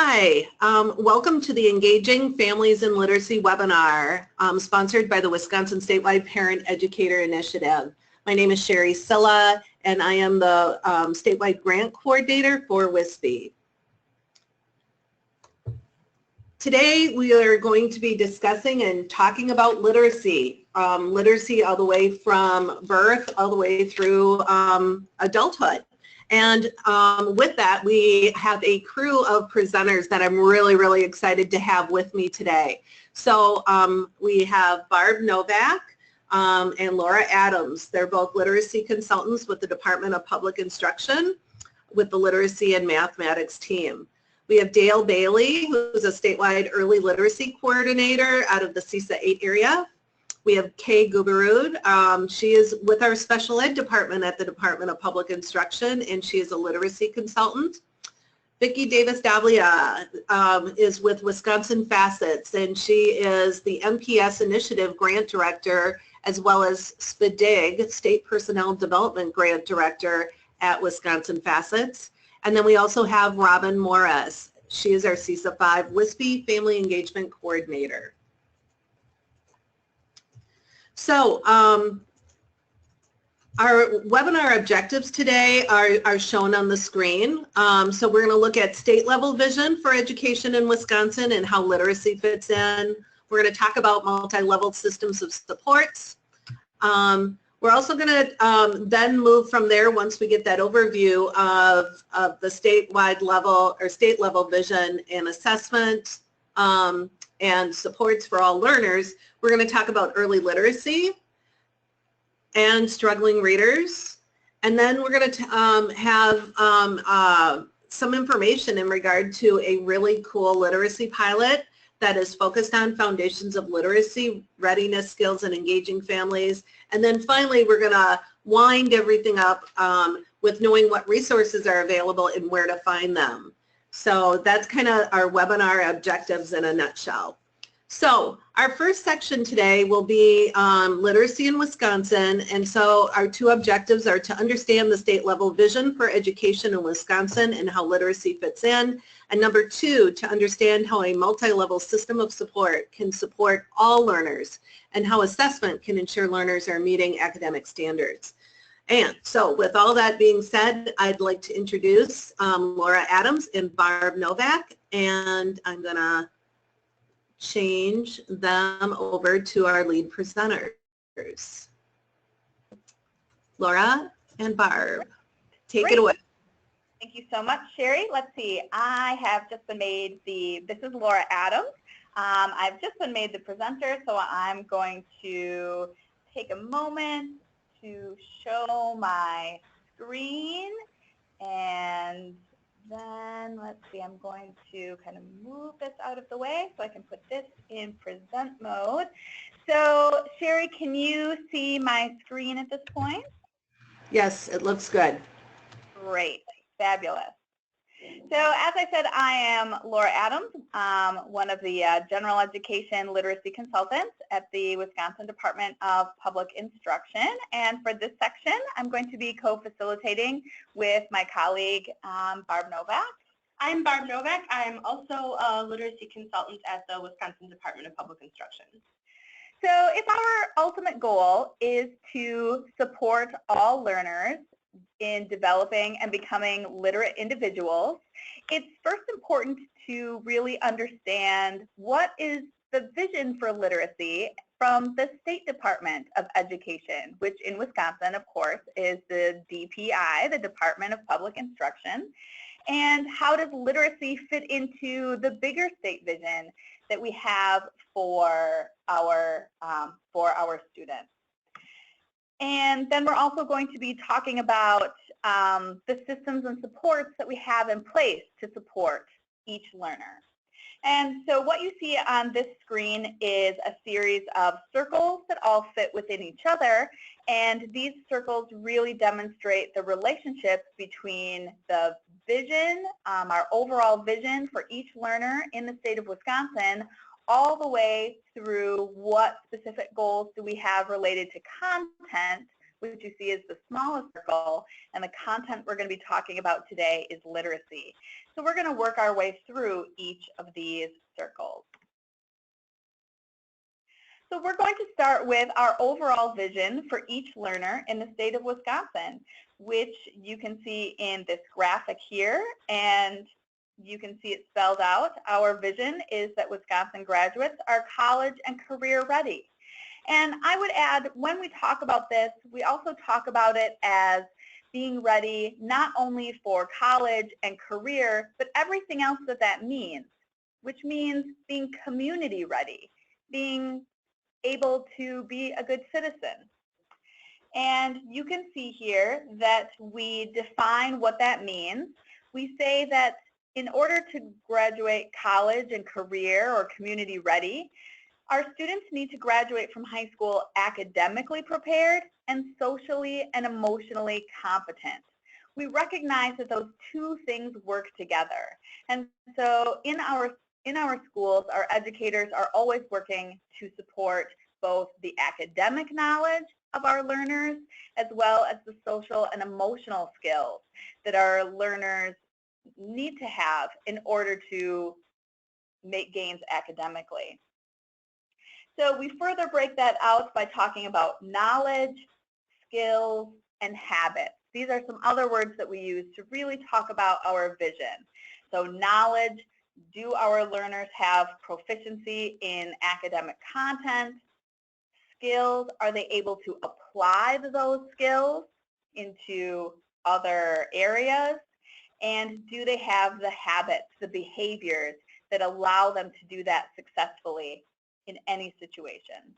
Hi, welcome to the Engaging Families in Literacy webinar sponsored by the Wisconsin Statewide Parent Educator Initiative. My name is Sherry Silla and I am the statewide grant coordinator for WISB. Today we are going to be discussing and talking about literacy. Literacy all the way from birth all the way through adulthood. And with that, we have a crew of presenters that I'm really excited to have with me today. So we have Barb Novak and Laura Adams. They're both literacy consultants with the Department of Public Instruction with the Literacy and Mathematics team. We have Dale Bailey, who's a statewide early literacy coordinator out of the CISA 8 area. We have Kay Guberud. She is with our special ed department at the Department of Public Instruction, and she is a literacy consultant. Vicki Davis-Davila is with Wisconsin Facets, and she is the MPS Initiative Grant Director, as well as SPDIG, State Personnel Development Grant Director at Wisconsin Facets. And then we also have Robyn Morris. She is our CISA 5 WISB Family Engagement Coordinator. So our webinar objectives today are shown on the screen. So we're going to look at state level vision for education in Wisconsin and how literacy fits in. We're going to talk about multi-level systems of supports. We're also going to then move from there, once we get that overview of the statewide level or state level vision and assessment and supports for all learners. We're going to talk about early literacy and struggling readers. And then we're going to have some information in regard to a really cool literacy pilot that is focused on foundations of literacy, readiness, skills, and engaging families. And then finally, we're going to wind everything up with knowing what resources are available and where to find them. So that's kind of our webinar objectives in a nutshell. So our first section today will be literacy in Wisconsin, and so our two objectives are to understand the state level vision for education in Wisconsin and how literacy fits in, and number two, to understand how a multi-level system of support can support all learners and how assessment can ensure learners are meeting academic standards. And so with all that being said, I'd like to introduce Laura Adams and Barb Novak, and I'm going to change them over to our lead presenters. Laura and Barb, take it away. Thank you so much, Sherry. Let's see, I have just been made this is Laura Adams. I've just been made the presenter, so I'm going to take a moment to show my screen, and then let's see, I'm going to kind of move this out of the way so I can put this in present mode. So Sherry, can you see my screen at this point? Yes, it looks good. Great, fabulous. So as I said, I am Laura Adams, one of the general education literacy consultants at the Wisconsin Department of Public Instruction. And for this section, I'm going to be co-facilitating with my colleague, Barb Novak. I'm Barb Novak. I'm also a literacy consultant at the Wisconsin Department of Public Instruction. So if our ultimate goal is to support all learners in developing and becoming literate individuals, it's first important to really understand what is the vision for literacy from the State Department of Education, which in Wisconsin, of course, is the DPI, the Department of Public Instruction, and how does literacy fit into the bigger state vision that we have for our students. And then we're also going to be talking about the systems and supports that we have in place to support each learner. And so what you see on this screen is a series of circles that all fit within each other, and these circles really demonstrate the relationship between the vision, our overall vision for each learner in the state of Wisconsin, all the way through what specific goals do we have related to content which you see is the smallest circle, and the content we're going to be talking about today is literacy. So we're going to work our way through each of these circles. So we're going to start with our overall vision for each learner in the state of Wisconsin, which you can see in this graphic here, and you can see it spelled out. Our vision is that Wisconsin graduates are college and career ready. And I would add, when we talk about this, we also talk about it as being ready not only for college and career, but everything else that that means, which means being community ready, being able to be a good citizen. And you can see here that we define what that means. We say that in order to graduate college and career or community ready, our students need to graduate from high school academically prepared and socially and emotionally competent. We recognize that those two things work together. And so in our schools, our educators are always working to support both the academic knowledge of our learners as well as the social and emotional skills that our learners need to have in order to make gains academically. So we further break that out by talking about knowledge, skills, and habits. These are some other words that we use to really talk about our vision. So knowledge, do our learners have proficiency in academic content? Skills, are they able to apply those skills into other areas? And do they have the habits, the behaviors that allow them to do that successfully in any situation?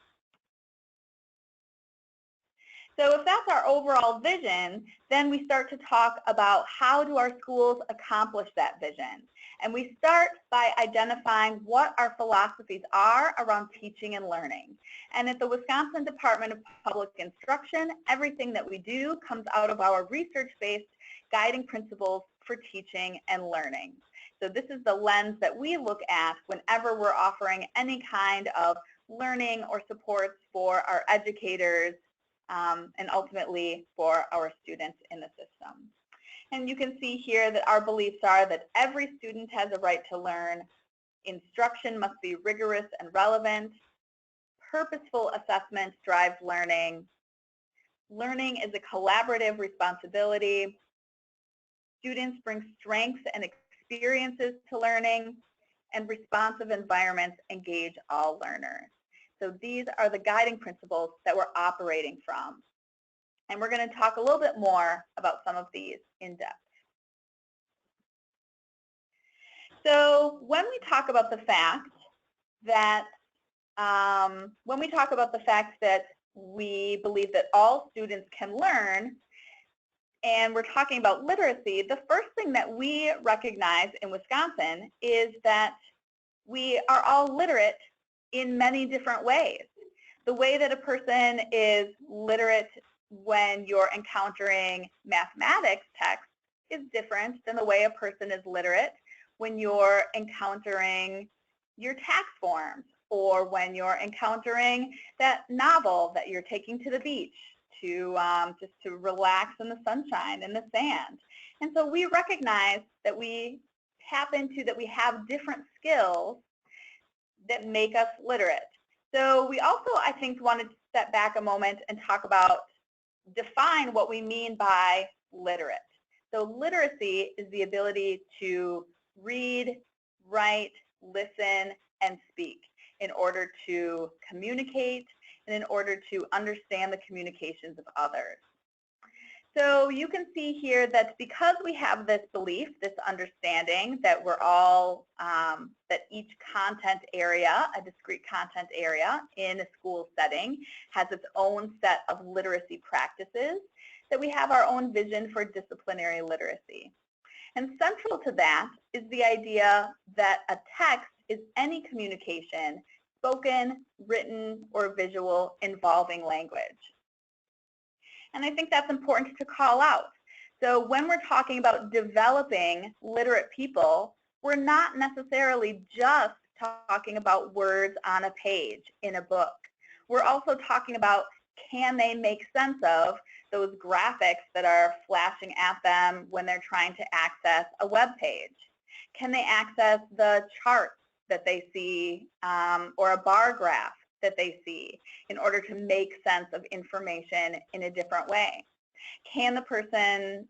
So if that's our overall vision, then we start to talk about how do our schools accomplish that vision. And we start by identifying what our philosophies are around teaching and learning. And at the Wisconsin Department of Public Instruction, everything that we do comes out of our research-based guiding principles for teaching and learning. So this is the lens that we look at whenever we're offering any kind of learning or supports for our educators and ultimately for our students in the system. And you can see here that our beliefs are that every student has a right to learn. Instruction must be rigorous and relevant. Purposeful assessment drives learning. Learning is a collaborative responsibility. Students bring strengths and experiences to learning, and responsive environments engage all learners. So these are the guiding principles that we're operating from. And we're going to talk a little bit more about some of these in depth. So when we talk about the fact that we believe that all students can learn, and we're talking about literacy, the first thing that we recognize in Wisconsin is that we are all literate in many different ways. The way that a person is literate when you're encountering mathematics text is different than the way a person is literate when you're encountering your tax forms or when you're encountering that novel that you're taking to the beach to just to relax in the sunshine and the sand. And so we recognize that we have different skills that make us literate. So we also, I think, want to step back a moment and define what we mean by literate. So literacy is the ability to read, write, listen, and speak in order to communicate and in order to understand the communications of others. So you can see here that because we have this belief, this understanding that we're all, that each content area, a discrete content area in a school setting has its own set of literacy practices, that we have our own vision for disciplinary literacy. And central to that is the idea that a text is any communication, spoken, written, or visual involving language. And I think that's important to call out. So when we're talking about developing literate people, we're not necessarily just talking about words on a page in a book. We're also talking about, can they make sense of those graphics that are flashing at them when they're trying to access a web page? Can they access the charts that they see or a bar graph that they see in order to make sense of information in a different way? Can the person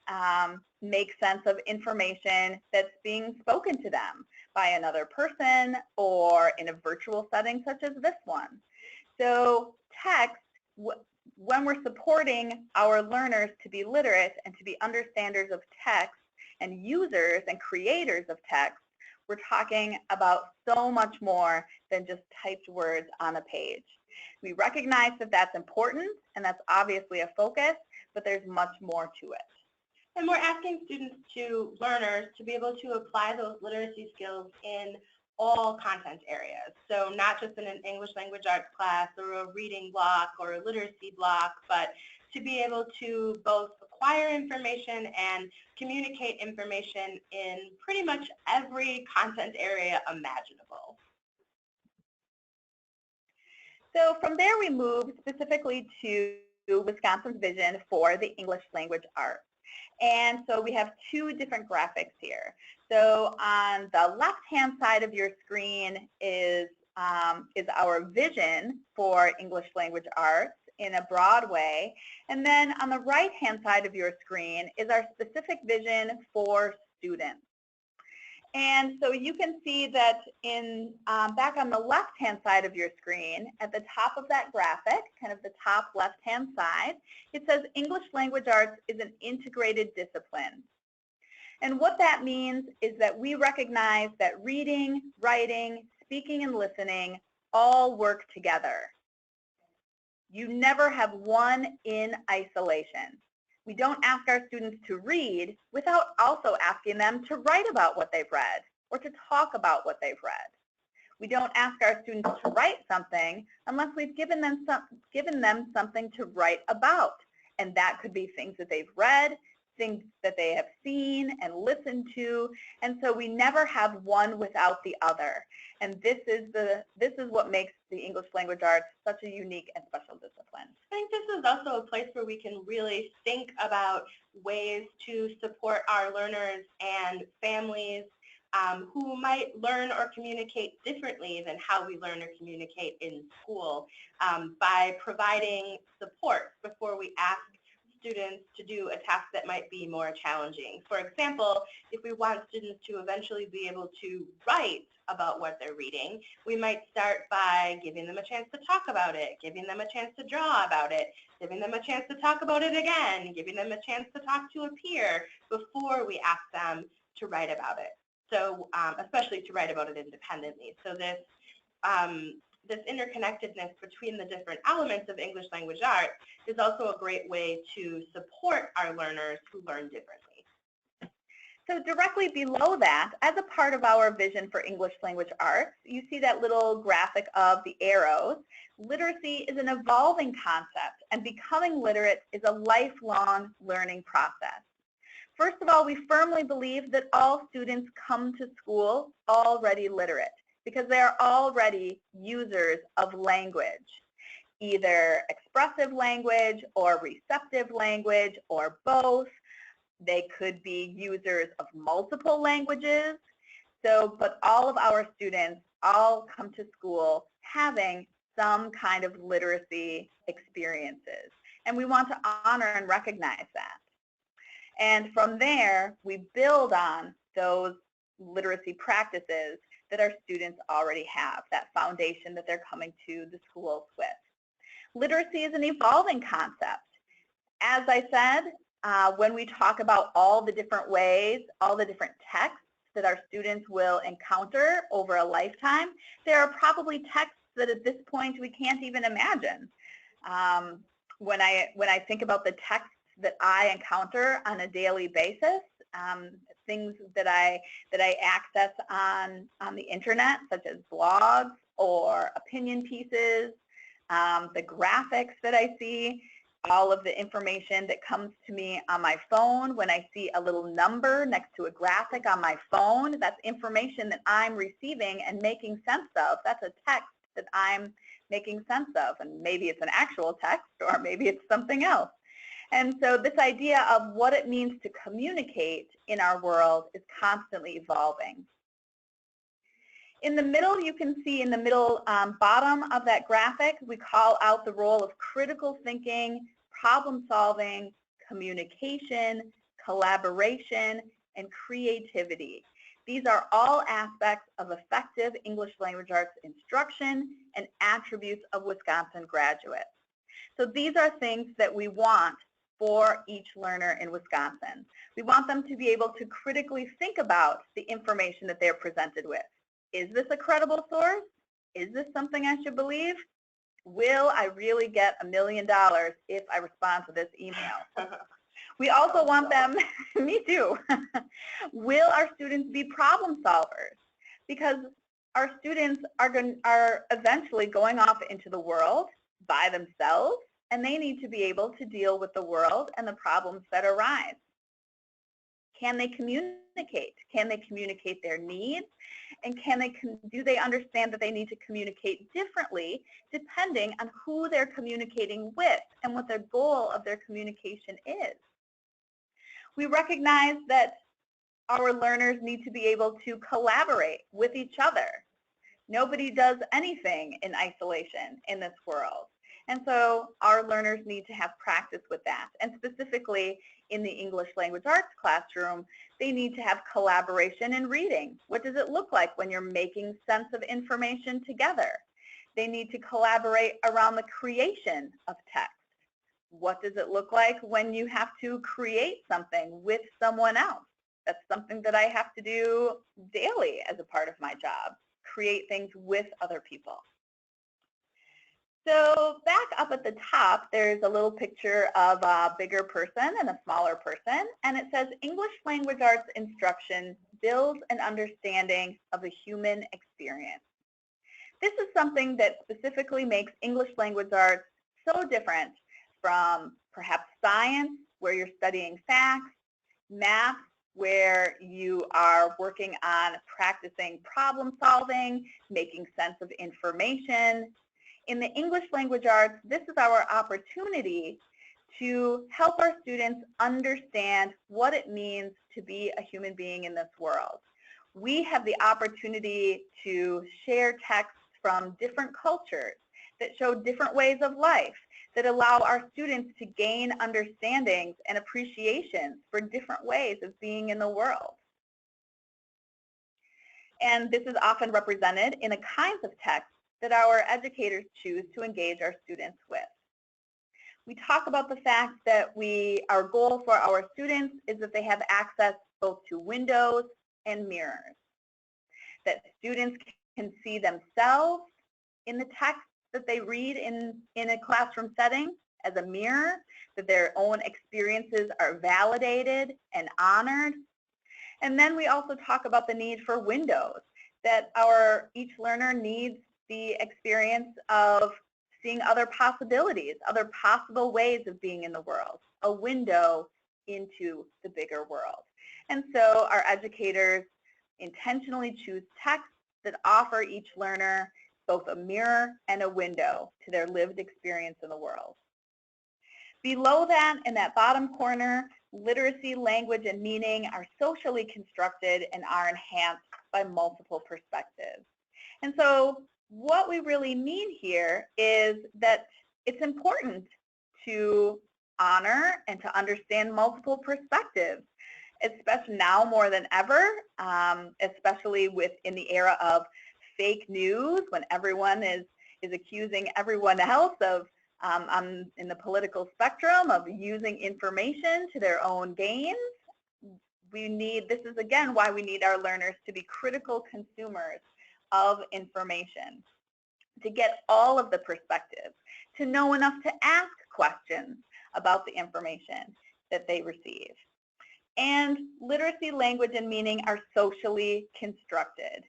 make sense of information that's being spoken to them by another person or in a virtual setting such as this one? So text, when we're supporting our learners to be literate and to be understanders of text and users and creators of text, we're talking about so much more than just typed words on a page. We recognize that that's important and that's obviously a focus, but there's much more to it. And we're asking learners to be able to apply those literacy skills in all content areas. So not just in an English language arts class or a reading block or a literacy block, but to be able to both acquire information and communicate information in pretty much every content area imaginable. So from there we move specifically to Wisconsin's vision for the English language arts. And so we have two different graphics here. So on the left-hand side of your screen is our vision for English language arts in a broad way. And then on the right-hand side of your screen is our specific vision for students. And so you can see that back on the left-hand side of your screen, at the top of that graphic, kind of the top left-hand side, it says English language arts is an integrated discipline. And what that means is that we recognize that reading, writing, speaking, and listening all work together. You never have one in isolation. We don't ask our students to read without also asking them to write about what they've read or to talk about what they've read. We don't ask our students to write something unless we've given them something to write about. And that could be things that they've read, things that they have seen and listened to. And so we never have one without the other. And this is what makes the English language arts such a unique and special discipline. I think this is also a place where we can really think about ways to support our learners and families who might learn or communicate differently than how we learn or communicate in school by providing support before we ask students to do a task that might be more challenging. For example, if we want students to eventually be able to write about what they're reading, we might start by giving them a chance to talk about it, giving them a chance to draw about it, giving them a chance to talk about it again, giving them a chance to talk to a peer before we ask them to write about it. So especially to write about it independently. So this interconnectedness between the different elements of English language arts is also a great way to support our learners who learn differently. So directly below that, as a part of our vision for English language arts, you see that little graphic of the arrows. Literacy is an evolving concept, and becoming literate is a lifelong learning process. First of all, we firmly believe that all students come to school already literate, because they are already users of language, either expressive language or receptive language or both. They could be users of multiple languages. But all of our students all come to school having some kind of literacy experiences. And we want to honor and recognize that. And from there, we build on those literacy practices that our students already have, that foundation that they're coming to the schools with. Literacy is an evolving concept. As I said, when we talk about all the different ways, all the different texts that our students will encounter over a lifetime, there are probably texts that at this point we can't even imagine. When I think about the texts that I encounter on a daily basis, things that I access on the internet, such as blogs or opinion pieces, the graphics that I see, all of the information that comes to me on my phone. When I see a little number next to a graphic on my phone, that's information that I'm receiving and making sense of. That's a text that I'm making sense of, and maybe it's an actual text or maybe it's something else. And so this idea of what it means to communicate in our world is constantly evolving. In the middle, you can see in the middle bottom of that graphic, we call out the role of critical thinking, problem solving, communication, collaboration, and creativity. These are all aspects of effective English language arts instruction and attributes of Wisconsin graduates. So these are things that we want for each learner in Wisconsin. We want them to be able to critically think about the information that they're presented with. Is this a credible source? Is this something I should believe? Will I really get $1 million if I respond to this email? We also want them, me too, will our students be problem solvers? Because our students are eventually going off into the world by themselves, and they need to be able to deal with the world and the problems that arise. Can they communicate? Can they communicate their needs? And do they understand that they need to communicate differently depending on who they're communicating with and what their goal of their communication is? We recognize that our learners need to be able to collaborate with each other. Nobody does anything in isolation in this world. And so our learners need to have practice with that. And specifically in the English language arts classroom, they need to have collaboration in reading. What does it look like when you're making sense of information together? They need to collaborate around the creation of text. What does it look like when you have to create something with someone else? That's something that I have to do daily as a part of my job, create things with other people. So back up at the top, there's a little picture of a bigger person and a smaller person, and it says English language arts instruction builds an understanding of the human experience. This is something that specifically makes English language arts so different from perhaps science, where you're studying facts, math, where you are working on practicing problem solving, making sense of information. In the English language arts, this is our opportunity to help our students understand what it means to be a human being in this world. We have the opportunity to share texts from different cultures that show different ways of life, that allow our students to gain understandings and appreciation for different ways of being in the world. And this is often represented in the kinds of texts that our educators choose to engage our students with. We talk about the fact that our goal for our students is that they have access both to windows and mirrors, that students can see themselves in the text that they read in a classroom setting as a mirror, that their own experiences are validated and honored. And then we also talk about the need for windows, that each learner needs the experience of seeing other possibilities, other possible ways of being in the world, a window into the bigger world. And so our educators intentionally choose texts that offer each learner both a mirror and a window to their lived experience in the world. Below that, in that bottom corner, literacy, language, and meaning are socially constructed and are enhanced by multiple perspectives. And so what we really mean here is that it's important to honor and to understand multiple perspectives, especially now more than ever, especially in the era of fake news, when everyone is accusing everyone else of, in the political spectrum, of using information to their own gains. This is again why we need our learners to be critical consumers of information, to get all of the perspectives, to know enough to ask questions about the information that they receive. And literacy, language, and meaning are socially constructed.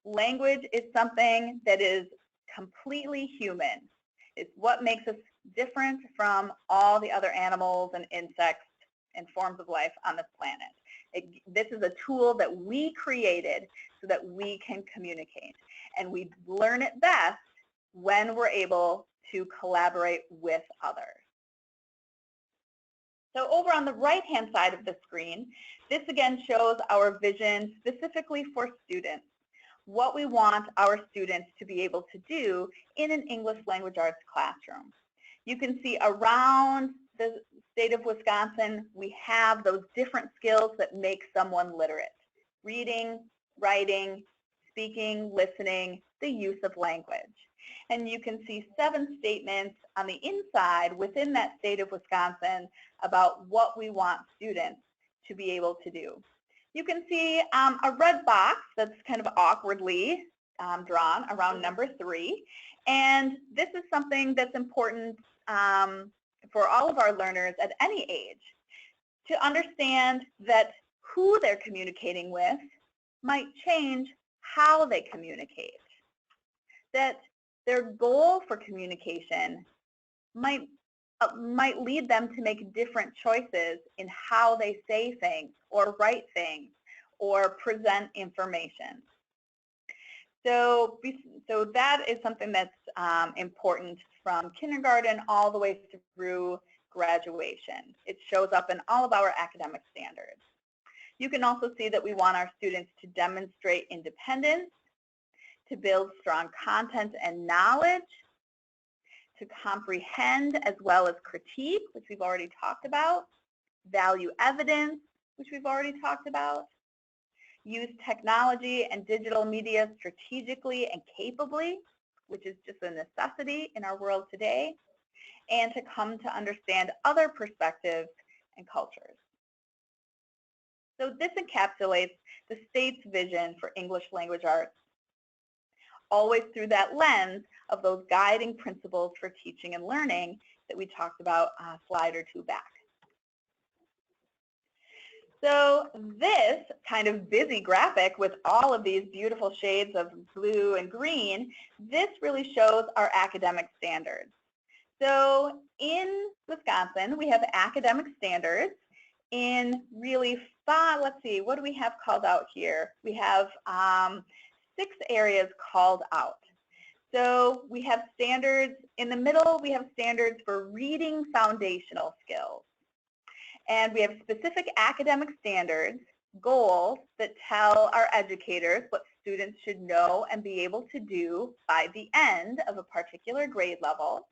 Language is something that is completely human. It's what makes us different from all the other animals and insects and forms of life on this planet. This is a tool that we created so that we can communicate. And we learn it best when we're able to collaborate with others. So over on the right-hand side of the screen, this again shows our vision specifically for students, what we want our students to be able to do in an English language arts classroom. You can see around the state of Wisconsin, we have those different skills that make someone literate: reading, writing, speaking, listening, the use of language. And you can see 7 statements on the inside within that state of Wisconsin about what we want students to be able to do. You can see a red box that's kind of awkwardly drawn around number 3. And this is something that's important for all of our learners at any age, to understand that who they're communicating with might change how they communicate. That their goal for communication might lead them to make different choices in how they say things or write things or present information. So that is something that's important from kindergarten all the way through graduation. It shows up in all of our academic standards. You can also see that we want our students to demonstrate independence, to build strong content and knowledge, to comprehend as well as critique, which we've already talked about, value evidence, which we've already talked about, use technology and digital media strategically and capably, which is just a necessity in our world today, and to come to understand other perspectives and cultures. So this encapsulates the state's vision for English language arts, always through that lens of those guiding principles for teaching and learning that we talked about a slide or 2 back. So this kind of busy graphic with all of these beautiful shades of blue and green, this really shows our academic standards. So in Wisconsin, we have academic standards in really 5, let's see, what do we have called out here? We have 6 areas called out. So we have standards, in the middle we have standards for reading foundational skills. And we have specific academic standards, goals that tell our educators what students should know and be able to do by the end of a particular grade level.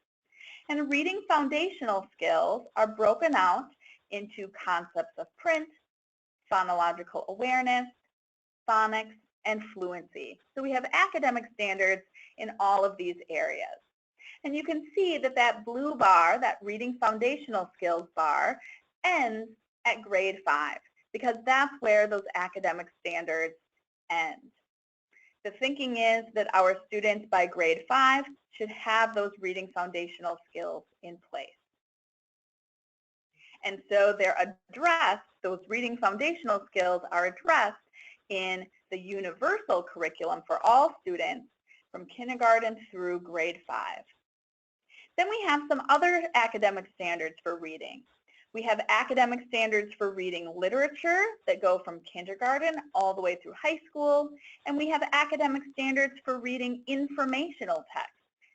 And reading foundational skills are broken out into concepts of print, phonological awareness, phonics, and fluency. So we have academic standards in all of these areas. And you can see that that blue bar, that reading foundational skills bar, ends at grade 5, because that's where those academic standards end. The thinking is that our students by grade 5 should have those reading foundational skills in place. And so they're addressed, those reading foundational skills are addressed in the universal curriculum for all students from kindergarten through grade 5. Then we have some other academic standards for reading. We have academic standards for reading literature that go from kindergarten all the way through high school, and we have academic standards for reading informational text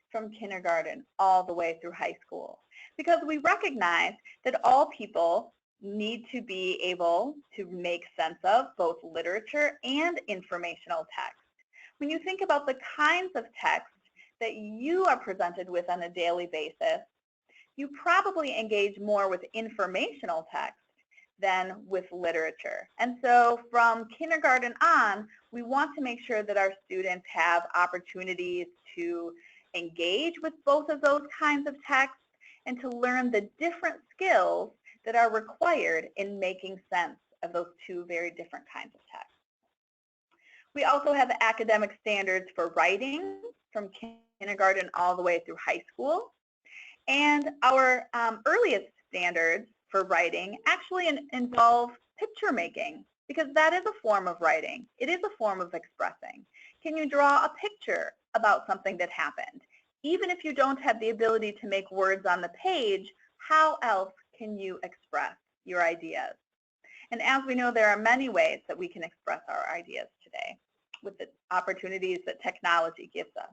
from kindergarten all the way through high school, because we recognize that all people need to be able to make sense of both literature and informational text. When you think about the kinds of text that you are presented with on a daily basis, you probably engage more with informational text than with literature. And so from kindergarten on, we want to make sure that our students have opportunities to engage with both of those kinds of texts and to learn the different skills that are required in making sense of those 2 very different kinds of text. We also have academic standards for writing from kindergarten all the way through high school. And our earliest standards for writing actually involve picture making, because that is a form of writing. It is a form of expressing. Can you draw a picture about something that happened? Even if you don't have the ability to make words on the page, how else can you express your ideas? And as we know, there are many ways that we can express our ideas today with the opportunities that technology gives us.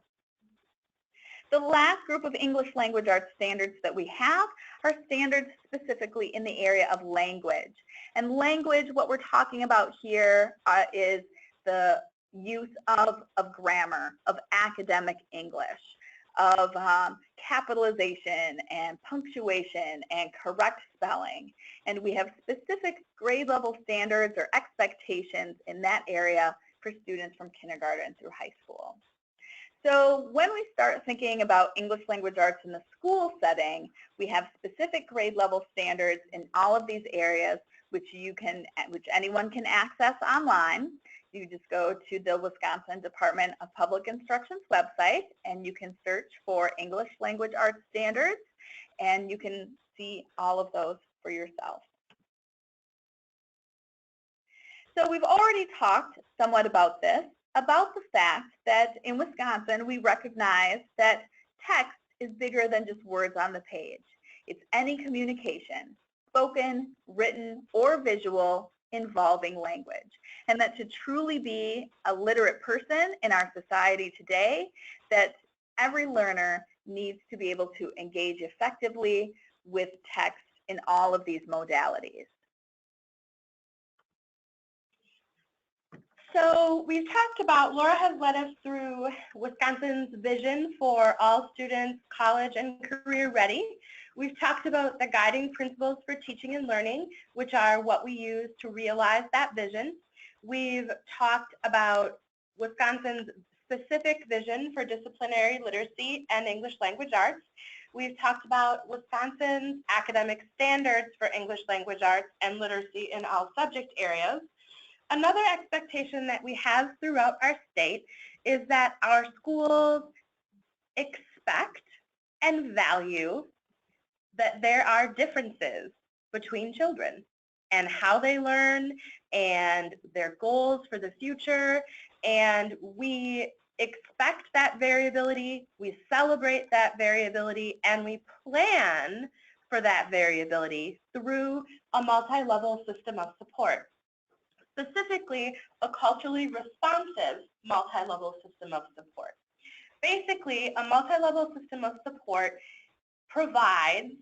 The last group of English language arts standards that we have are standards specifically in the area of language. And language, what we're talking about here is the use of grammar, of academic English, of capitalization and punctuation and correct spelling. And we have specific grade level standards or expectations in that area for students from kindergarten through high school. So when we start thinking about English language arts in the school setting, we have specific grade level standards in all of these areas which anyone can access online. You just go to the Wisconsin Department of Public Instruction's website and you can search for English language arts standards and you can see all of those for yourself. So we've already talked somewhat about this, about the fact that in Wisconsin we recognize that text is bigger than just words on the page. It's any communication, spoken, written, or visual involving language. And that to truly be a literate person in our society today, that every learner needs to be able to engage effectively with text in all of these modalities. So we've talked about, Laura has led us through Wisconsin's vision for all students, college and career ready. We've talked about the guiding principles for teaching and learning, which are what we use to realize that vision. We've talked about Wisconsin's specific vision for disciplinary literacy and English language arts. We've talked about Wisconsin's academic standards for English language arts and literacy in all subject areas. Another expectation that we have throughout our state is that our schools expect and value that there are differences between children and how they learn and their goals for the future, and we expect that variability, we celebrate that variability, and we plan for that variability through a multi-level system of support. Specifically, a culturally responsive multi-level system of support. Basically, a multi-level system of support provides,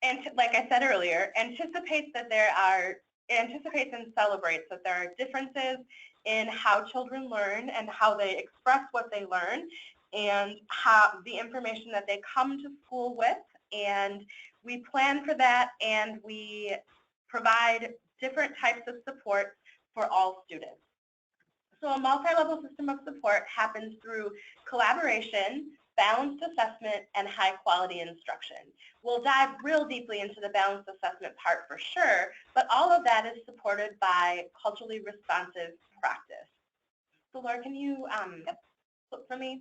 and like I said earlier, anticipates and celebrates that there are differences in how children learn and how they express what they learn and how the information that they come to school with, and we plan for that and we provide different types of support for all students. So a multi-level system of support happens through collaboration, balanced assessment, and high-quality instruction. We'll dive real deeply into the balanced assessment part for sure, but all of that is supported by culturally responsive practice. So Laura, can you flip for me?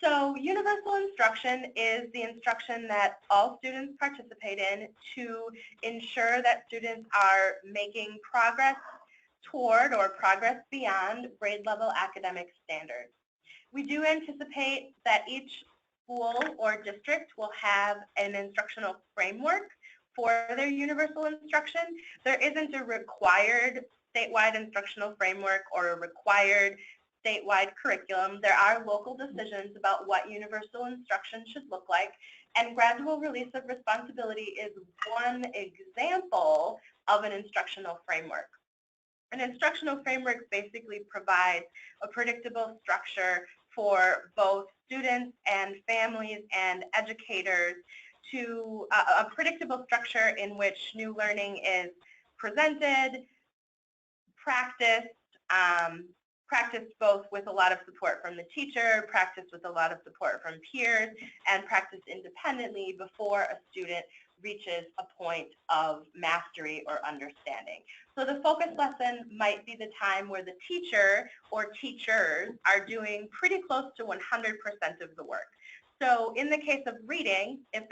So universal instruction is the instruction that all students participate in to ensure that students are making progress toward or progress beyond grade level academic standards. We do anticipate that each school or district will have an instructional framework for their universal instruction. There isn't a required statewide instructional framework or a required statewide curriculum. There are local decisions about what universal instruction should look like, and gradual release of responsibility is one example of an instructional framework. An instructional framework basically provides a predictable structure for both students and families and educators to a predictable structure in which new learning is presented, practiced, practiced both with a lot of support from the teacher, practiced with a lot of support from peers, and practiced independently before a student reaches a point of mastery or understanding. So the focus lesson might be the time where the teacher or teachers are doing pretty close to 100% of the work. So in the case of reading, if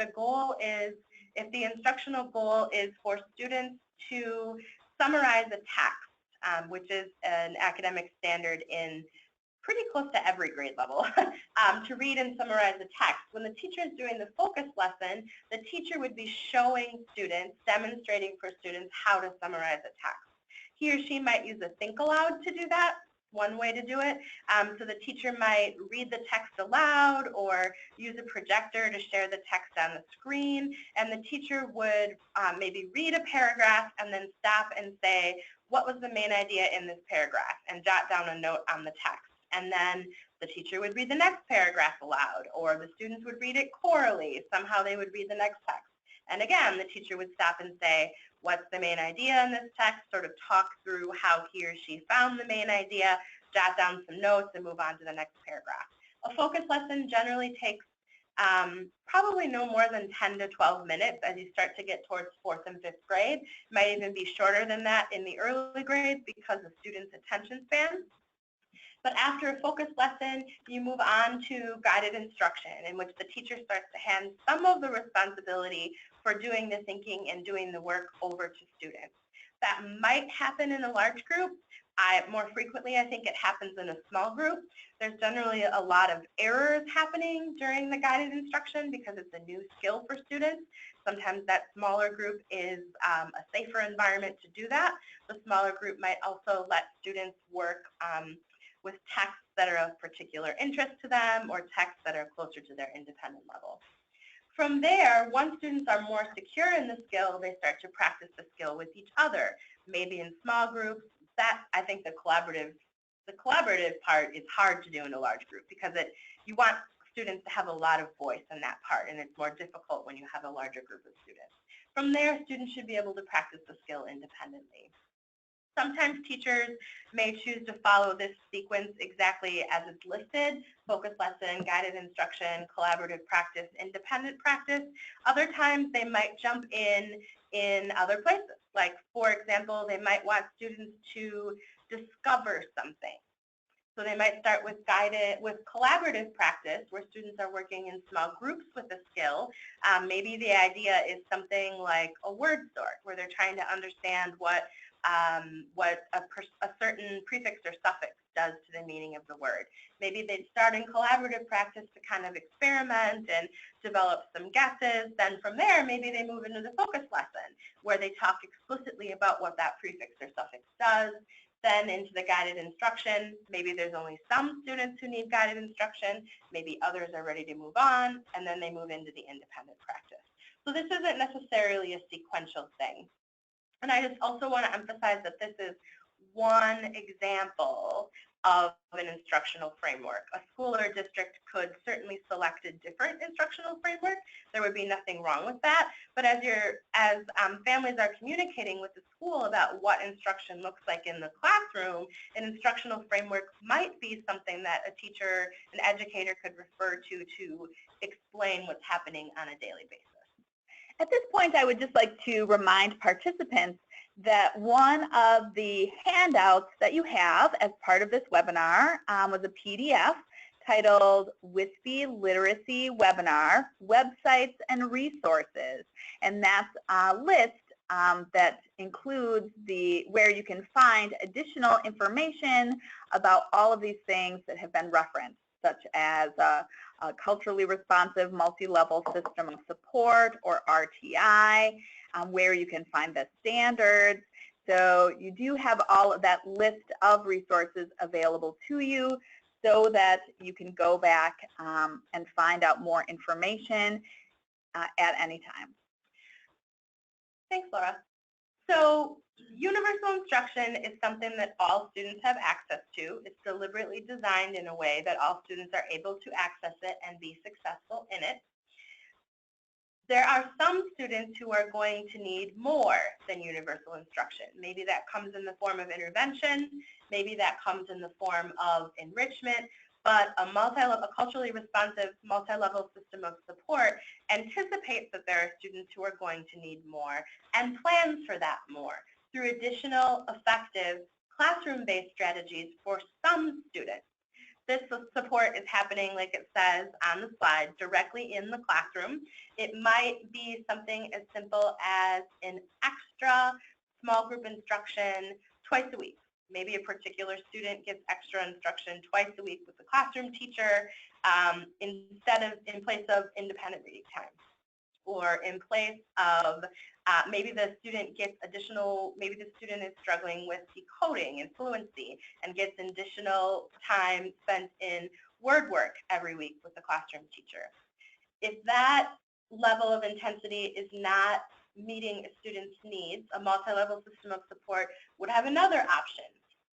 the instructional goal is for students to summarize a text, which is an academic standard in pretty close to every grade level, to read and summarize a text. When the teacher is doing the focus lesson, the teacher would be showing students, demonstrating for students how to summarize a text. He or she might use a think aloud to do that, one way to do it. So the teacher might read the text aloud or use a projector to share the text on the screen, and the teacher would maybe read a paragraph and then stop and say, what was the main idea in this paragraph, and jot down a note on the text. And then the teacher would read the next paragraph aloud, or the students would read it chorally. Somehow they would read the next text. And again, the teacher would stop and say, what's the main idea in this text, sort of talk through how he or she found the main idea, jot down some notes, and move on to the next paragraph. A focus lesson generally takes probably no more than 10 to 12 minutes as you start to get towards 4th and 5th grade. It might even be shorter than that in the early grades because of students' attention span. But after a focus lesson, you move on to guided instruction, in which the teacher starts to hand some of the responsibility for doing the thinking and doing the work over to students. That might happen in a large group. More frequently, I think it happens in a small group. There's generally a lot of errors happening during the guided instruction because it's a new skill for students. Sometimes that smaller group is a safer environment to do that. The smaller group might also let students work with texts that are of particular interest to them or texts that are closer to their independent level. From there, once students are more secure in the skill, they start to practice the skill with each other, maybe in small groups. That, I think, the collaborative part is hard to do in a large group because you want students to have a lot of voice in that part, and it's more difficult when you have a larger group of students. From there, students should be able to practice the skill independently. Sometimes teachers may choose to follow this sequence exactly as it's listed: focus lesson, guided instruction, collaborative practice, independent practice. Other times they might jump in other places. Like, for example, they might want students to discover something. So they might start with collaborative practice, where students are working in small groups with a skill. Maybe the idea is something like a word sort, where they're trying to understand what a certain prefix or suffix does to the meaning of the word. Maybe they'd start in collaborative practice to kind of experiment and develop some guesses. Then from there, maybe they move into the focus lesson, where they talk explicitly about what that prefix or suffix does. Then into the guided instruction, maybe there's only some students who need guided instruction, maybe others are ready to move on, and then they move into the independent practice. So this isn't necessarily a sequential thing. And I just also want to emphasize that this is one example of an instructional framework. A school or district could certainly select a different instructional framework. There would be nothing wrong with that. But as families are communicating with the school about what instruction looks like in the classroom, an instructional framework might be something that a teacher, an educator could refer to explain what's happening on a daily basis. At this point, I would just like to remind participants that one of the handouts that you have as part of this webinar was a PDF titled WISPE Literacy Webinar, Websites and Resources. And that's a list that includes where you can find additional information about all of these things that have been referenced, such as a culturally responsive multi-level system of support, or RTI, where you can find the standards. So you do have all of that list of resources available to you so that you can go back and find out more information at any time. Thanks, Laura. So universal instruction is something that all students have access to. It's deliberately designed in a way that all students are able to access it and be successful in it. There are some students who are going to need more than universal instruction. Maybe that comes in the form of intervention, maybe that comes in the form of enrichment, but a culturally responsive multi-level system of support anticipates that there are students who are going to need more and plans for that more through additional effective classroom-based strategies for some students. This support is happening, like it says on the slide, directly in the classroom. It might be something as simple as an extra small group instruction twice a week. Maybe a particular student gets extra instruction twice a week with the classroom teacher in place of independent reading time. or in place of maybe the student gets additional, maybe the student is struggling with decoding and fluency and gets additional time spent in word work every week with the classroom teacher. If that level of intensity is not meeting a student's needs, a multi-level system of support would have another option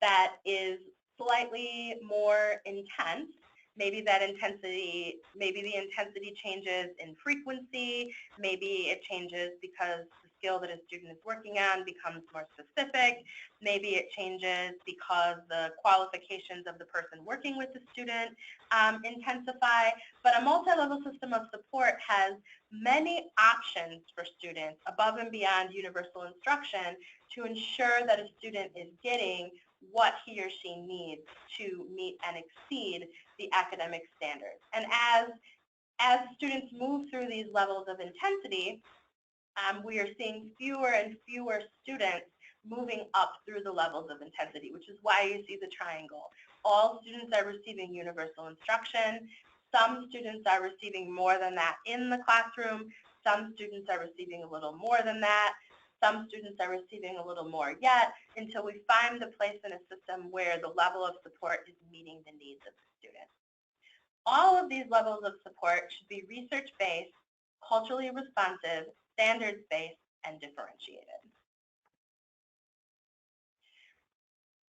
that is slightly more intense. Maybe that intensity, maybe the intensity changes in frequency, maybe it changes because the skill that a student is working on becomes more specific, maybe it changes because the qualifications of the person working with the student intensify, but a multi-level system of support has many options for students above and beyond universal instruction to ensure that a student is getting what he or she needs to meet and exceed the academic standards. And as students move through these levels of intensity, we are seeing fewer and fewer students moving up through the levels of intensity, which is why you see the triangle. All students are receiving universal instruction. Some students are receiving more than that in the classroom. Some students are receiving a little more than that. Some students are receiving a little more yet, until we find the place in a system where the level of support is meeting the needs of the student. All of these levels of support should be research-based, culturally responsive, standards-based, and differentiated.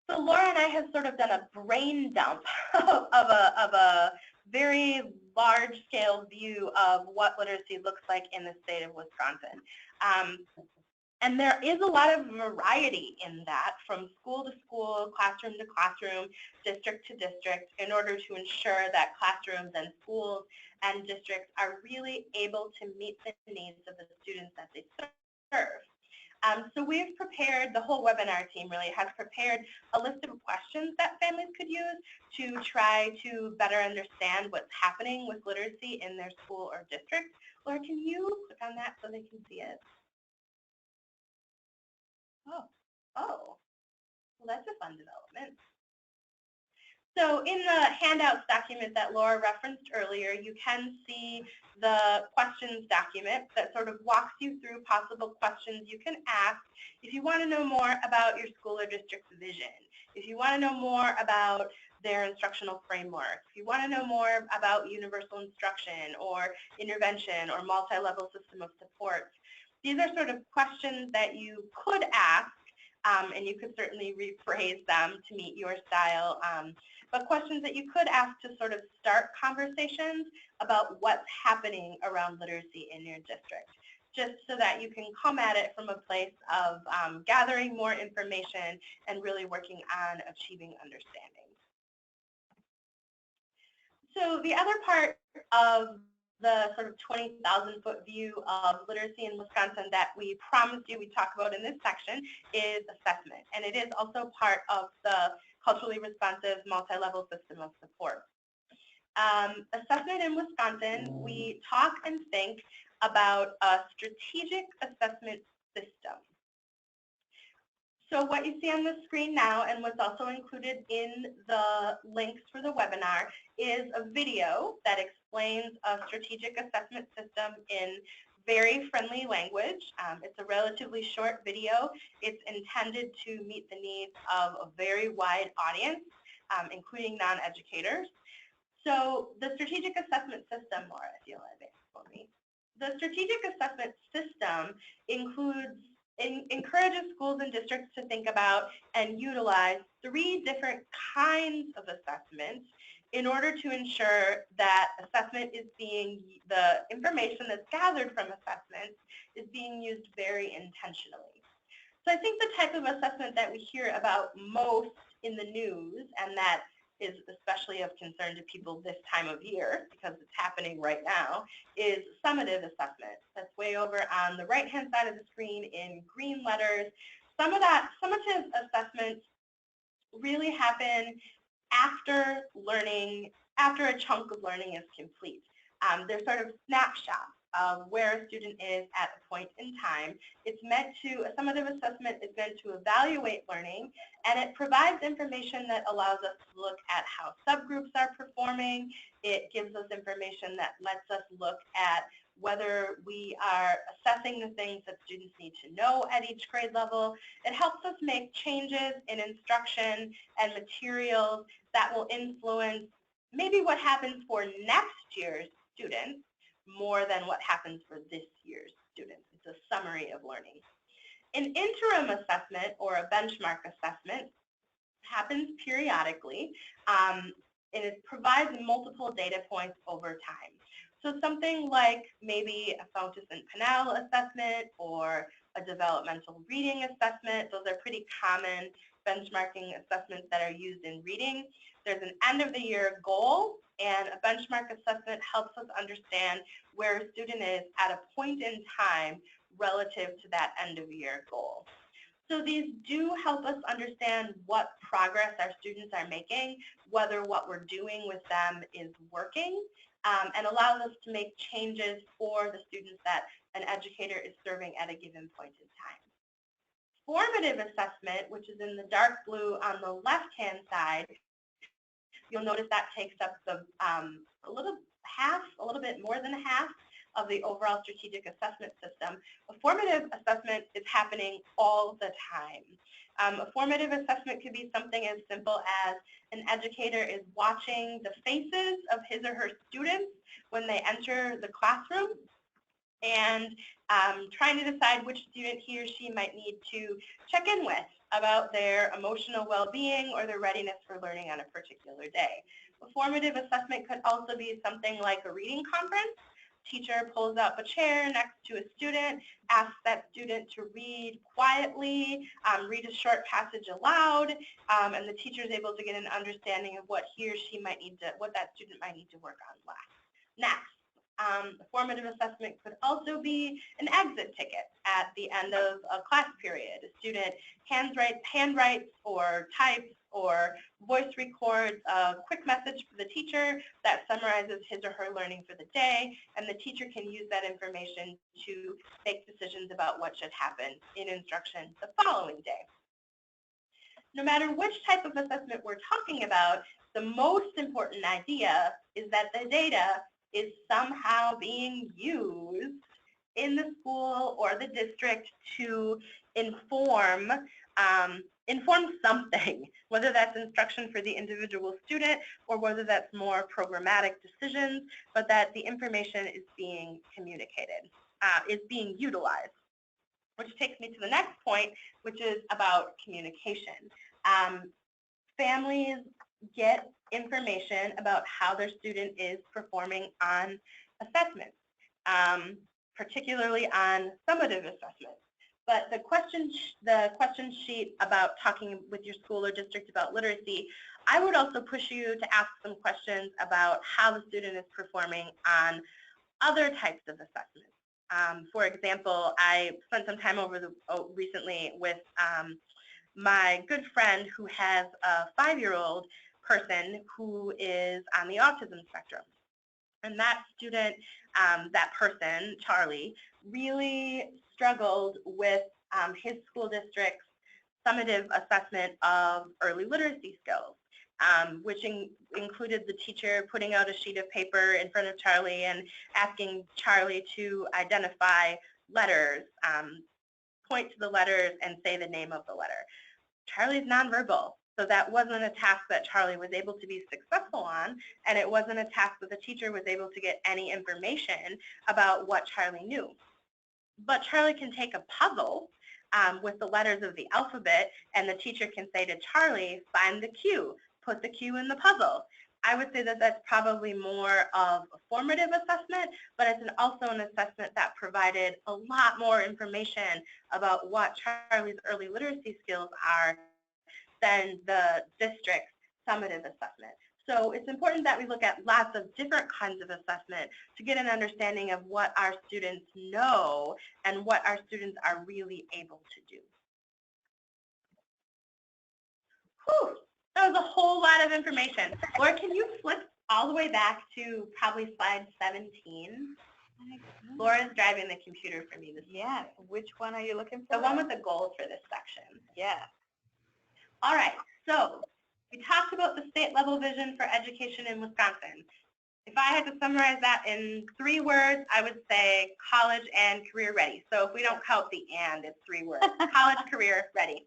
So Laura and I have sort of done a brain dump of a very large-scale view of what literacy looks like in the state of Wisconsin. And there is a lot of variety in that, from school to school, classroom to classroom, district to district, in order to ensure that classrooms and schools and districts are really able to meet the needs of the students that they serve. So we've prepared, the whole webinar team really has prepared a list of questions that families could use to try to better understand what's happening with literacy in their school or district. Laura, can you click on that so they can see it? Oh, well, that's a fun development. So in the handouts document that Laura referenced earlier, you can see the questions document that sort of walks you through possible questions you can ask if you want to know more about your school or district's vision, if you want to know more about their instructional framework, if you want to know more about universal instruction or intervention or multi-level system of support. These are sort of questions that you could ask, and you could certainly rephrase them to meet your style, but questions that you could ask to sort of start conversations about what's happening around literacy in your district, just so that you can come at it from a place of gathering more information and really working on achieving understanding. So the other part of the sort of 20,000-foot view of literacy in Wisconsin that we promised you we'd talk about in this section is assessment. And it is also part of the culturally responsive multi-level system of support. Assessment in Wisconsin, we talk and think about a strategic assessment system. So what you see on the screen now, and what's also included in the links for the webinar, is a video that explains a strategic assessment system in very friendly language. It's a relatively short video. It's intended to meet the needs of a very wide audience, including non-educators. So the strategic assessment system, Laura, if you'll advance for me. The strategic assessment system encourages schools and districts to think about and utilize 3 different kinds of assessments in order to ensure that assessment is the information that's gathered from assessments is being used very intentionally. So I think the type of assessment that we hear about most in the news, and that is especially of concern to people this time of year because it's happening right now, is summative assessment. That's way over on the right-hand side of the screen in green letters. Summative assessments really happen after a chunk of learning is complete. They're sort of snapshots of where a student is at a point in time. A summative assessment is meant to evaluate learning, and it provides information that allows us to look at how subgroups are performing. It gives us information that lets us look at whether we are assessing the things that students need to know at each grade level. It helps us make changes in instruction and materials that will influence maybe what happens for next year's students more than what happens for this year's students. It's a summary of learning. An interim assessment or a benchmark assessment happens periodically, and it provides multiple data points over time. So something like maybe a Fountas and Pinnell assessment or a developmental reading assessment. Those are pretty common benchmarking assessments that are used in reading. There's an end of the year goal, and a benchmark assessment helps us understand where a student is at a point in time relative to that end of year goal. So these do help us understand what progress our students are making, whether what we're doing with them is working, and allows us to make changes for the students that an educator is serving at a given point in time. Formative assessment, which is in the dark blue on the left-hand side, you'll notice that takes up the a little bit more than half of the overall strategic assessment system. A formative assessment is happening all the time. A formative assessment could be something as simple as an educator is watching the faces of his or her students when they enter the classroom and trying to decide which student he or she might need to check in with about their emotional well-being or their readiness for learning on a particular day. A formative assessment could also be something like a reading conference. Teacher pulls up a chair next to a student, asks that student to read quietly, read a short passage aloud, and the teacher is able to get an understanding of what he or she might need to, what that student might need to work on next. A formative assessment could also be an exit ticket at the end of a class period. A student handwrites or types or voice records a quick message for the teacher that summarizes his or her learning for the day, and the teacher can use that information to make decisions about what should happen in instruction the following day. No matter which type of assessment we're talking about, the most important idea is that the data is somehow being used in the school or the district to inform something, whether that's instruction for the individual student or whether that's more programmatic decisions, but that the information is being communicated, is being utilized. Which takes me to the next point, which is about communication. Families get information about how their student is performing on assessments, particularly on summative assessments. But the question sheet about talking with your school or district about literacy, I would also push you to ask some questions about how the student is performing on other types of assessments. For example, I spent some time recently with my good friend who has a 5-year-old person who is on the autism spectrum. And that student, that person, Charlie, really struggled with his school district's summative assessment of early literacy skills, which included the teacher putting out a sheet of paper in front of Charlie and asking Charlie to identify letters, point to the letters, and say the name of the letter. Charlie's nonverbal, so that wasn't a task that Charlie was able to be successful on, and it wasn't a task that the teacher was able to get any information about what Charlie knew. But Charlie can take a puzzle with the letters of the alphabet, and the teacher can say to Charlie, find the Q, put the Q in the puzzle. I would say that that's probably more of a formative assessment, but it's also an assessment that provided a lot more information about what Charlie's early literacy skills are than the district's summative assessment. So it's important that we look at lots of different kinds of assessment to get an understanding of what our students know and what our students are really able to do. Whew, that was a whole lot of information. Laura, can you flip all the way back to probably slide 17? Laura's driving the computer for me this morning. Yes. Which one are you looking for? The one with the goals for this section. Yes. All right, so we talked about the state level vision for education in Wisconsin. If I had to summarize that in 3 words, I would say college and career ready. So if we don't count the and, it's 3 words. College, career ready.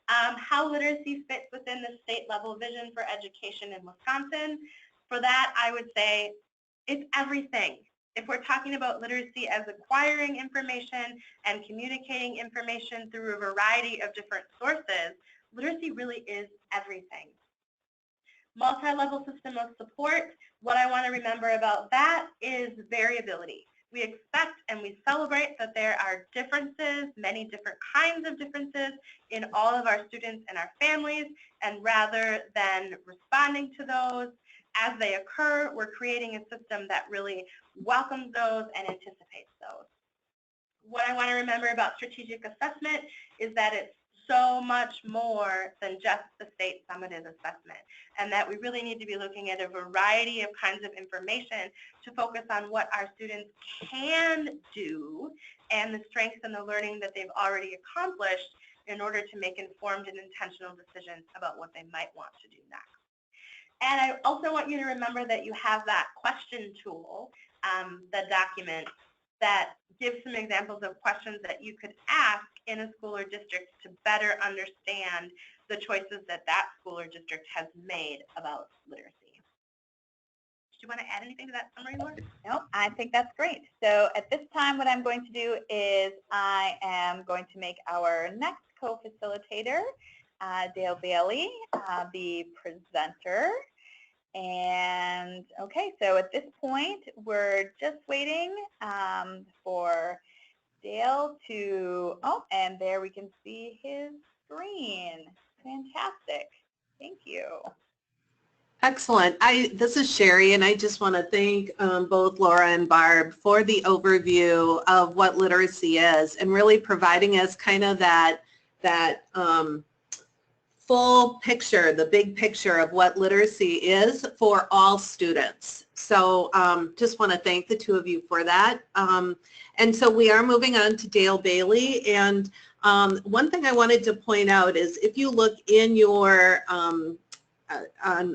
How literacy fits within the state level vision for education in Wisconsin. For that, I would say it's everything. If we're talking about literacy as acquiring information and communicating information through a variety of different sources, literacy really is everything. Multi-level system of support, what I want to remember about that is variability. We expect and we celebrate that there are differences, many different kinds of differences in all of our students and our families, and rather than responding to those as they occur, we're creating a system that really welcomes those and anticipates those. What I want to remember about strategic assessment is that it's so much more than just the state summative assessment, and that we really need to be looking at a variety of kinds of information to focus on what our students can do and the strengths and the learning that they've already accomplished in order to make informed and intentional decisions about what they might want to do next. And I also want you to remember that you have that question tool, the document, that gives some examples of questions that you could ask in a school or district to better understand the choices that that school or district has made about literacy. Do you want to add anything to that summary, Laura? No, I think that's great. So at this time, what I'm going to do is I am going to make our next co-facilitator, Dale Bailey, the presenter. And okay, so at this point, we're just waiting for Dale to, oh, and there we can see his screen. Fantastic. Thank you. Excellent. This is Sherry, and I just want to thank both Laura and Barb for the overview of what literacy is and really providing us kind of that full picture, the big picture of what literacy is for all students. So just want to thank the two of you for that. And so we are moving on to Dale Bailey. And one thing I wanted to point out is if you look in your, on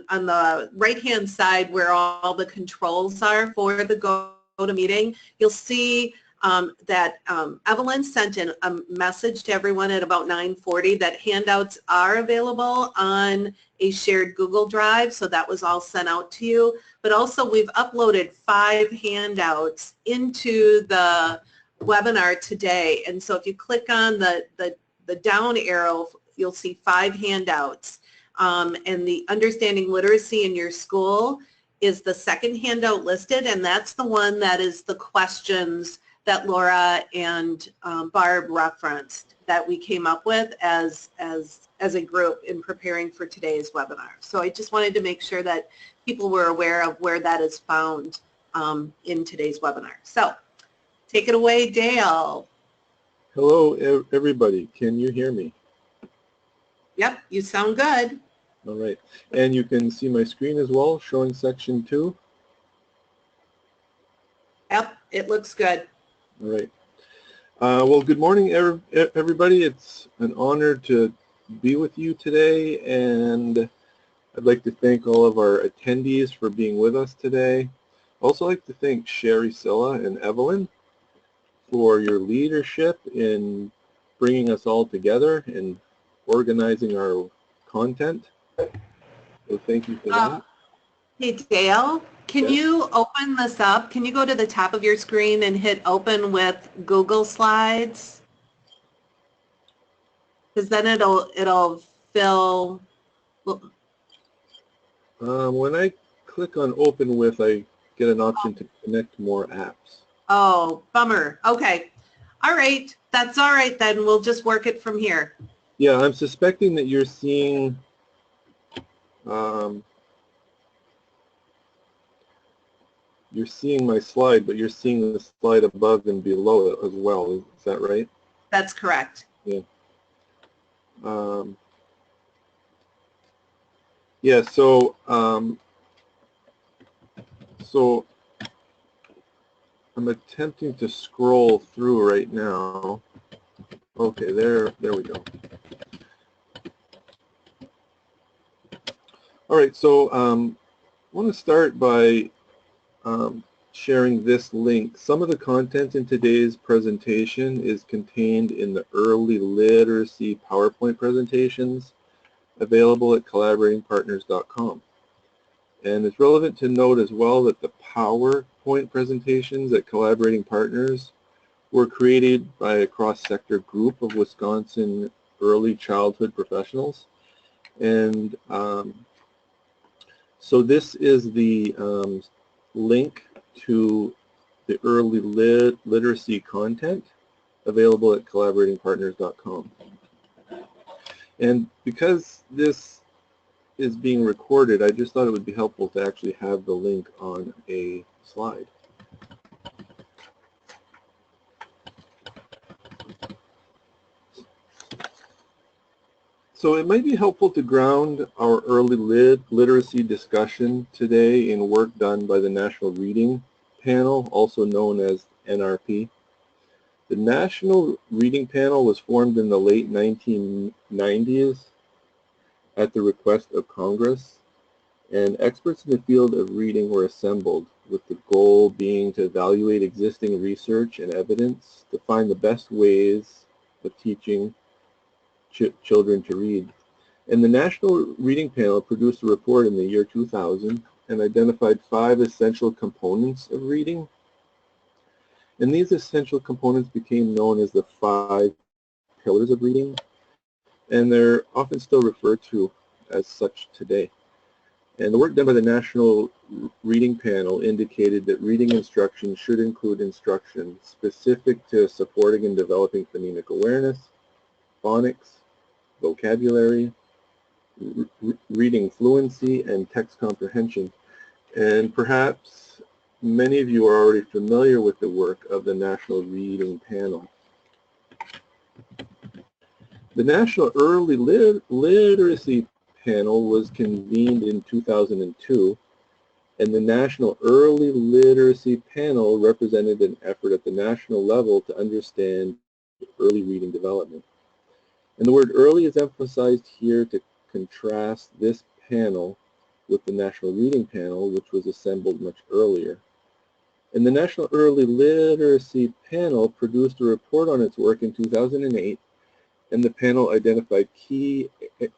the right-hand side where all the controls are for the GoToMeeting, you'll see that Evelyn sent in a message to everyone at about 9:40 that handouts are available on a shared Google Drive, so that was all sent out to you. But also we've uploaded 5 handouts into the webinar today, and so if you click on the down arrow, you'll see 5 handouts. And the Understanding Literacy in Your School is the second handout listed, and that's the one that is the questions that Laura and Barb referenced that we came up with as a group in preparing for today's webinar. So I just wanted to make sure that people were aware of where that is found in today's webinar. So take it away, Dale. Hello, everybody. Can you hear me? Yep, you sound good. All right. And you can see my screen as well, showing section 2. Yep, it looks good. All right. Well, good morning, everybody. It's an honor to be with you today, and I'd like to thank all of our attendees for being with us today. I'd also like to thank Sherry, Scylla, and Evelyn for your leadership in bringing us all together and organizing our content. So thank you for that. Hey, Dale, can you open this up? Can you go to the top of your screen and hit open with Google Slides? Because then it'll fill. When I click on open with, I get an option to connect more apps. Oh, bummer. Okay. All right. That's all right then. We'll just work it from here. Yeah, I'm suspecting that you're seeing my slide, but you're seeing the slide above and below it as well. Is that right? That's correct. Yeah. Yeah. So so I'm attempting to scroll through right now. Okay, there we go. All right. So I want to start by sharing this link. Some of the content in today's presentation is contained in the early literacy PowerPoint presentations available at collaboratingpartners.com. And it's relevant to note as well that the PowerPoint presentations at Collaborating Partners were created by a cross-sector group of Wisconsin early childhood professionals. And so this is the link to the early literacy content available at collaboratingpartners.com. And because this is being recorded, I just thought it would be helpful to actually have the link on a slide. So it might be helpful to ground our early literacy discussion today in work done by the National Reading Panel, also known as NRP. The National Reading Panel was formed in the late 1990s at the request of Congress, and experts in the field of reading were assembled with the goal being to evaluate existing research and evidence to find the best ways of teaching children to read. And the National Reading Panel produced a report in the year 2000 and identified 5 essential components of reading. And these essential components became known as the 5 pillars of reading, and they're often still referred to as such today. And the work done by the National Reading Panel indicated that reading instruction should include instruction specific to supporting and developing phonemic awareness, phonics, vocabulary, reading fluency, and text comprehension. And perhaps many of you are already familiar with the work of the National Reading Panel. The National Early Literacy Panel was convened in 2002, and the National Early Literacy Panel represented an effort at the national level to understand early reading development. And the word early is emphasized here to contrast this panel with the National Reading Panel, which was assembled much earlier. And the National Early Literacy Panel produced a report on its work in 2008, and the panel identified key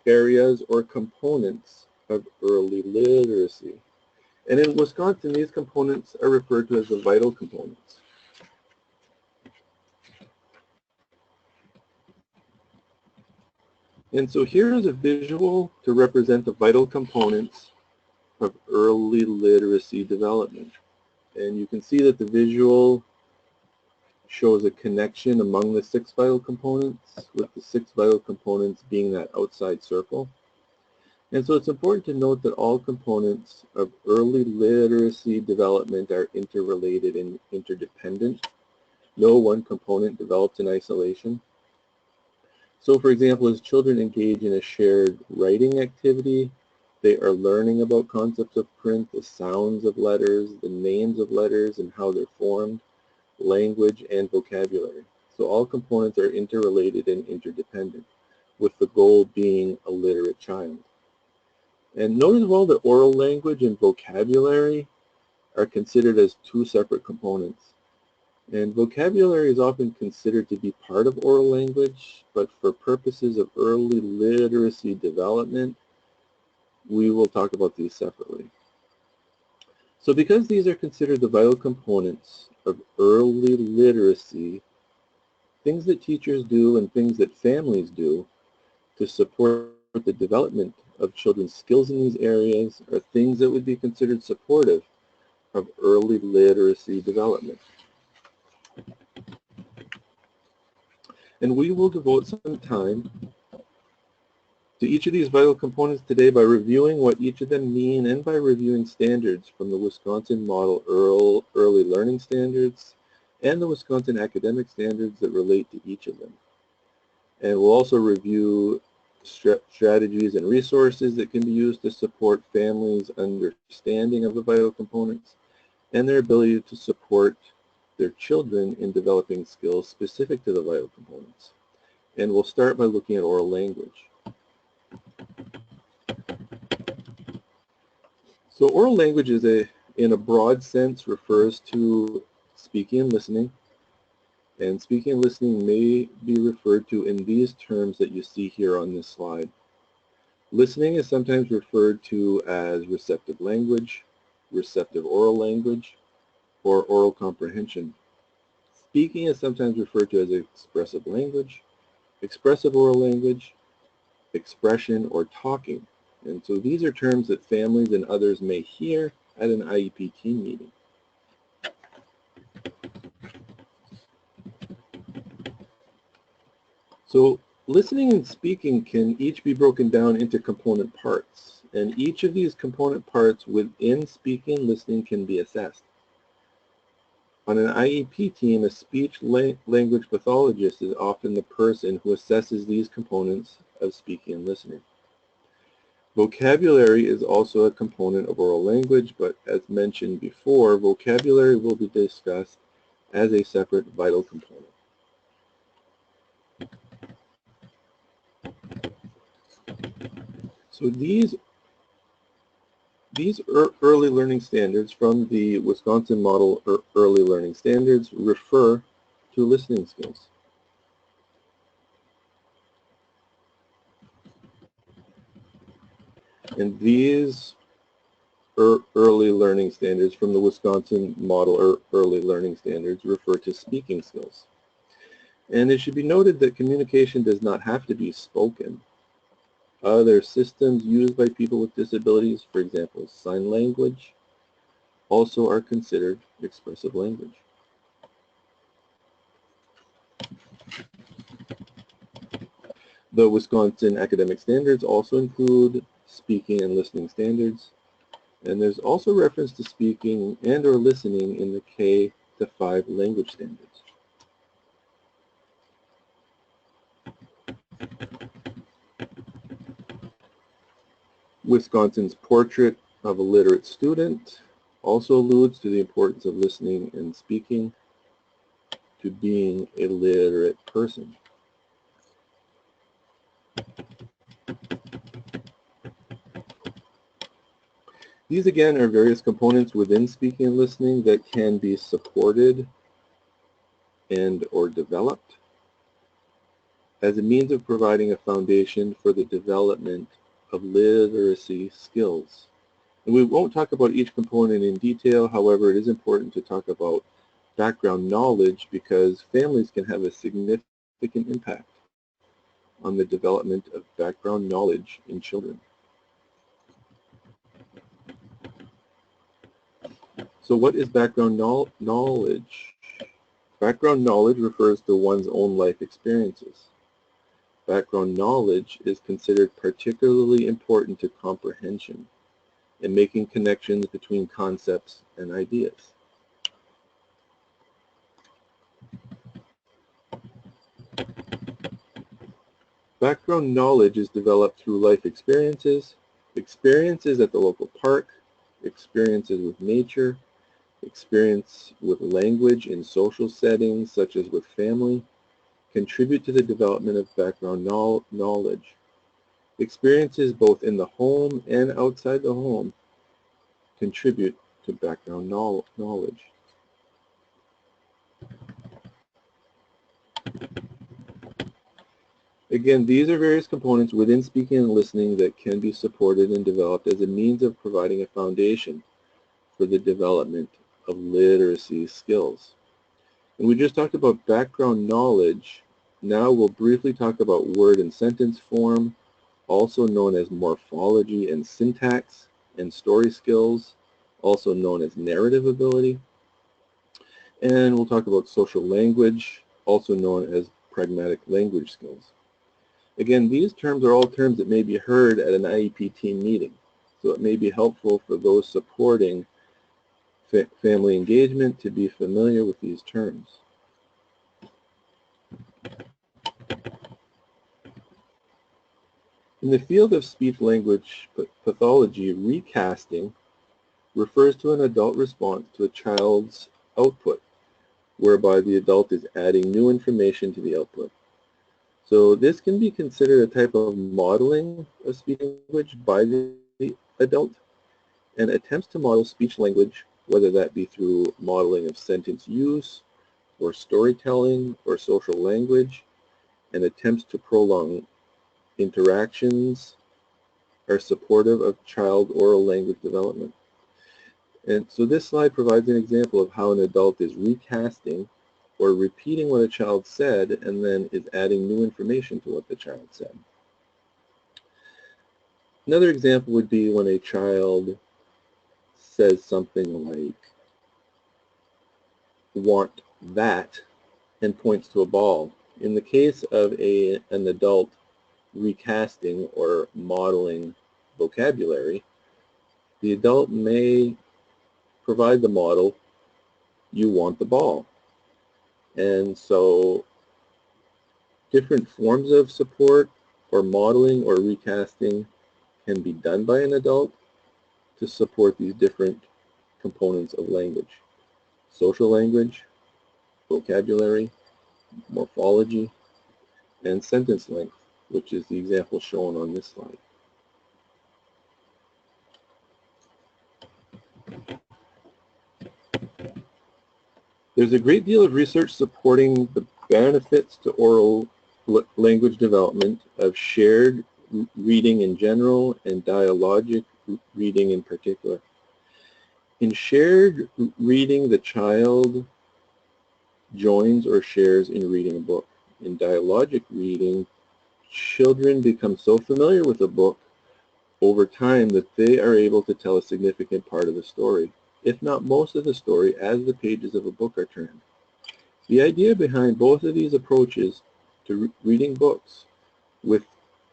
areas or components of early literacy. And in Wisconsin, these components are referred to as the vital components. And so here is a visual to represent the vital components of early literacy development. And you can see that the visual shows a connection among the 6 vital components, with the 6 vital components being that outside circle. And so it's important to note that all components of early literacy development are interrelated and interdependent. No one component develops in isolation. So for example, as children engage in a shared writing activity, they are learning about concepts of print, the sounds of letters, the names of letters and how they're formed, language, and vocabulary. So all components are interrelated and interdependent, with the goal being a literate child. And note as well that oral language and vocabulary are considered as 2 separate components. And vocabulary is often considered to be part of oral language, but for purposes of early literacy development, we will talk about these separately. So because these are considered the vital components of early literacy, things that teachers do and things that families do to support the development of children's skills in these areas are things that would be considered supportive of early literacy development. And we will devote some time to each of these vital components today by reviewing what each of them mean and by reviewing standards from the Wisconsin Model Early Learning Standards and the Wisconsin Academic Standards that relate to each of them. And we'll also review strategies and resources that can be used to support families' understanding of the vital components and their ability to support their children in developing skills specific to the vital components. And we'll start by looking at oral language. So oral language is in a broad sense refers to speaking and listening, and speaking and listening may be referred to in these terms that you see here on this slide. Listening is sometimes referred to as receptive language, receptive oral language, or oral comprehension. Speaking is sometimes referred to as expressive language, expressive oral language, expression, or talking. And so these are terms that families and others may hear at an IEP team meeting. So listening and speaking can each be broken down into component parts, and each of these component parts within speaking and listening can be assessed. On an IEP team, a speech-language pathologist is often the person who assesses these components of speaking and listening. Vocabulary is also a component of oral language, but as mentioned before, vocabulary will be discussed as a separate vital component. So these early learning standards from the Wisconsin Model Early Learning Standards refer to listening skills. And these early learning standards from the Wisconsin Model Early Learning Standards refer to speaking skills. And it should be noted that communication does not have to be spoken. Other systems used by people with disabilities, for example, sign language, also are considered expressive language. The Wisconsin academic standards also include speaking and listening standards, and there's also reference to speaking and or listening in the K-5 language standards. Wisconsin's portrait of a literate student also alludes to the importance of listening and speaking to being a literate person. These again are various components within speaking and listening that can be supported and or developed as a means of providing a foundation for the development of literacy skills. And we won't talk about each component in detail, however, it is important to talk about background knowledge because families can have a significant impact on the development of background knowledge in children. So what is background knowledge? Background knowledge refers to one's own life experiences. Background knowledge is considered particularly important to comprehension and making connections between concepts and ideas. Background knowledge is developed through life experiences, experiences at the local park, experiences with nature, experience with language in social settings such as with family, contribute to the development of background knowledge. Experiences both in the home and outside the home contribute to background knowledge. Again, these are various components within speaking and listening that can be supported and developed as a means of providing a foundation for the development of literacy skills. And we just talked about background knowledge. Now we'll briefly talk about word and sentence form, also known as morphology and syntax, and story skills, also known as narrative ability. And we'll talk about social language, also known as pragmatic language skills. Again, these terms are all terms that may be heard at an IEP team meeting, so it may be helpful for those supporting family engagement to be familiar with these terms. In the field of speech-language pathology, recasting refers to an adult response to a child's output, whereby the adult is adding new information to the output. So this can be considered a type of modeling of speech language by the adult, and attempts to model speech language, whether that be through modeling of sentence use or storytelling or social language, and attempts to prolong interactions are supportive of child oral language development. And so this slide provides an example of how an adult is recasting or repeating what a child said and then is adding new information to what the child said. Another example would be when a child says something like, "want that," and points to a ball. In the case of an adult recasting or modeling vocabulary, the adult may provide the model, "you want the ball." And so different forms of support or modeling or recasting can be done by an adult to support these different components of language: social language, vocabulary, morphology, and sentence length, which is the example shown on this slide. There's a great deal of research supporting the benefits to oral language development of shared reading in general and dialogic reading in particular. In shared reading, the child joins or shares in reading a book. In dialogic reading, children become so familiar with a book over time that they are able to tell a significant part of the story, if not most of the story, as the pages of a book are turned. The idea behind both of these approaches to reading books with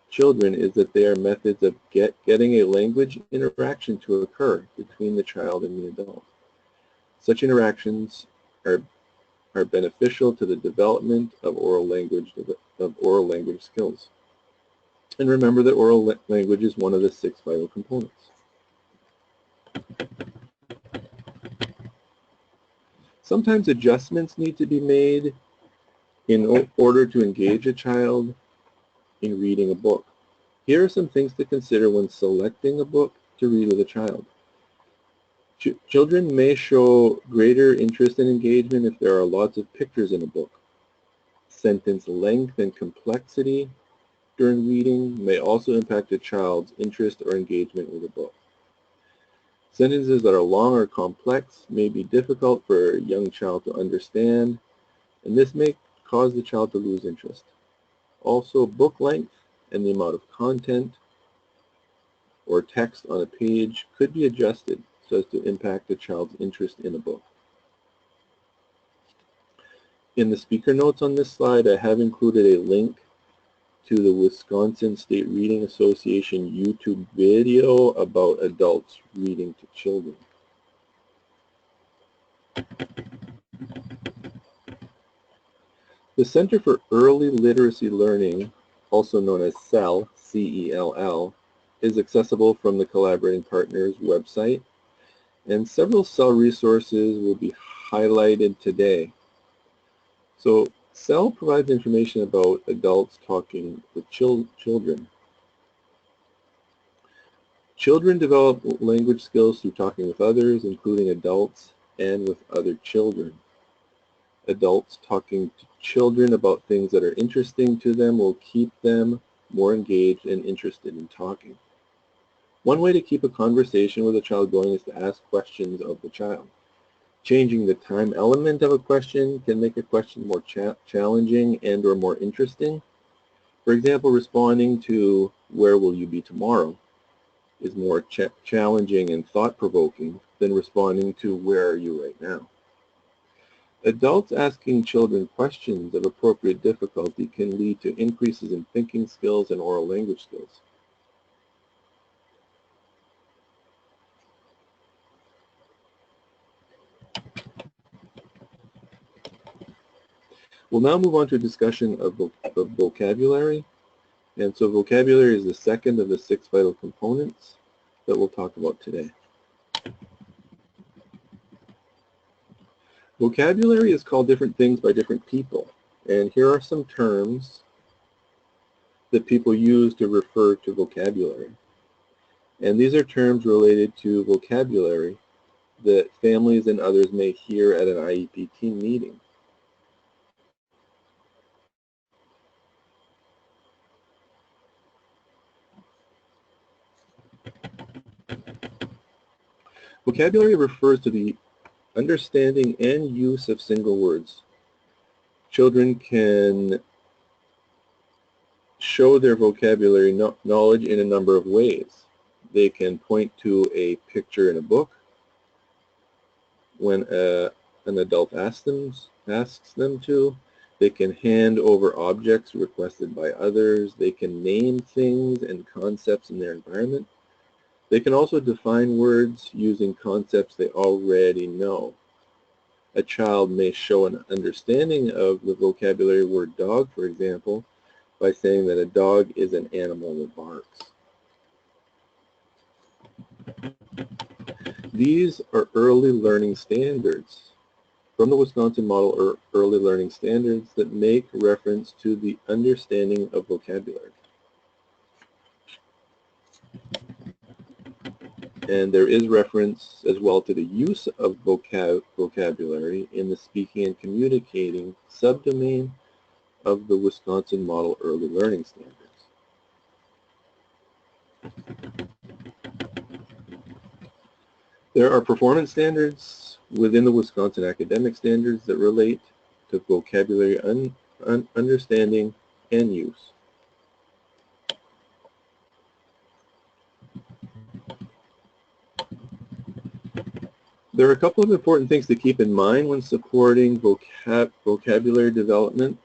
children is that they are methods of getting a language interaction to occur between the child and the adult. Such interactions are beneficial to the development of oral language skills. And remember that oral language is one of the 6 vital components. Sometimes adjustments need to be made in order to engage a child in reading a book. Here are some things to consider when selecting a book to read with a child. Children may show greater interest and engagement if there are lots of pictures in a book. Sentence length and complexity during reading may also impact a child's interest or engagement with a book. Sentences that are long or complex may be difficult for a young child to understand, and this may cause the child to lose interest. Also, book length and the amount of content or text on a page could be adjusted so as to impact a child's interest in a book. In the speaker notes on this slide, I have included a link to the Wisconsin State Reading Association YouTube video about adults reading to children. The Center for Early Literacy Learning, also known as CELL, C-E-L-L, is accessible from the Collaborating Partners website, and several CELL resources will be highlighted today. So CELL provides information about adults talking with children. Children develop language skills through talking with others, including adults, and with other children. Adults talking to children about things that are interesting to them will keep them more engaged and interested in talking. One way to keep a conversation with a child going is to ask questions of the child. Changing the time element of a question can make a question more challenging and or more interesting. For example, responding to "where will you be tomorrow?" is more challenging and thought-provoking than responding to "where are you right now?" Adults asking children questions of appropriate difficulty can lead to increases in thinking skills and oral language skills. We'll now move on to a discussion of vocabulary. And so vocabulary is the second of the 6 vital components that we'll talk about today. Vocabulary is called different things by different people. And here are some terms that people use to refer to vocabulary. And these are terms related to vocabulary that families and others may hear at an IEP team meeting. Vocabulary refers to the understanding and use of single words. Children can show their vocabulary knowledge in a number of ways. They can point to a picture in a book when an adult asks them to. They can hand over objects requested by others. They can name things and concepts in their environment. They can also define words using concepts they already know. A child may show an understanding of the vocabulary word dog, for example, by saying that a dog is an animal that barks. These are early learning standards from the Wisconsin Model Early Learning Standards that make reference to the understanding of vocabulary. And there is reference as well to the use of vocabulary in the speaking and communicating subdomain of the Wisconsin Model Early Learning Standards. There are performance standards within the Wisconsin academic standards that relate to vocabulary understanding and use. There are a couple of important things to keep in mind when supporting vocabulary development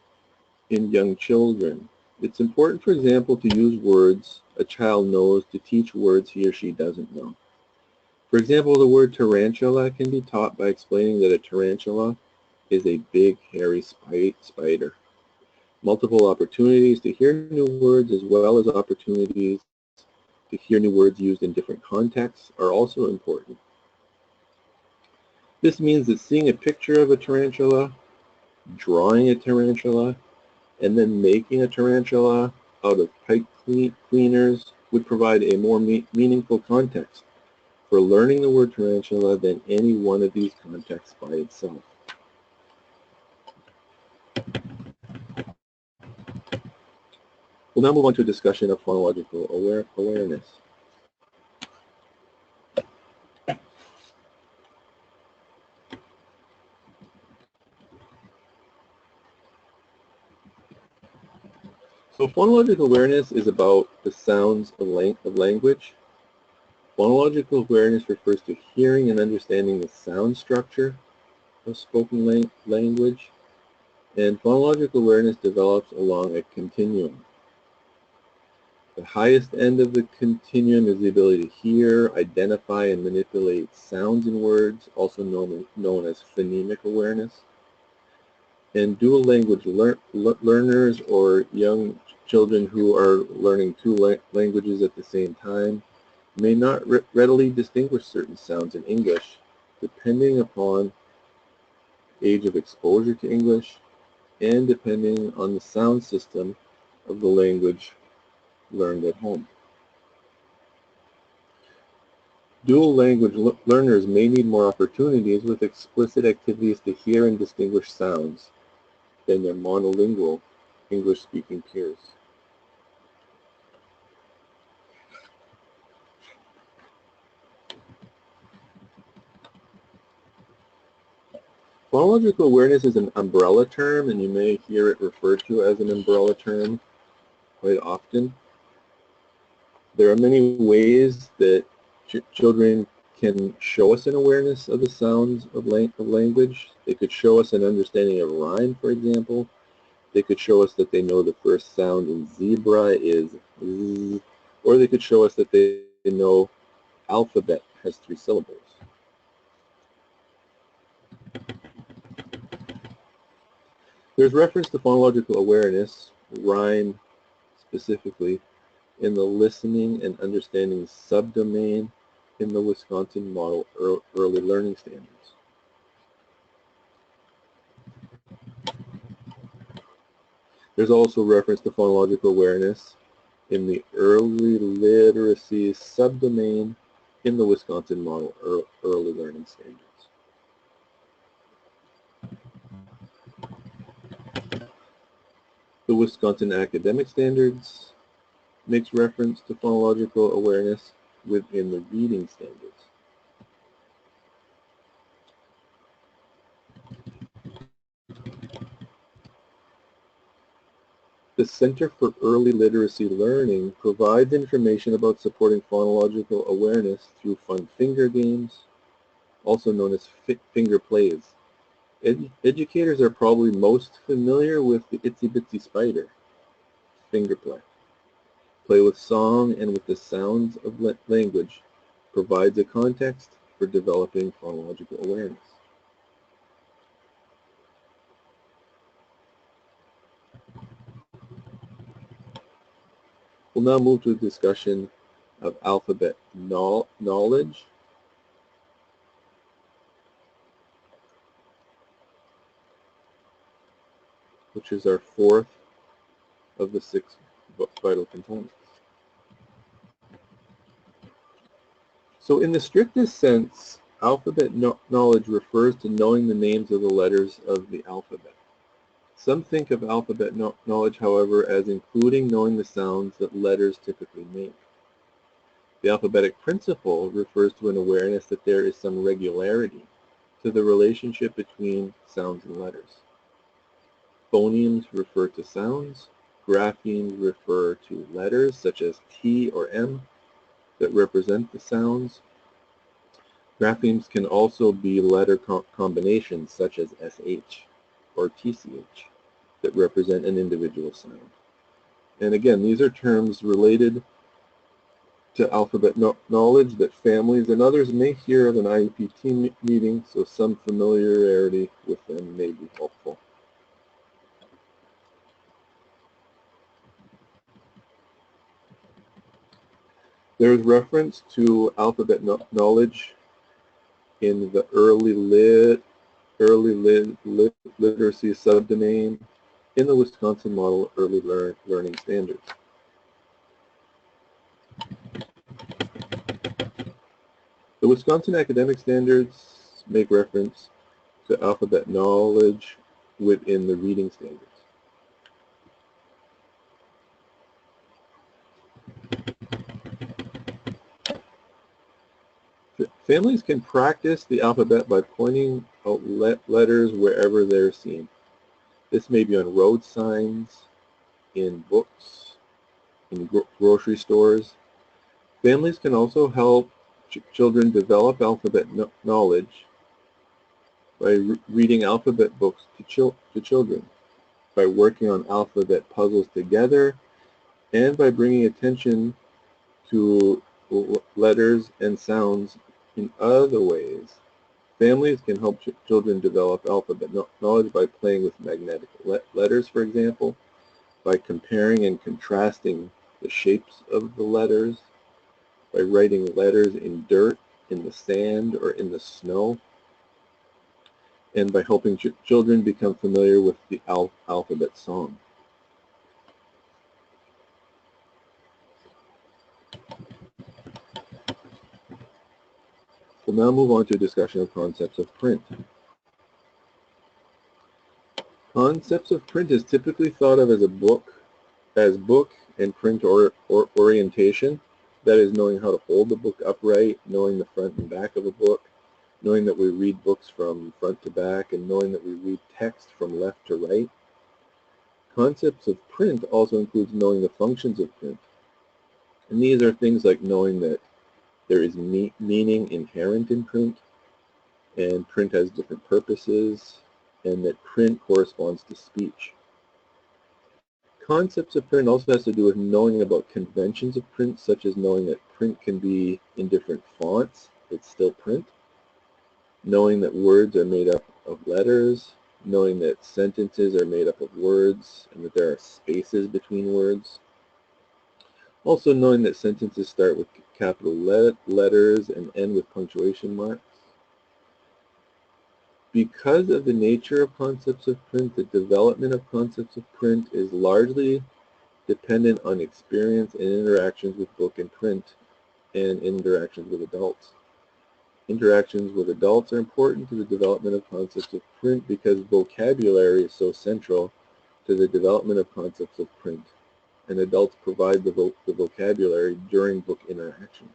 in young children. It's important, for example, to use words a child knows to teach words he or she doesn't know. For example, the word tarantula can be taught by explaining that a tarantula is a big, hairy spider. Multiple opportunities to hear new words as well as opportunities to hear new words used in different contexts are also important. This means that seeing a picture of a tarantula, drawing a tarantula, and then making a tarantula out of pipe cleaners would provide a more meaningful context for learning the word tarantula than any one of these contexts by itself. We'll now move on to a discussion of phonological awareness. So phonological awareness is about the sounds of language. Phonological awareness refers to hearing and understanding the sound structure of spoken language, and phonological awareness develops along a continuum. The highest end of the continuum is the ability to hear, identify, and manipulate sounds in words, also known as phonemic awareness. And dual language learners or young children who are learning two languages at the same time may not readily distinguish certain sounds in English, depending upon age of exposure to English and depending on the sound system of the language learned at home. Dual language learners may need more opportunities with explicit activities to hear and distinguish sounds than their monolingual English-speaking peers. Phonological awareness is an umbrella term, and you may hear it referred to as an umbrella term quite often. There are many ways that children can show us an awareness of the sounds of language. They could show us an understanding of rhyme, for example. They could show us that they know the first sound in zebra is Z, or they could show us that they know alphabet has 3 syllables. There's reference to phonological awareness, rhyme specifically, in the listening and understanding subdomain in the Wisconsin Model Early Learning Standards. There's also reference to phonological awareness in the early literacy subdomain in the Wisconsin Model Early Learning Standards. The Wisconsin Academic Standards makes reference to phonological awareness within the reading standards. The Center for Early Literacy Learning provides information about supporting phonological awareness through fun finger games, also known as finger plays. Educators are probably most familiar with the Itsy Bitsy Spider, finger play. Play with song and with the sounds of language provides a context for developing phonological awareness. We'll now move to a discussion of alphabet knowledge. Which is our fourth of the 6 vital components. So in the strictest sense, alphabet knowledge refers to knowing the names of the letters of the alphabet. Some think of alphabet knowledge, however, as including knowing the sounds that letters typically make. The alphabetic principle refers to an awareness that there is some regularity to the relationship between sounds and letters. Phonemes refer to sounds. Graphemes refer to letters, such as T or M, that represent the sounds. Graphemes can also be letter combinations, such as SH or TCH, that represent an individual sound. And again, these are terms related to alphabet knowledge that families and others may hear of an IEP meeting, so some familiarity with them may be helpful. There is reference to alphabet knowledge in the early literacy subdomain in the Wisconsin Model Early Learning Standards. The Wisconsin Academic Standards make reference to alphabet knowledge within the reading standards. Families can practice the alphabet by pointing out letters wherever they're seen. This may be on road signs, in books, in grocery stores. Families can also help children develop alphabet knowledge by reading alphabet books to children, by working on alphabet puzzles together, and by bringing attention to letters and sounds in other ways. Families can help children develop alphabet knowledge by playing with magnetic letters, for example, by comparing and contrasting the shapes of the letters, by writing letters in dirt, in the sand, or in the snow, and by helping children become familiar with the alphabet song. We'll now move on to a discussion of concepts of print. Concepts of print is typically thought of as book and print orientation. That is, knowing how to hold the book upright, knowing the front and back of a book, knowing that we read books from front to back, and knowing that we read text from left to right. Concepts of print also includes knowing the functions of print. And these are things like knowing that there is meaning inherent in print, and print has different purposes, and that print corresponds to speech. Concepts of print also has to do with knowing about conventions of print, such as knowing that print can be in different fonts, it's still print. Knowing that words are made up of letters, knowing that sentences are made up of words, and that there are spaces between words. Also knowing that sentences start with capital letters and end with punctuation marks. Because of the nature of concepts of print, the development of concepts of print is largely dependent on experience and interactions with book and print and interactions with adults. Interactions with adults are important to the development of concepts of print because vocabulary is so central to the development of concepts of print, and adults provide the vocabulary during book interactions.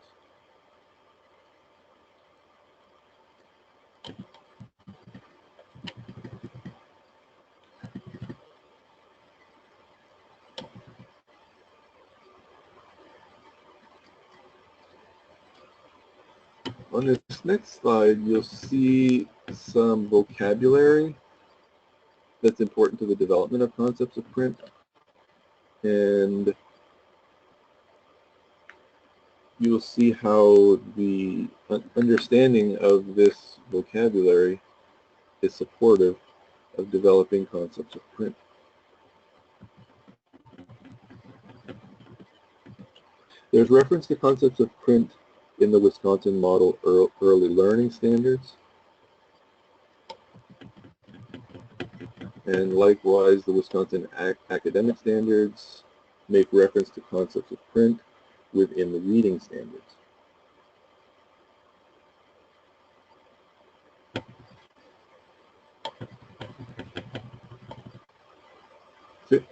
On this next slide, you'll see some vocabulary that's important to the development of concepts of print. And you'll see how the understanding of this vocabulary is supportive of developing concepts of print. There's reference to concepts of print in the Wisconsin Model Early Learning Standards. And likewise, the Wisconsin Academic Standards make reference to concepts of print within the reading standards.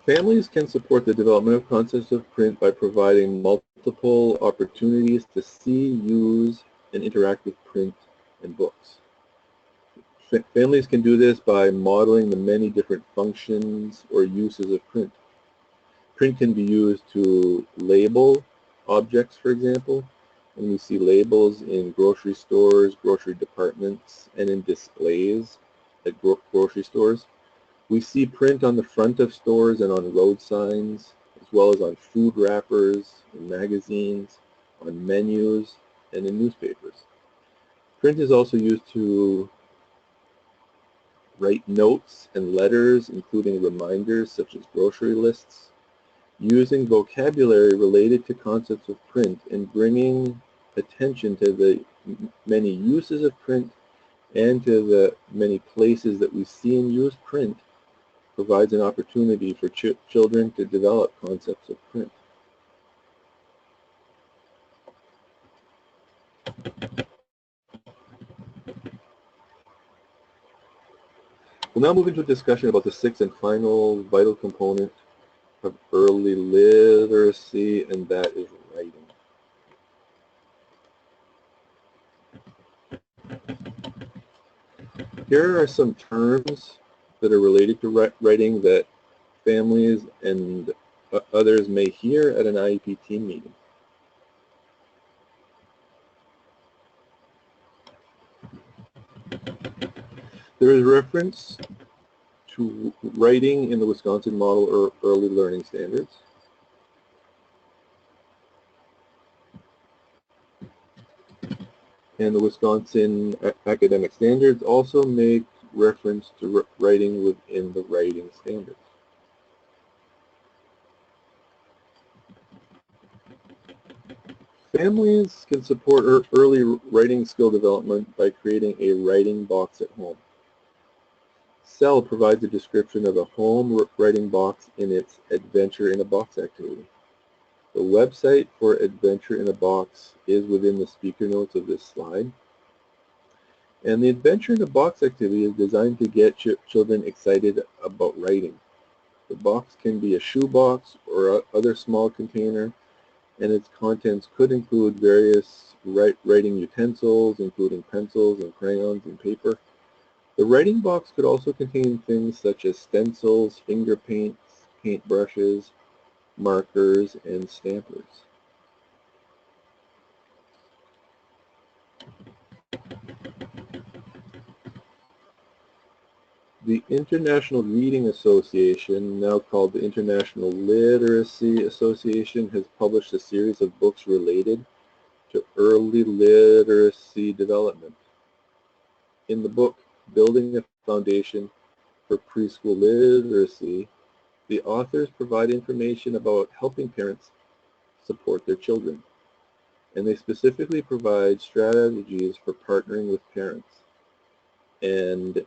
Families can support the development of concepts of print by providing multiple opportunities to see, use, and interact with print and books. Families can do this by modeling the many different functions or uses of print. Print can be used to label objects, for example, and we see labels in grocery stores, grocery departments, and in displays at grocery stores. We see print on the front of stores and on road signs, as well as on food wrappers, in magazines, on menus, and in newspapers. Print is also used to write notes and letters, including reminders such as grocery lists, using vocabulary related to concepts of print and bringing attention to the many uses of print and to the many places that we see and use print provides an opportunity for children to develop concepts of print. We'll now move into a discussion about the sixth and final vital component of early literacy, and that is writing. Here are some terms that are related to writing that families and others may hear at an IEP team meeting. There is reference to writing in the Wisconsin Model Early Learning Standards. And the Wisconsin Academic Standards also make reference to writing within the writing standards. Families can support early writing skill development by creating a writing box at home. Cell provides a description of a home writing box in its Adventure in a Box activity. The website for Adventure in a Box is within the speaker notes of this slide. And the Adventure in a Box activity is designed to get children excited about writing. The box can be a shoebox or other small container, and its contents could include various writing utensils, including pencils and crayons and paper. The writing box could also contain things such as stencils, finger paints, paintbrushes, markers, and stampers. The International Reading Association, now called the International Literacy Association, has published a series of books related to early literacy development. In the book, Building a Foundation for Preschool Literacy, the authors provide information about helping parents support their children. And they specifically provide strategies for partnering with parents. And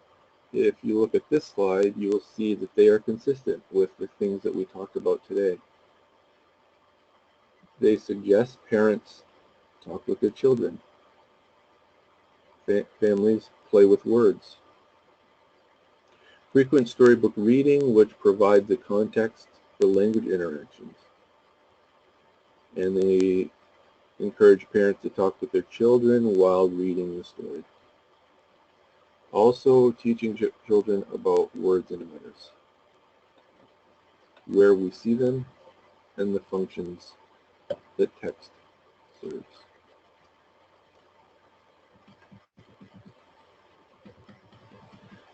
if you look at this slide, you will see that they are consistent with the things that we talked about today. they suggest parents talk with their children. Families play with words. Frequent storybook reading, which provides the context for language interactions. And they encourage parents to talk with their children while reading the story. Also teaching children about words and letters, where we see them, and the functions that text serves.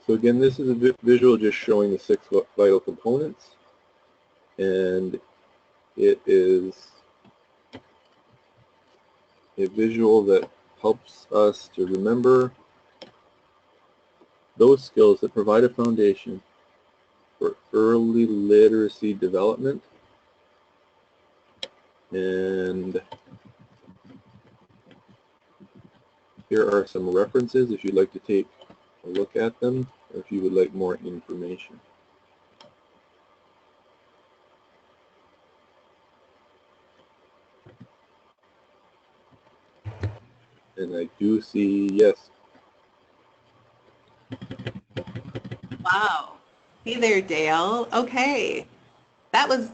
So again, this is a visual just showing the 6 vital components, and it is a visual that helps us to remember those skills that provide a foundation for early literacy development. And here are some references if you'd like to take a look at them, or if you would like more information. And I do see, yes. Wow. Hey there, Dale. Okay. That was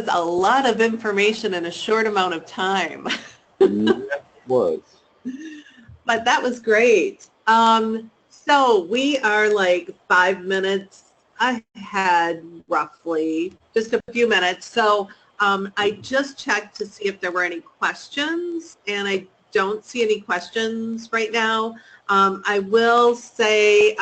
a lot of information in a short amount of time. Yes, it was. But that was great. So we are like 5 minutes ahead, roughly, just a few minutes. So I just checked to see if there were any questions, and I don't see any questions right now. I will say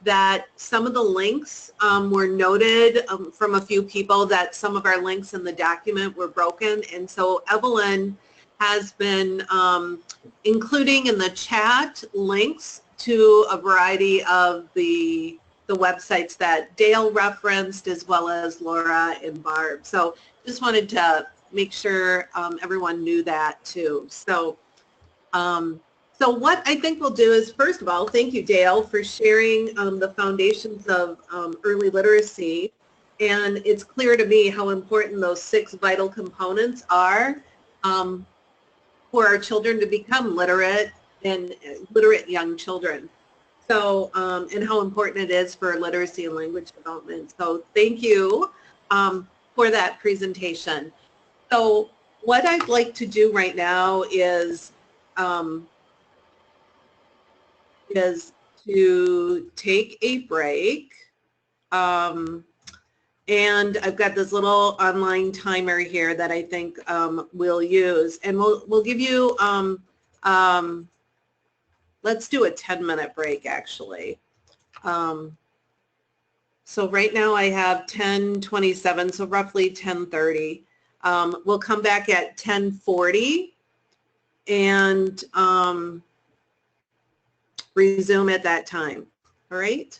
that some of the links were noted from a few people that some of our links in the document were broken, and so Evelyn has been including in the chat links to a variety of the websites that Dale referenced, as well as Laura and Barb. So just wanted to make sure everyone knew that too. So, so what I think we'll do is, first of all, thank you, Dale, for sharing the foundations of early literacy. And it's clear to me how important those 6 vital components are for our children to become literate and literate young children. So, and how important it is for literacy and language development. So thank you for that presentation. So what I'd like to do right now is to take a break. And I've got this little online timer here that I think we'll use, and we'll give you let's do a 10-minute break actually. So right now I have 10:27, so roughly 10:30. We'll come back at 10:40 and resume at that time. All right.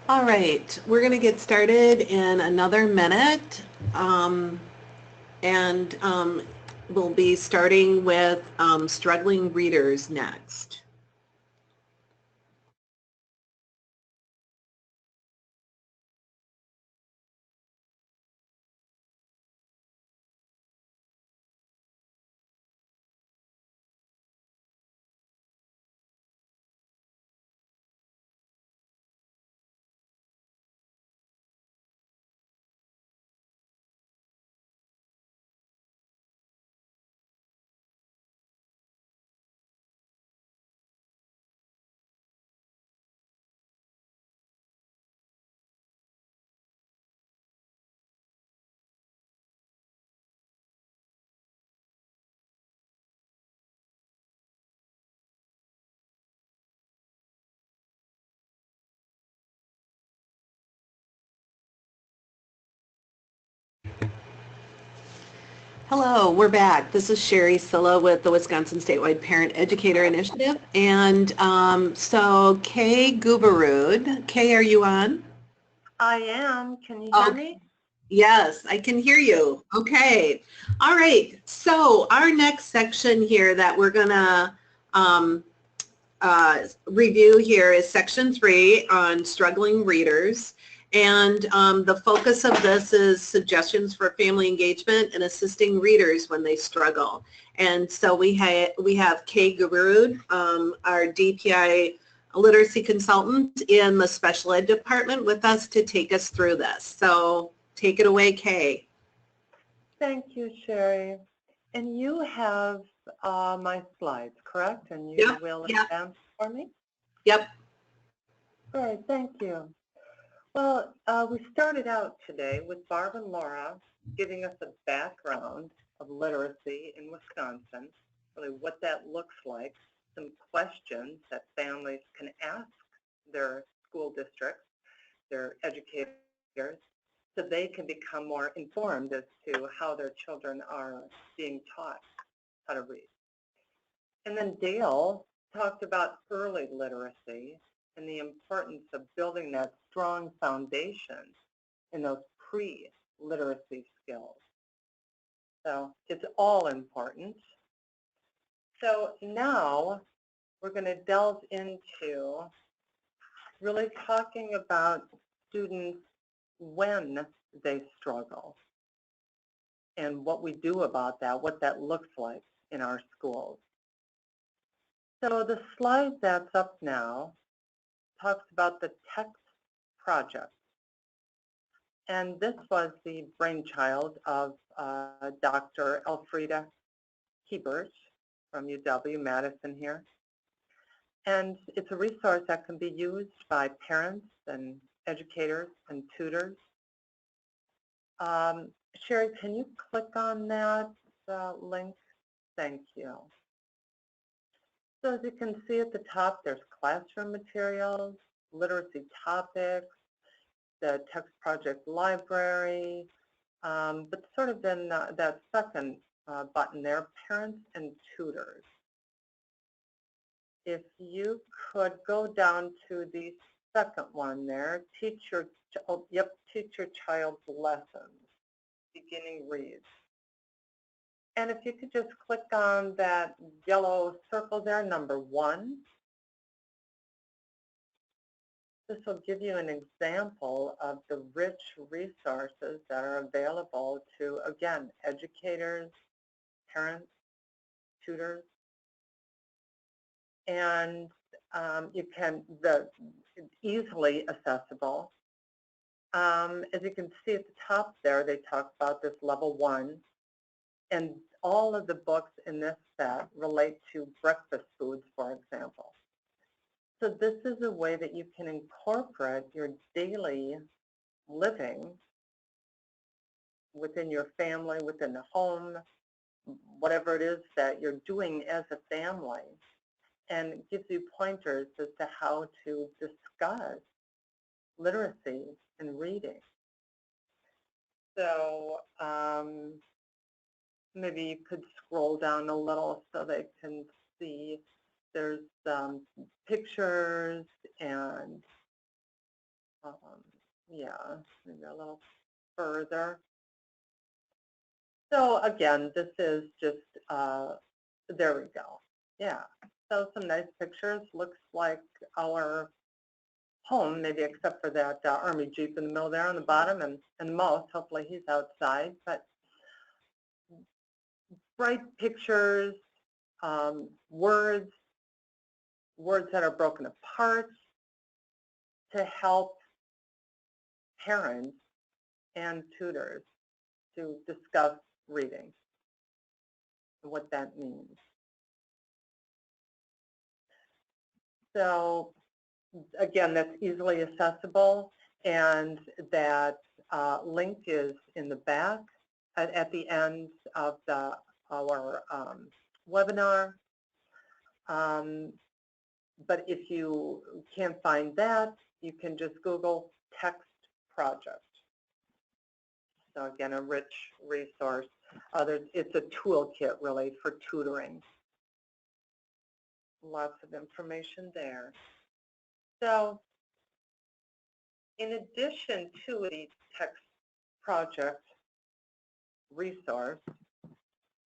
All right, we're going to get started in another minute, and we'll be starting with struggling readers next. Hello, we're back. This is Sherry Silla with the Wisconsin Statewide Parent Educator Initiative. And so Kay Guberud. Kay, are you on? I am. Can you hear me? Yes, I can hear you. Okay. All right. So our next section here that we're going to review here is section 3 on struggling readers. And the focus of this is suggestions for family engagement and assisting readers when they struggle. And so we have Kay Guberud, our DPI literacy consultant in the special ed department, with us to take us through this. So take it away, Kay. Thank you, Sherry. And you have my slides, correct? And you will advance for me? Yep. Great, thank you. Well, we started out today with Barb and Laura giving us a background of literacy in Wisconsin, really what that looks like, some questions that families can ask their school districts, their educators, so they can become more informed as to how their children are being taught how to read. And then Dale talked about early literacy and the importance of building that strong foundation in those pre-literacy skills. So it's all important. So now we're going to delve into really talking about students when they struggle and what we do about that, what that looks like in our schools. So the slide that's up now talks about the text project. And this was the brainchild of Dr. Elfrida Hebert from UW-Madison here. And it's a resource that can be used by parents and educators and tutors. Sherry, can you click on that link? Thank you. So as you can see at the top, there's classroom materials, literacy topics, the text project library, but sort of then that second button there, parents and tutors. If you could go down to the second one there, teach your child's lessons, beginning reads. And if you could just click on that yellow circle there, number 1, this will give you an example of the rich resources that are available to, again, educators, parents, tutors. And you can, easily accessible. As you can see at the top there, they talk about this level 1. And all of the books in this set relate to breakfast foods, for example. So this is a way that you can incorporate your daily living within your family, within the home, whatever it is that you're doing as a family, and it gives you pointers as to how to discuss literacy and reading. So maybe you could scroll down a little so they can see there's pictures and Yeah, maybe a little further. So again, this is just, there we go. Yeah, so some nice pictures. Looks like our home, maybe except for that Army Jeep in the middle there on the bottom, and Mouse, hopefully he's outside. But bright pictures, words that are broken apart to help parents and tutors to discuss reading and what that means. So again, that's easily accessible, and that link is in the back at the end of our webinar. But if you can't find that, you can just Google text project. So again, a rich resource. It's a toolkit really for tutoring. Lots of information there. So in addition to the text project resource,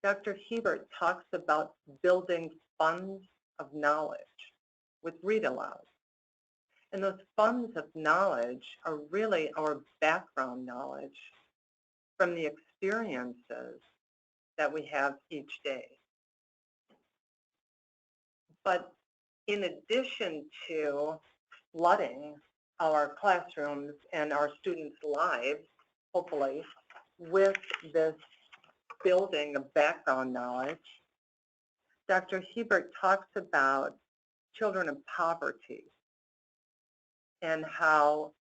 Dr. Hebert talks about building funds of knowledge with Read Aloud. And those funds of knowledge are really our background knowledge from the experiences that we have each day. But in addition to flooding our classrooms and our students' lives, hopefully, with this building of background knowledge, Dr. Hebert talks about children of poverty and how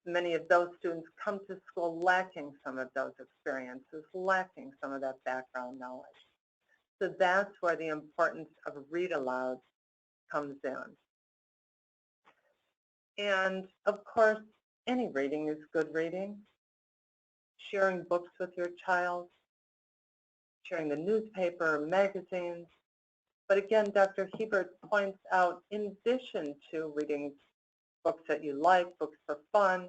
many of those students come to school lacking some of those experiences, lacking some of that background knowledge. So that's where the importance of Read Aloud comes in. And of course, any reading is good reading. Sharing books with your child, sharing the newspaper, magazines. But again, Dr. Hebert points out, in addition to reading books that you like, books for fun,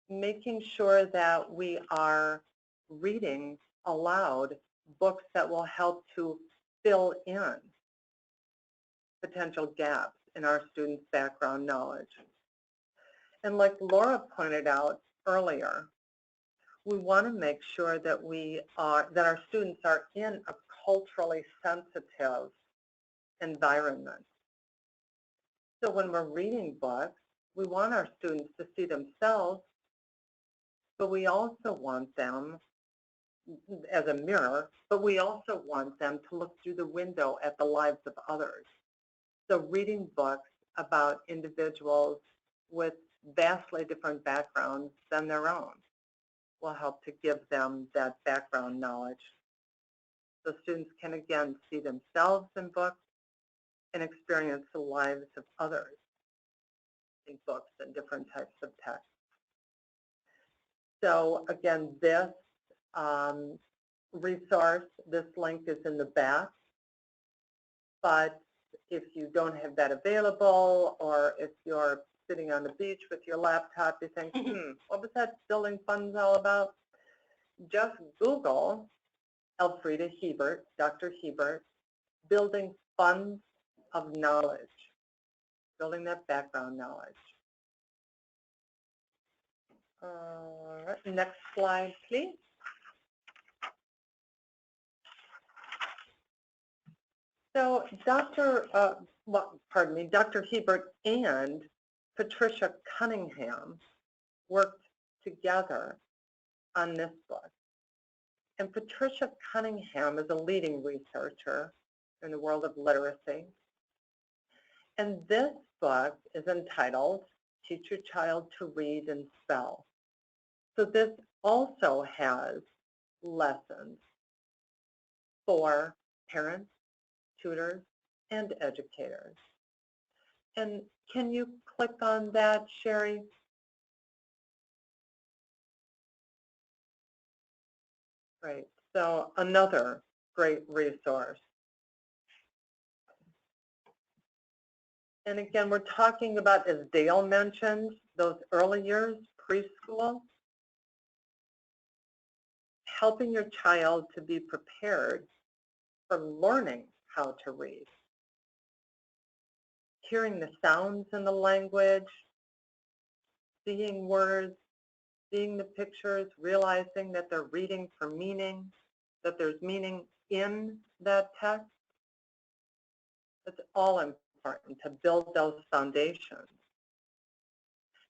making sure that we are reading aloud books that will help to fill in potential gaps in our students' background knowledge. And like Laura pointed out earlier, we want to make sure that that our students are in a culturally sensitive environment. So when we're reading books, we want our students to see themselves, but we also want them as a mirror, but we also want them to look through the window at the lives of others. So reading books about individuals with vastly different backgrounds than their own will help to give them that background knowledge. So students can again see themselves in books and experience the lives of others in books and different types of text. So again, this resource, this link is in the back, but if you don't have that available, or if you're sitting on the beach with your laptop, you think, what was that building funds all about? Just Google Elfrida Hebert, Dr. Hebert, building funds of knowledge, building that background knowledge. All right, next slide, please. So Dr. Hebert and Patricia Cunningham worked together on this book. And Patricia Cunningham is a leading researcher in the world of literacy. And this book is entitled Teach Your Child to Read and Spell. So this also has lessons for parents, tutors, and educators. And can you click on that, Sherry? Great. So another great resource. And again, we're talking about, as Dale mentioned, those early years, preschool, helping your child to be prepared for learning how to read. Hearing the sounds in the language, seeing words, seeing the pictures, realizing that they're reading for meaning, that there's meaning in that text. It's all important to build those foundations.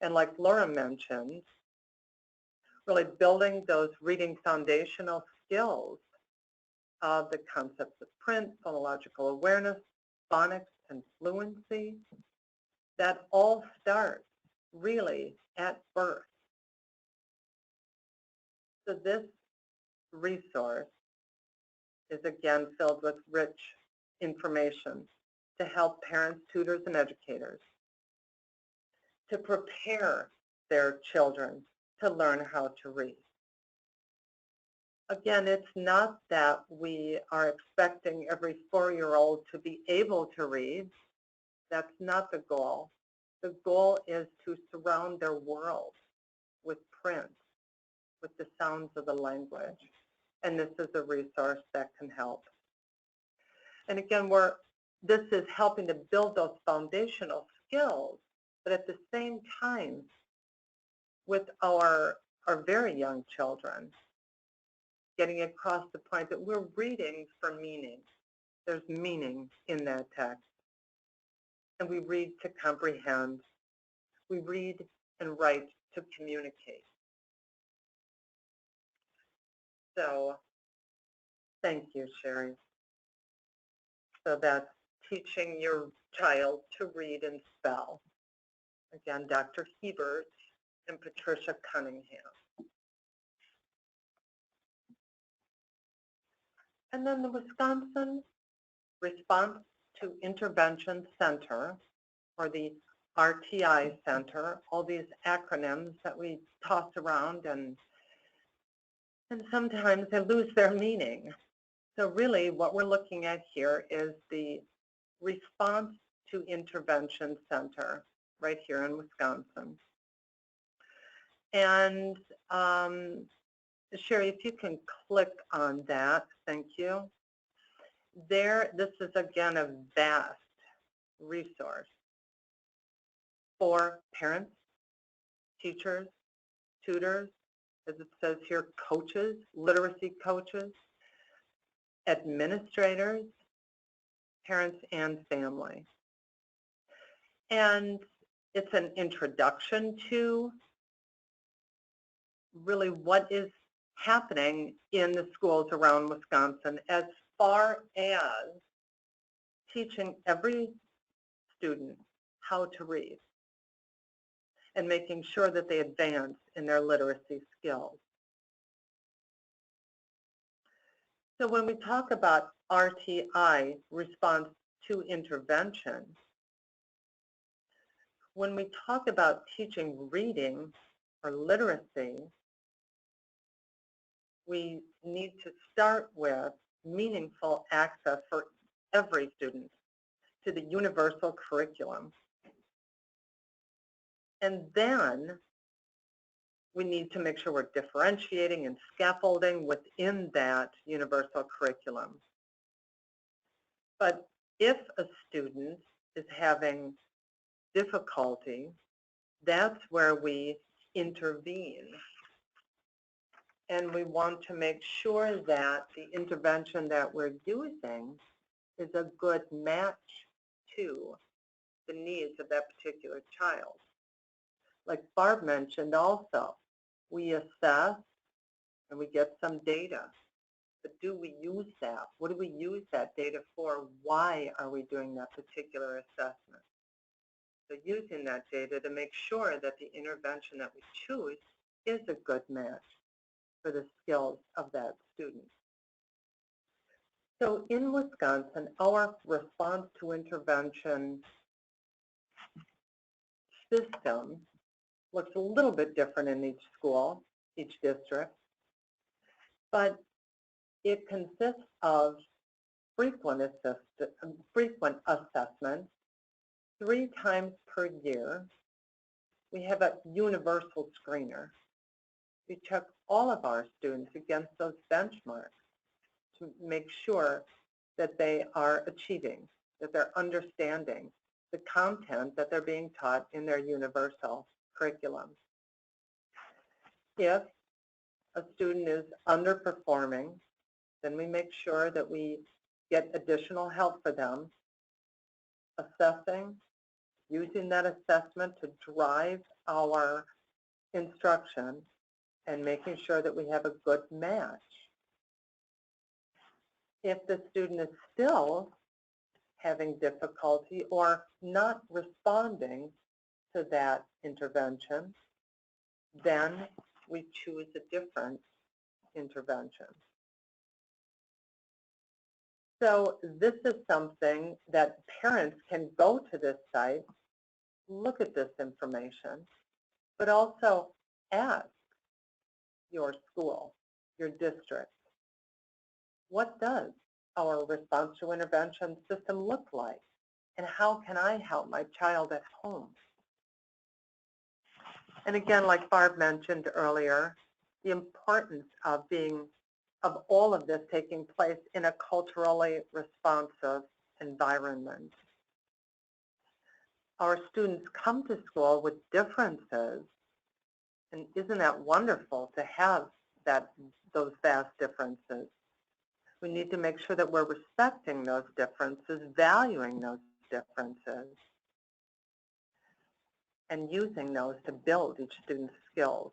And like Laura mentioned, really building those reading foundational skills of the concepts of print, phonological awareness, phonics, and fluency, that all starts really at birth. So this resource is again filled with rich information to help parents, tutors, and educators to prepare their children to learn how to read. Again, it's not that we are expecting every 4-year-old to be able to read. That's not the goal. The goal is to surround their world with print, with the sounds of the language. And this is a resource that can help. And again, this is helping to build those foundational skills, but at the same time, with our very young children, getting across the point that we're reading for meaning. There's meaning in that text. And we read to comprehend. We read and write to communicate. So thank you, Sherry. So that's teaching your child to read and spell. Again, Dr. Hebert and Patricia Cunningham. And then the Wisconsin Response to Intervention Center, or the RTI Center, all these acronyms that we toss around and sometimes they lose their meaning. So really what we're looking at here is the Response to Intervention Center right here in Wisconsin. And Sherry, if you can click on that, thank you. This is again a vast resource for parents, teachers, tutors, as it says here, coaches, literacy coaches, administrators, parents, and family. And it's an introduction to really what is happening in the schools around Wisconsin as far as teaching every student how to read and making sure that they advance in their literacy skills. So when we talk about RTI, response to intervention, when we talk about teaching reading or literacy, we need to start with meaningful access for every student to the universal curriculum. And then we need to make sure we're differentiating and scaffolding within that universal curriculum. But if a student is having difficulty, that's where we intervene. And we want to make sure that the intervention that we're using is a good match to the needs of that particular child. Like Barb mentioned also, we assess and we get some data. But do we use that? What do we use that data for? Why are we doing that particular assessment? So using that data to make sure that the intervention that we choose is a good match for the skills of that student. So in Wisconsin, our response to intervention system looks a little bit different in each school, each district, but it consists of frequent assessment, 3 times per year, we have a universal screener. We check all of our students against those benchmarks to make sure that they are achieving, that they're understanding the content that they're being taught in their universal curriculum. If a student is underperforming, then we make sure that we get additional help for them, assessing, using that assessment to drive our instruction, and making sure that we have a good match. If the student is still having difficulty or not responding to that intervention, then we choose a different intervention. So this is something that parents can go to this site, look at this information, but also ask your school, your district, what does our response to intervention system look like? And how can I help my child at home? And again, like Barb mentioned earlier, the importance of all of this taking place in a culturally responsive environment. Our students come to school with differences, and isn't that wonderful to have those vast differences? We need to make sure that we're respecting those differences, valuing those differences, and using those to build each student's skills.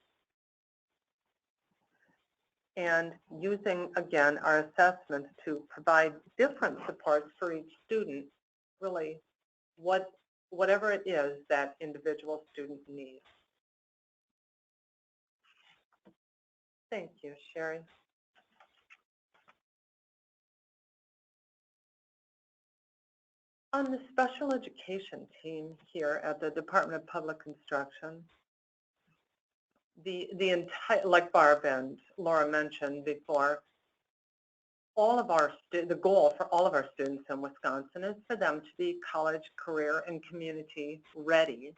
And using, again, our assessments to provide different supports for each student, really whatever it is that individual student needs. Thank you, Sherry. On the special education team here at the Department of Public Instruction, the entire, like Barb and Laura mentioned before, the goal for all of our students in Wisconsin is for them to be college, career, and community ready.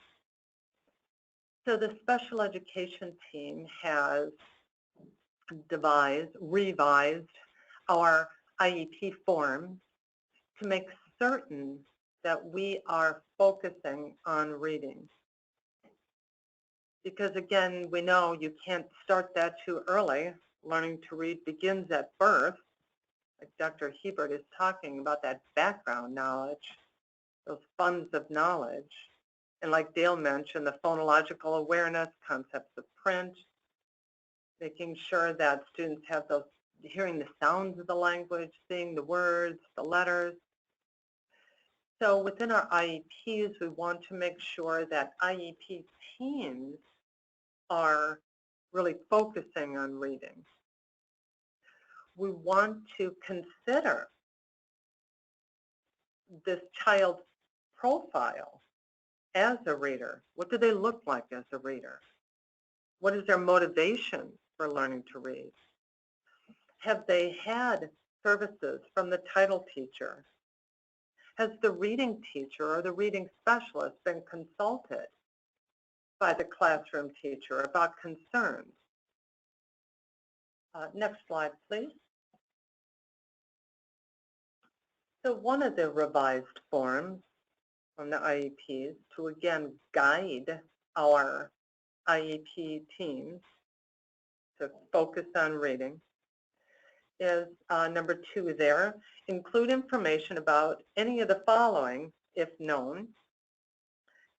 So the special education team has revised our IEP form to make certain that we are focusing on reading. Because again, we know you can't start that too early. Learning to read begins at birth. Like Dr. Hebert is talking about that background knowledge, those funds of knowledge. And like Dale mentioned, the phonological awareness, concepts of print, making sure that students have those, hearing the sounds of the language, seeing the words, the letters. So within our IEPs, we want to make sure that IEP teams are really focusing on reading. We want to consider this child's profile as a reader. What do they look like as a reader? What is their motivation for learning to read? Have they had services from the title teacher? Has the reading teacher or the reading specialist been consulted by the classroom teacher about concerns? Next slide, please. So one of the revised forms from the IEPs to again guide our IEP teams to focus on reading is number 2 there. Include information about any of the following, if known: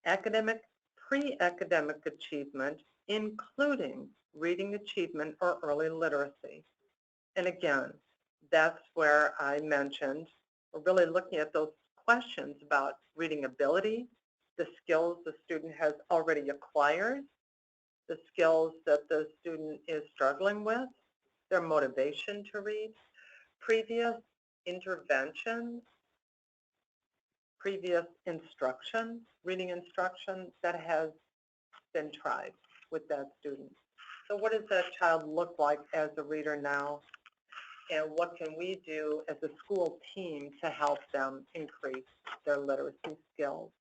academic, pre-academic achievement, including reading achievement or early literacy. And again, that's where I mentioned we're really looking at those questions about reading ability, the skills the student has already acquired, the skills that the student is struggling with, their motivation to read, previous interventions, previous instruction, reading instruction that has been tried with that student. So what does that child look like as a reader now? And what can we do as a school team to help them increase their literacy skills?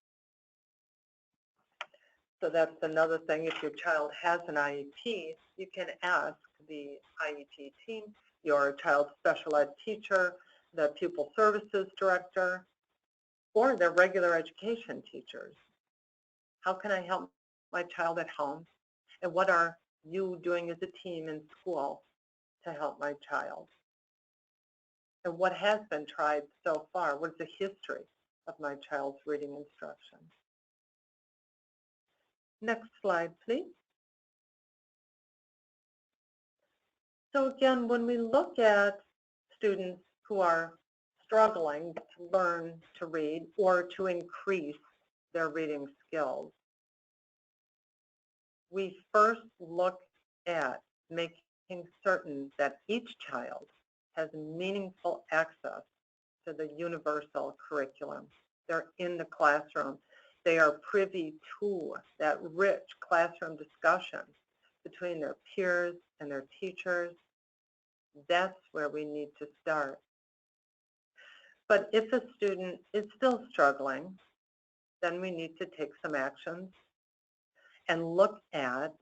So that's another thing. If your child has an IEP, you can ask the IEP team, your child's special ed teacher, the pupil services director, or their regular education teachers. How can I help my child at home? And what are you doing as a team in school to help my child? And what has been tried so far? What is the history of my child's reading instruction? Next slide, please. So again, when we look at students who are struggling to learn to read or to increase their reading skills, we first look at making certain that each child has meaningful access to the universal curriculum. They're in the classroom. They are privy to that rich classroom discussion between their peers and their teachers. That's where we need to start. But if a student is still struggling, then we need to take some actions and look at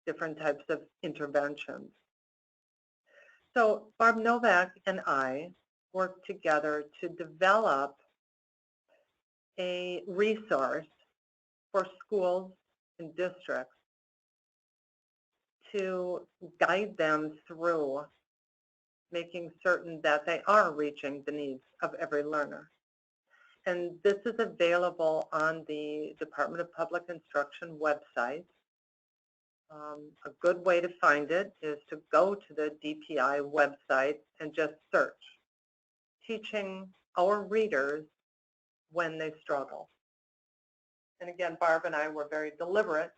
different types of interventions. So Barb Novak and I worked together to develop a resource for schools and districts to guide them through making certain that they are reaching the needs of every learner. And this is available on the Department of Public Instruction website. A good way to find it is to go to the DPI website and just search Teaching Our Readers When They Struggle. And again, Barb and I were very deliberate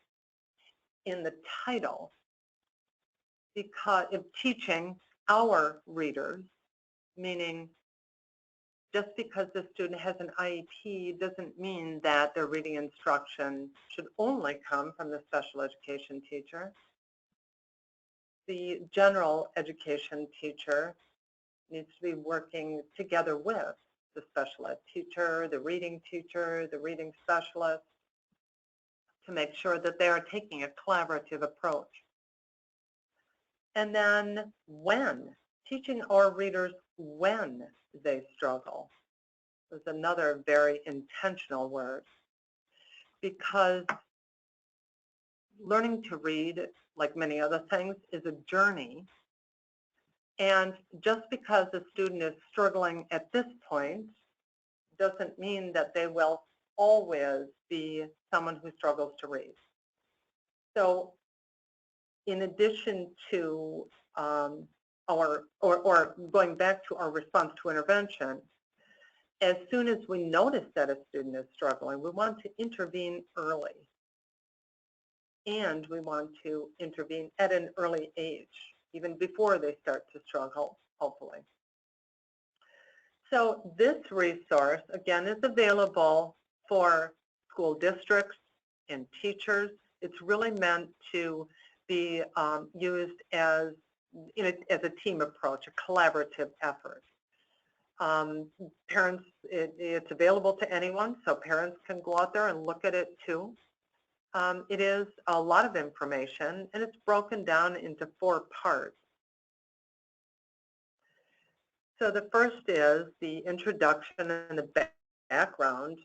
in the title because of teaching our readers, meaning just because the student has an IEP doesn't mean that their reading instruction should only come from the special education teacher. The general education teacher needs to be working together with the special ed teacher, the reading specialist, to make sure that they are taking a collaborative approach. And then teaching our readers when they struggle is another very intentional word, because learning to read, like many other things, is a journey. And just because a student is struggling at this point doesn't mean that they will always be someone who struggles to read. So in addition to going back to our response to intervention, as soon as we notice that a student is struggling, we want to intervene early. And we want to intervene at an early age, even before they start to struggle, hopefully. So this resource, again, is available for school districts and teachers. It's really meant to be used as a team approach, a collaborative effort. Parents, it's available to anyone, so parents can go out there and look at it too. It is a lot of information, and it's broken down into 4 parts. So the first is the introduction and the background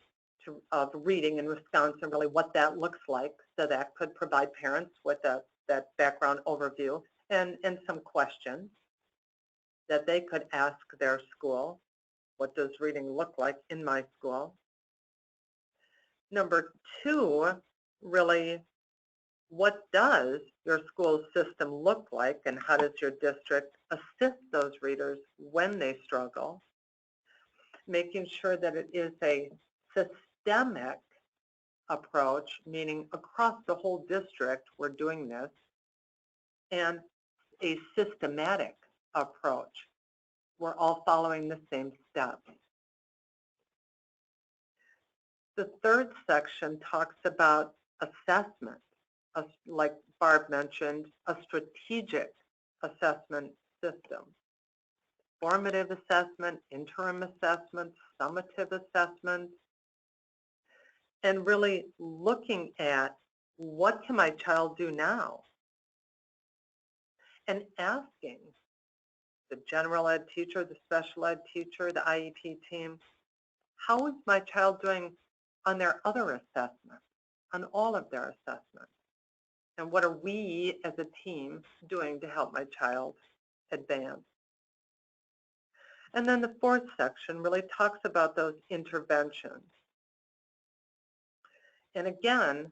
of reading in Wisconsin, really what that looks like. So that could provide parents with that background overview and some questions that they could ask their school. What does reading look like in my school? Number 2, really, what does your school system look like, and how does your district assist those readers when they struggle? Making sure that it is a systemic approach, meaning across the whole district we're doing this, and a systematic approach. We're all following the same steps. The third section talks about assessment, like Barb mentioned, a strategic assessment system. Formative assessment, interim assessment, summative assessment. and really looking at what can my child do now? And asking the general ed teacher, the special ed teacher, the IEP team, how is my child doing on their other assessments, on all of their assessments? And what are we as a team doing to help my child advance? And then the fourth section really talks about those interventions. And again,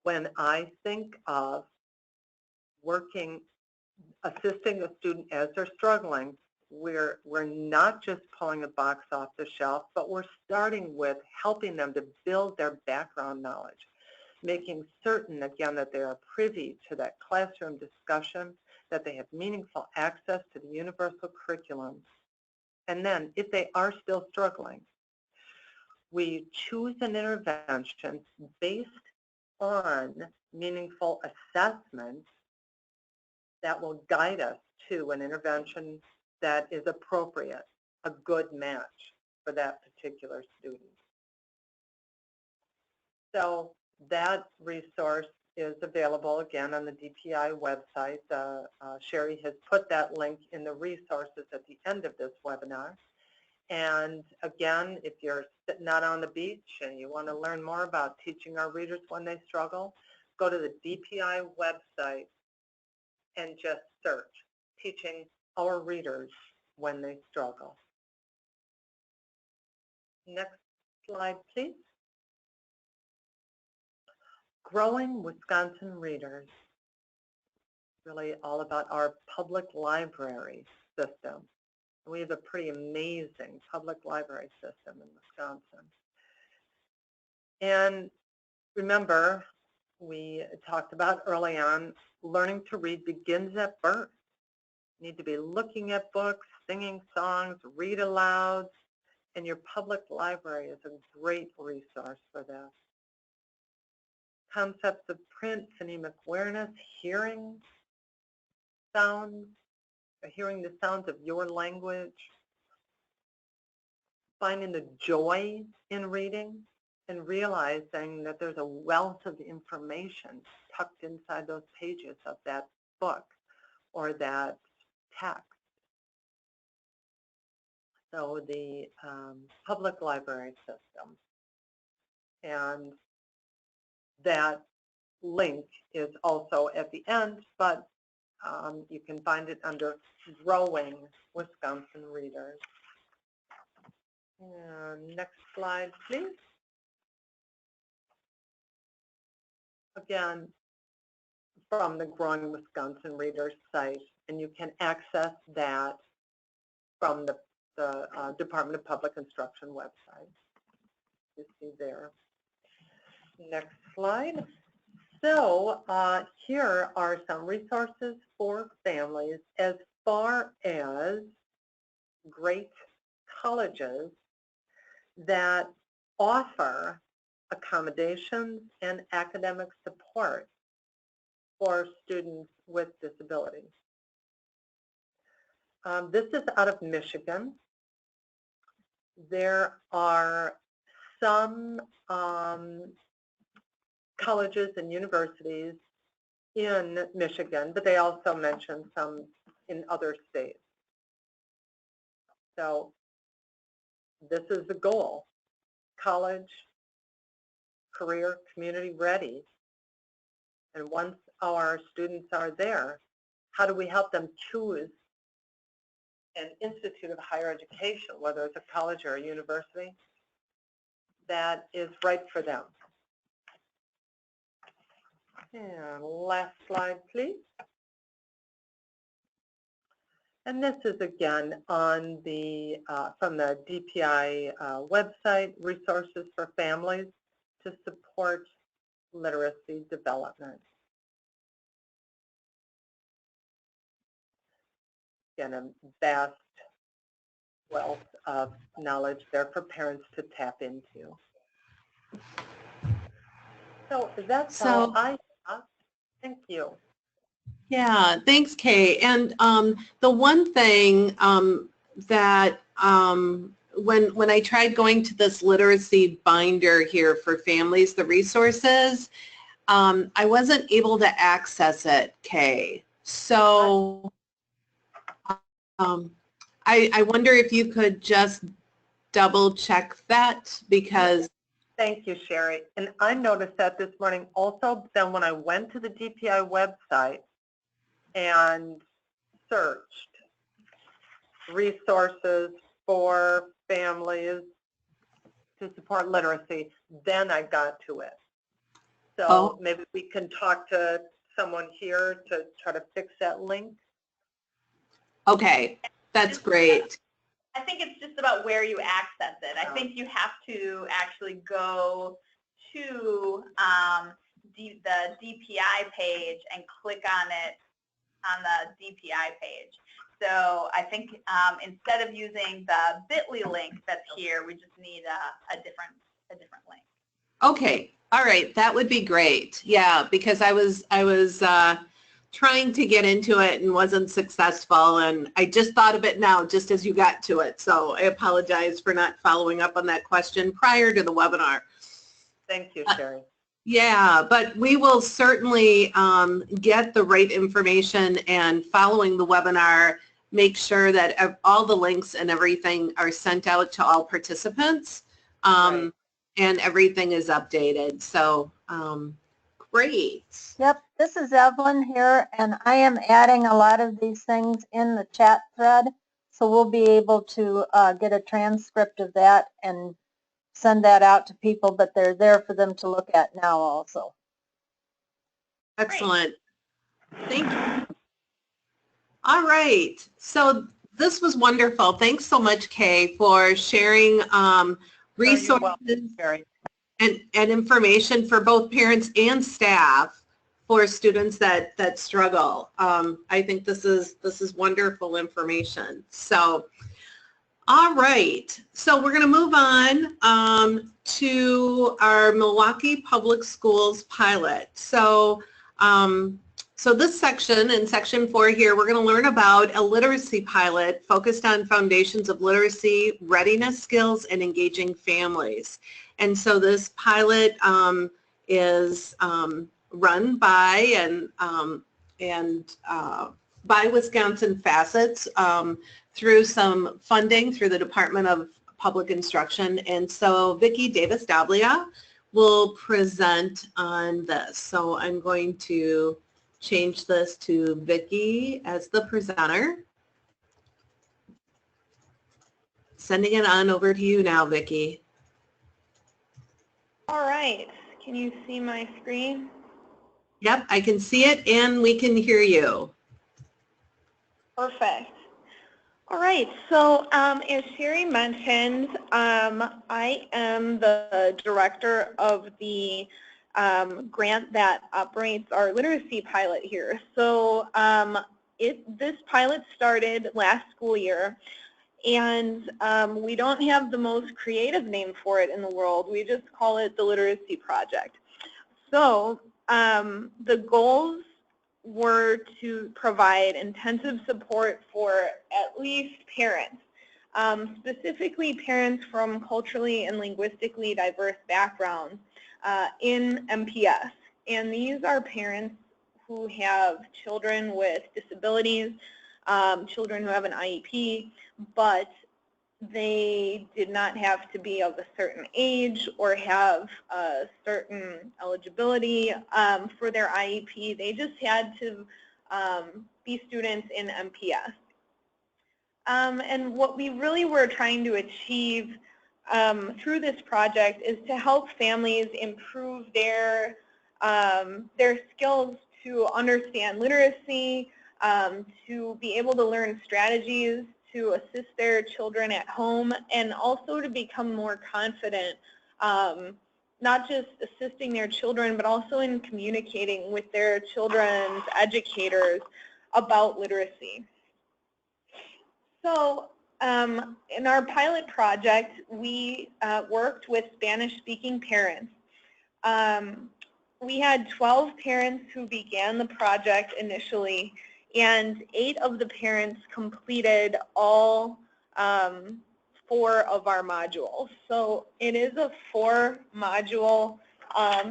when I think of assisting a student as they're struggling, we're not just pulling a box off the shelf, but we're starting with helping them to build their background knowledge, making certain, again, that they are privy to that classroom discussion, that they have meaningful access to the universal curriculum. And then, if they are still struggling, we choose an intervention based on meaningful assessments that will guide us to an intervention that is appropriate, a good match for that particular student. So that resource is available again on the DPI website. Sherry has put that link in the resources at the end of this webinar. And again, if you're sitting out on the beach and you want to learn more about teaching our readers when they struggle, go to the DPI website and just search Teaching Our Readers When They Struggle. Next slide, please. Growing Wisconsin Readers, really all about our public library system. We have a pretty amazing public library system in Wisconsin. And remember, we talked about early on, learning to read begins at birth. You need to be looking at books, singing songs, read aloud, and your public library is a great resource for that. Concepts of print, phonemic awareness, hearing sounds, hearing the sounds of your language, finding the joy in reading, and realizing that there's a wealth of information tucked inside those pages of that book or that text. So the public library system. And that link is also at the end, but you can find it under Growing Wisconsin Readers. And next slide, please. Again, from the Growing Wisconsin Readers site, and you can access that from the Department of Public Instruction website. You see there. Next slide. So here are some resources for families as far as great colleges that offer accommodations and academic support for students with disabilities. This is out of Michigan. There are some colleges and universities in Michigan, but they also mention some in other states. So this is the goal: college, career, community ready. And once our students are there, how do we help them choose an institute of higher education, whether it's a college or a university, that is right for them? And last slide, please. And this is again on the from the DPI website, resources for families to support literacy development. Again, a vast wealth of knowledge there for parents to tap into. So that's all I have. Thank you. Yeah, thanks, Kay. And the one thing that when I tried going to this literacy binder here for families, the resources, I wasn't able to access it, Kay. So I wonder if you could just double check that, because Thank you, Sherry. And I noticed that this morning also. Then when I went to the DPI website and searched resources for families to support literacy, then I got to it. So maybe we can talk to someone here to try to fix that link. okay, that's great. I think it's just about where you access it. I think you have to actually go to the DPI page and click on it on the DPI page. So I think instead of using the bit.ly link that's here, we just need a different link. Okay, all right, that would be great. Yeah, because I was trying to get into it and wasn't successful, and I just thought of it now just as you got to it. So I apologize for not following up on that question prior to the webinar. Thank you, Sherry. Yeah, but we will certainly get the right information, and following the webinar, make sure that all the links and everything are sent out to all participants, Right. and everything is updated. So great. Yep, this is Evelyn here, and I am adding a lot of these things in the chat thread, so we'll be able to get a transcript of that and send that out to people, but they're there for them to look at now also. Excellent. Thank you. All right. So this was wonderful. Thanks so much, Kay, for sharing resources and information for both parents and staff for students that struggle. I think this is wonderful information. So, all right. So we're going to move on to our Milwaukee Public Schools pilot. So, so this section, in section 4 here, we're going to learn about a literacy pilot focused on foundations of literacy, readiness skills, and engaging families. And so this pilot is run by by Wisconsin Facets through some funding through the Department of Public Instruction. And so Vicki Davis-Davila will present on this. So I'm going to change this to Vicki as the presenter. Sending it on over to you now, Vicki. All right. Can you see my screen? Yep, I can see it and we can hear you. Perfect. All right. So as Sherry mentioned, I am the director of the grant that operates our literacy pilot here. So this pilot started last school year, and we don't have the most creative name for it in the world. We just call it the Literacy Project. So the goals were to provide intensive support for at least parents, specifically parents from culturally and linguistically diverse backgrounds in MPS. And these are parents who have children with disabilities, children who have an IEP, but they did not have to be of a certain age or have a certain eligibility for their IEP. They just had to be students in MPS. And what we really were trying to achieve through this project is to help families improve their skills to understand literacy, to be able to learn strategies to assist their children at home, and also to become more confident, not just assisting their children, but also in communicating with their children's educators about literacy. So in our pilot project, we worked with Spanish-speaking parents. We had 12 parents who began the project initially, and 8 of the parents completed all 4 of our modules. So it is a 4-module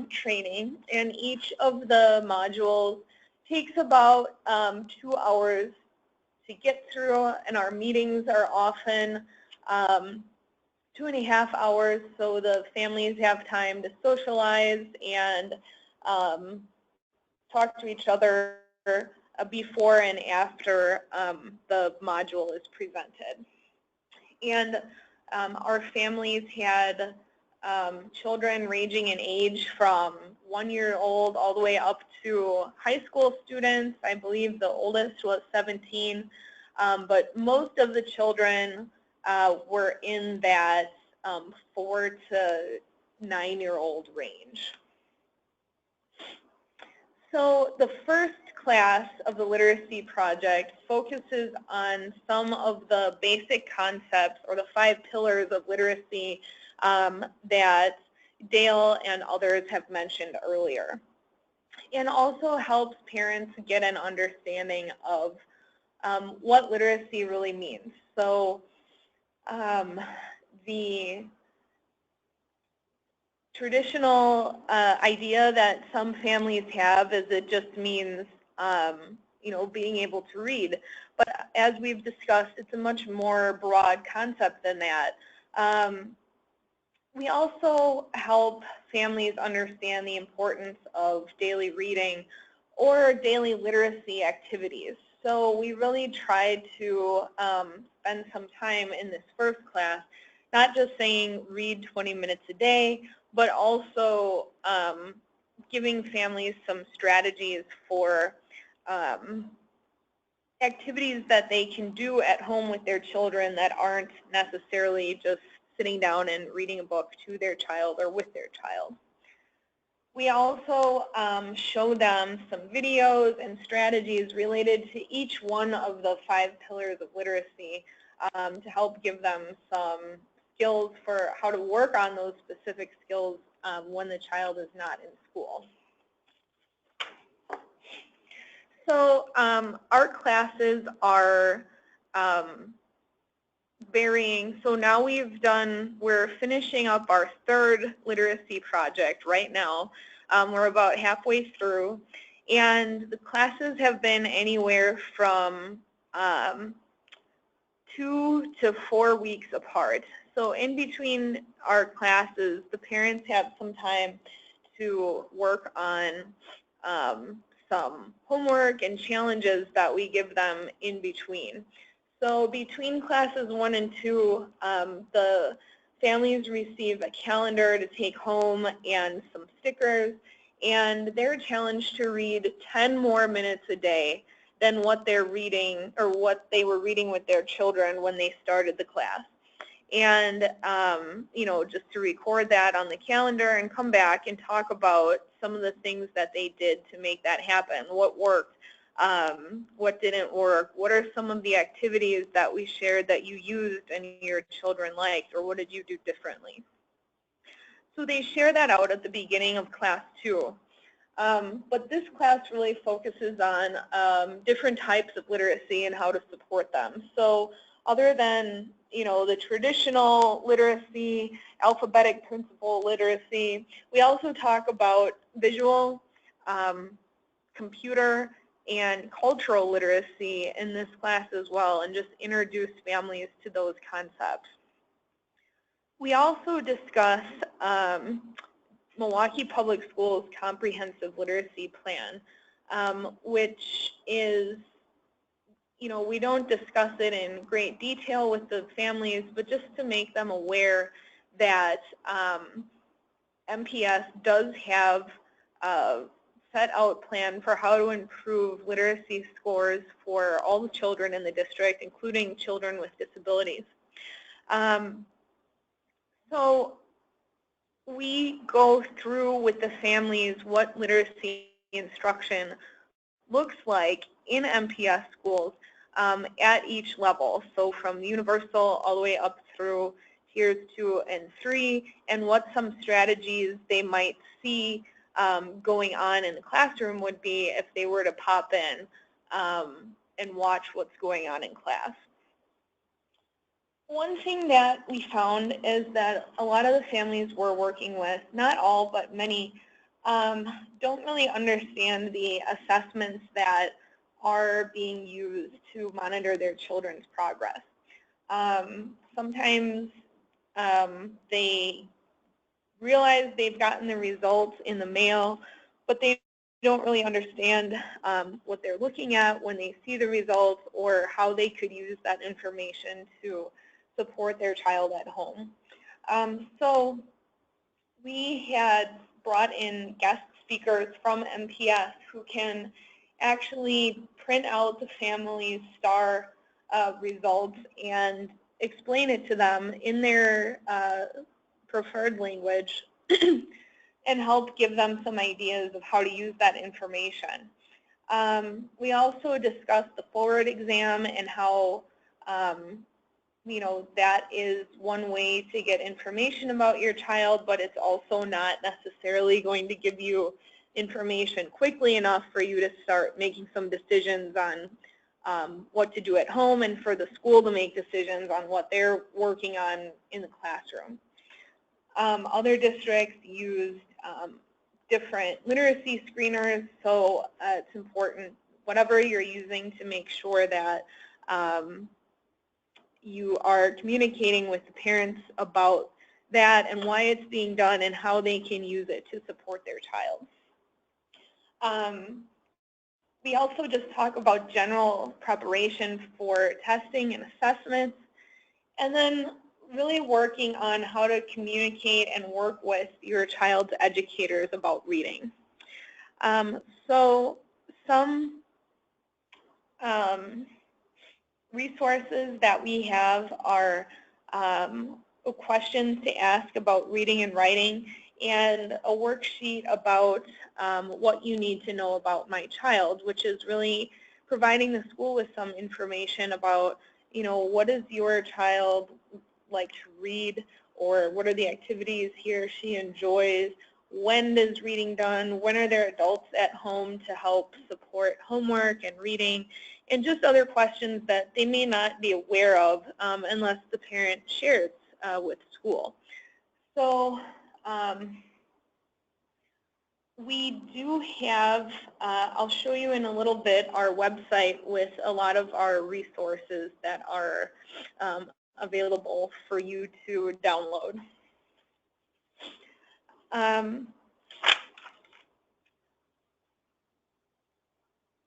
training, and each of the modules takes about 2 hours to get through, and our meetings are often 2.5 hours, so the families have time to socialize and talk to each other before and after the module is presented. And our families had children ranging in age from 1-year-old all the way up to high school students. I believe the oldest was 17, but most of the children were in that 4 to 9-year-old range. So the first class of the literacy project focuses on some of the basic concepts, or the 5 pillars of literacy that Dale and others have mentioned earlier, and also helps parents get an understanding of what literacy really means. So the traditional idea that some families have is it just means being able to read. But as we've discussed, it's a much more broad concept than that. We also help families understand the importance of daily reading or daily literacy activities. So we really tried to spend some time in this first class, not just saying read 20 minutes a day, but also giving families some strategies for activities that they can do at home with their children that aren't necessarily just sitting down and reading a book to their child or with their child. We also show them some videos and strategies related to each one of the 5 pillars of literacy to help give them some skills for how to work on those specific skills when the child is not in school. So our classes are varying. So now we're finishing up our 3rd literacy project right now. We're about halfway through, and the classes have been anywhere from 2 to 4 weeks apart. So in between our classes, the parents have some time to work on some homework and challenges that we give them in between. So between classes 1 and 2, the families receive a calendar to take home and some stickers, and they're challenged to read 10 more minutes a day than what they're reading or what they were reading with their children when they started the class. And just to record that on the calendar and come back and talk about some of the things that they did to make that happen. What worked, what didn't work, what are some of the activities that we shared that you used and your children liked, or what did you do differently? So they share that out at the beginning of class 2. But this class really focuses on different types of literacy and how to support them. So other than the traditional literacy, alphabetic principle literacy, we also talk about visual, computer, and cultural literacy in this class as well, and just introduce families to those concepts. We also discuss Milwaukee Public Schools Comprehensive Literacy Plan, which is, we don't discuss it in great detail with the families, but just to make them aware that MPS does have a set out plan for how to improve literacy scores for all the children in the district, including children with disabilities. So we go through with the families what literacy instruction looks like in MPS schools at each level, so from universal all the way up through tiers 2 and 3, and what some strategies they might see going on in the classroom would be if they were to pop in and watch what's going on in class. one thing that we found is that a lot of the families we're working with, not all, but many, don't really understand the assessments that are being used to monitor their children's progress. Sometimes they realize they've gotten the results in the mail, but they don't really understand what they're looking at when they see the results or how they could use that information to support their child at home. So we had brought in guest speakers from MPS who can actually print out the family's STAR results and explain it to them in their preferred language and help give them some ideas of how to use that information. We also discussed the forward exam and how you know, that is one way to get information about your child, but it's also not necessarily going to give you information quickly enough for you to start making some decisions on what to do at home and for the school to make decisions on what they're working on in the classroom. Other districts used different literacy screeners, so it's important, whatever you're using, to make sure that you are communicating with the parents about that and why it's being done and how they can use it to support their child. We also just talk about general preparation for testing and assessments, and then really working on how to communicate and work with your child's educators about reading. So some resources that we have are questions to ask about reading and writing, and a worksheet about what you need to know about my child, which is really providing the school with some information about, you know, what does your child like to read, or what are the activities he or she enjoys, when is reading done, when are there adults at home to help support homework and reading, and just other questions that they may not be aware of unless the parent shares with school. So we do have, I'll show you in a little bit, our website with a lot of our resources that are available for you to download.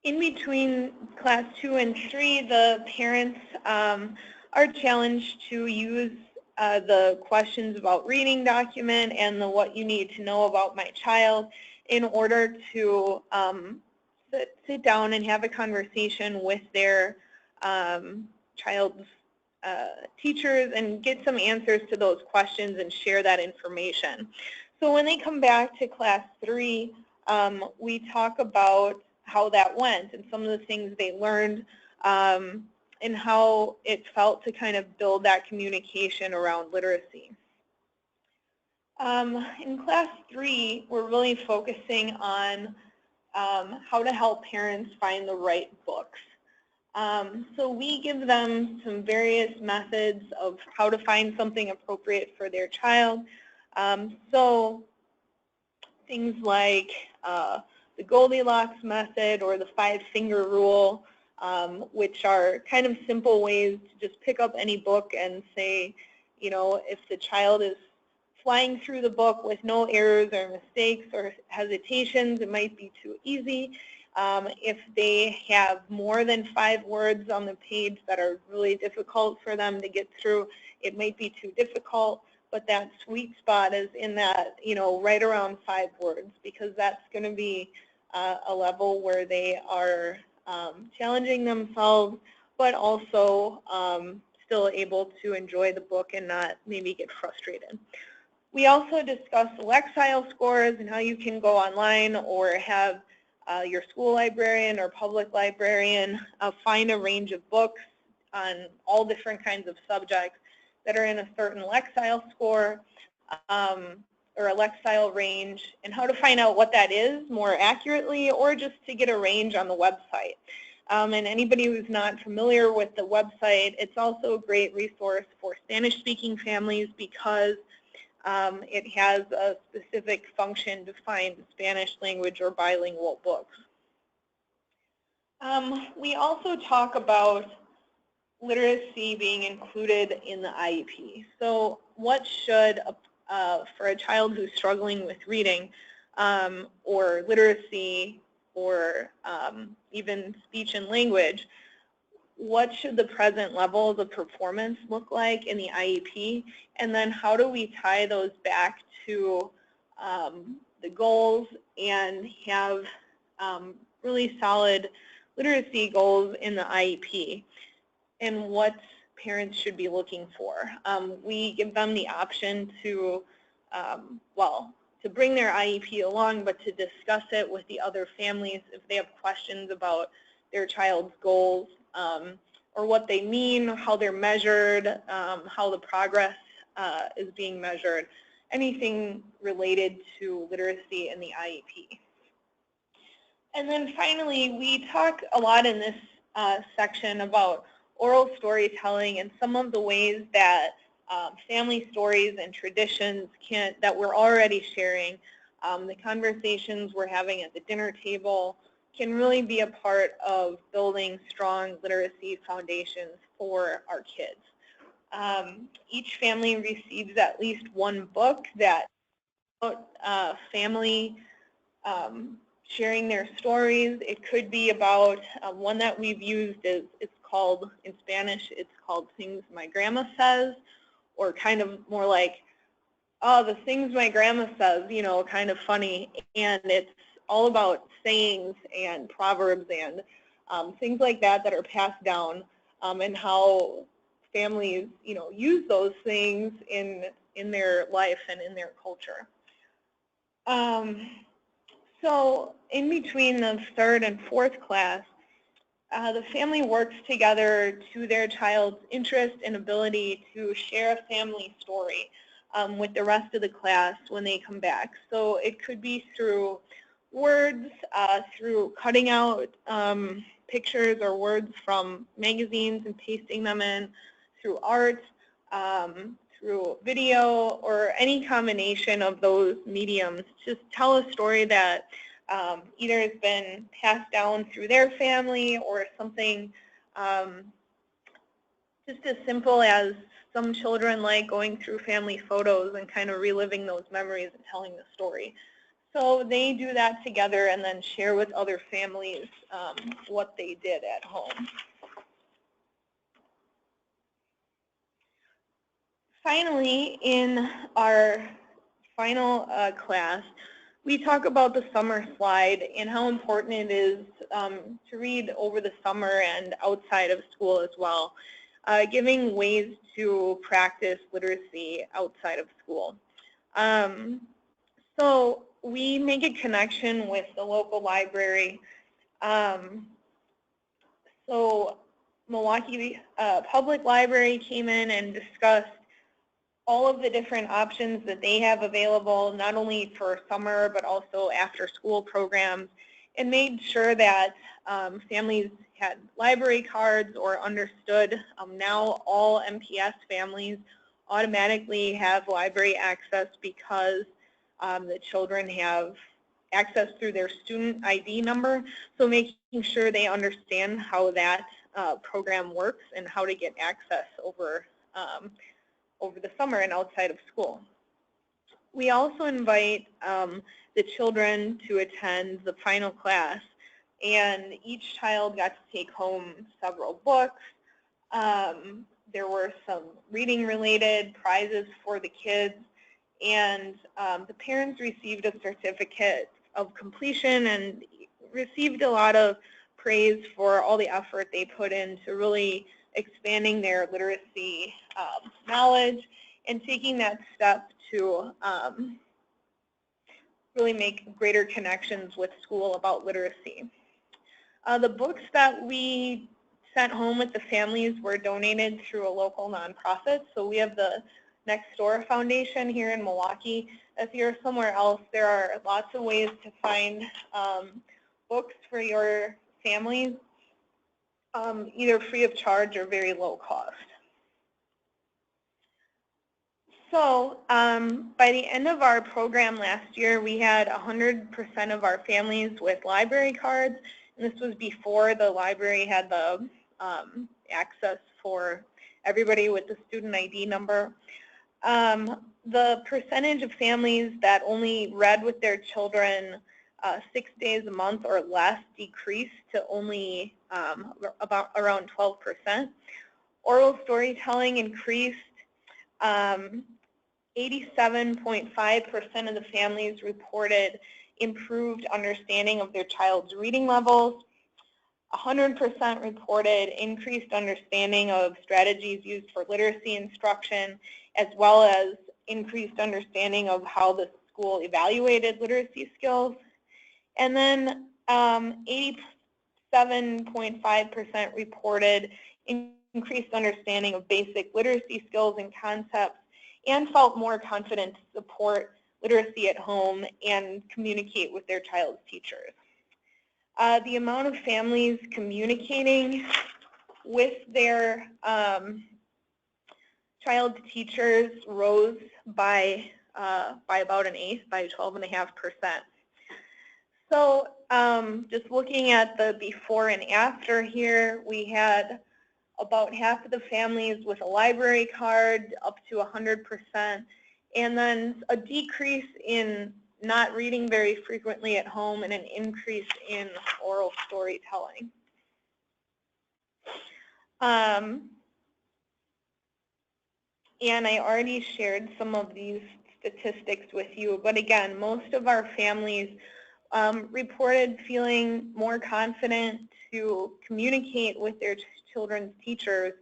In between class 2 and 3, the parents are challenged to use the questions about reading document and the what you need to know about my child in order to sit down and have a conversation with their child's teachers and get some answers to those questions and share that information. So when they come back to class 3, we talk about how that went and some of the things they learned and how it felt to kind of build that communication around literacy. In class 3, we're really focusing on how to help parents find the right books. So we give them some various methods of how to find something appropriate for their child. So things like the Goldilocks method or the 5-finger rule, which are kind of simple ways to just pick up any book and say, you know, if the child is flying through the book with no errors or mistakes or hesitations, it might be too easy. If they have more than 5 words on the page that are really difficult for them to get through, it might be too difficult, but that sweet spot is in that, you know, right around 5 words, because that's going to be a level where they are challenging themselves, but also still able to enjoy the book and not maybe get frustrated. We also discuss Lexile scores and how you can go online or have your school librarian or public librarian find a range of books on all different kinds of subjects that are in a certain Lexile score or a Lexile range, and how to find out what that is more accurately, or just to get a range on the website. And anybody who's not familiar with the website, it's also a great resource for Spanish-speaking families because it has a specific function to find Spanish language or bilingual books. We also talk about literacy being included in the IEP. So what should, for a child who's struggling with reading or literacy or even speech and language, what should the present levels of performance look like in the IEP? And then how do we tie those back to the goals and have really solid literacy goals in the IEP? And what parents should be looking for. We give them the option to, to bring their IEP along, but to discuss it with the other families if they have questions about their child's goals or what they mean, how they're measured, how the progress is being measured, anything related to literacy in the IEP. And then finally, we talk a lot in this section about oral storytelling and some of the ways that family stories and traditions that we're already sharing, the conversations we're having at the dinner table can really be a part of building strong literacy foundations for our kids. Each family receives at least one book that family sharing their stories. It could be about one that we've used is it's called, in Spanish, it's called Things My Grandma Says, or kind of more like, oh, the things my grandma says, you know, kind of funny. And it's all about sayings and proverbs and things like that that are passed down and how families, you know, use those things in their life and in their culture. So in between the third and fourth class, the family works together to their child's interest and ability to share a family story with the rest of the class when they come back. So it could be through words, through cutting out pictures or words from magazines and pasting them in, through art, through video, or any combination of those mediums. Just tell a story that either has been passed down through their family or something just as simple as some children like going through family photos and kind of reliving those memories and telling the story. So they do that together and then share with other families what they did at home. Finally, in our final class, we talk about the summer slide and how important it is to read over the summer and outside of school as well, giving ways to practice literacy outside of school. So we make a connection with the local library. So Milwaukee Public Library came in and discussed all of the different options that they have available, not only for summer, but also after school programs, and made sure that families had library cards or understood now all MPS families automatically have library access because the children have access through their student ID number. So making sure they understand how that program works and how to get access over the summer and outside of school. We also invite the children to attend the final class, and each child got to take home several books. There were some reading related prizes for the kids, and the parents received a certificate of completion and received a lot of praise for all the effort they put into really expanding their literacy knowledge and taking that step to really make greater connections with school about literacy. The books that we sent home with the families were donated through a local nonprofit. So we have the Next Door Foundation here in Milwaukee. If you're somewhere else, there are lots of ways to find books for your families. either free of charge or very low cost. So by the end of our program last year, we had 100% of our families with library cards, and this was before the library had the access for everybody with the student ID number. The percentage of families that only read with their children 6 days a month or less decreased to only about around 12%. Oral storytelling increased. 87.5% of the families reported improved understanding of their child's reading levels. 100% reported increased understanding of strategies used for literacy instruction, as well as increased understanding of how the school evaluated literacy skills. And then 87.5% reported increased understanding of basic literacy skills and concepts, and felt more confident to support literacy at home and communicate with their child's teachers. The amount of families communicating with their child's teachers rose by about an eighth, by 12.5%. So just looking at the before and after here, we had about half of the families with a library card, up to 100%, and then a decrease in not reading very frequently at home and an increase in oral storytelling. And I already shared some of these statistics with you, but again, most of our families reported feeling more confident to communicate with their children's teachers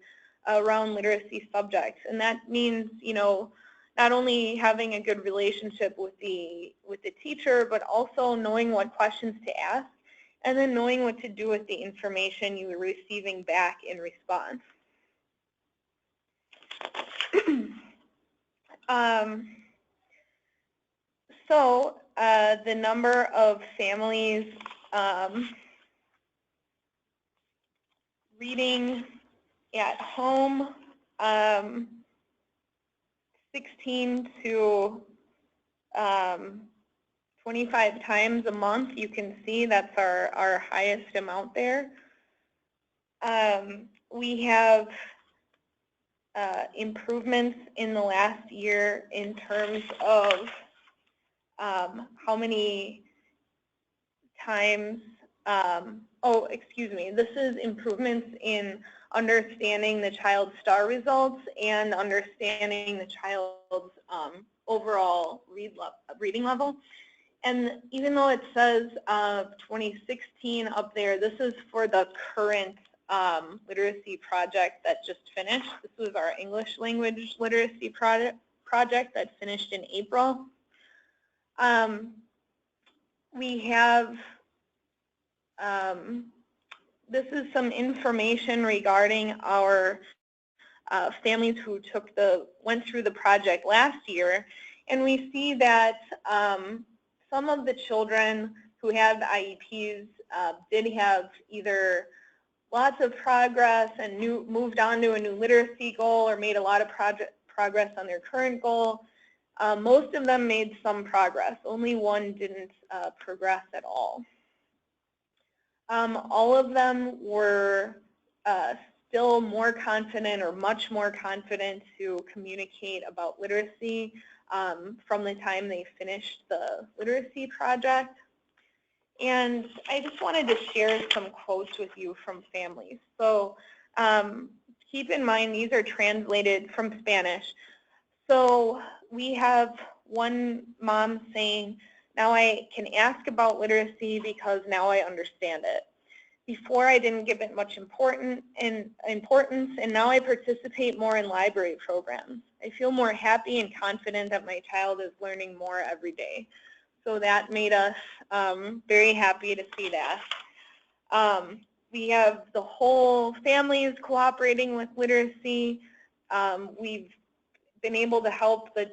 around literacy subjects, and that means, you know, not only having a good relationship with the teacher, but also knowing what questions to ask, and then knowing what to do with the information you were receiving back in response. So the number of families reading at home, 16 to 25 times a month. You can see that's our highest amount there. We have improvements in the last year in terms of how many times, oh, excuse me, this is improvements in understanding the child's STAR results and understanding the child's overall reading level. And even though it says 2016 up there, this is for the current literacy project that just finished. This was our English language literacy project that finished in April. We have, this is some information regarding our families who went through the project last year, and we see that some of the children who have IEPs did have either lots of progress and moved on to a new literacy goal, or made a lot of progress on their current goal. Most of them made some progress. Only one didn't progress at all. All of them were still more confident, or much more confident, to communicate about literacy from the time they finished the literacy project. And I just wanted to share some quotes with you from families. So keep in mind, these are translated from Spanish. So we have one mom saying, "Now I can ask about literacy because now I understand it. Before I didn't give it much importance, and now I participate more in library programs. I feel more happy and confident that my child is learning more every day." So that made us very happy to see that. We have the whole families cooperating with literacy. We've been able to help the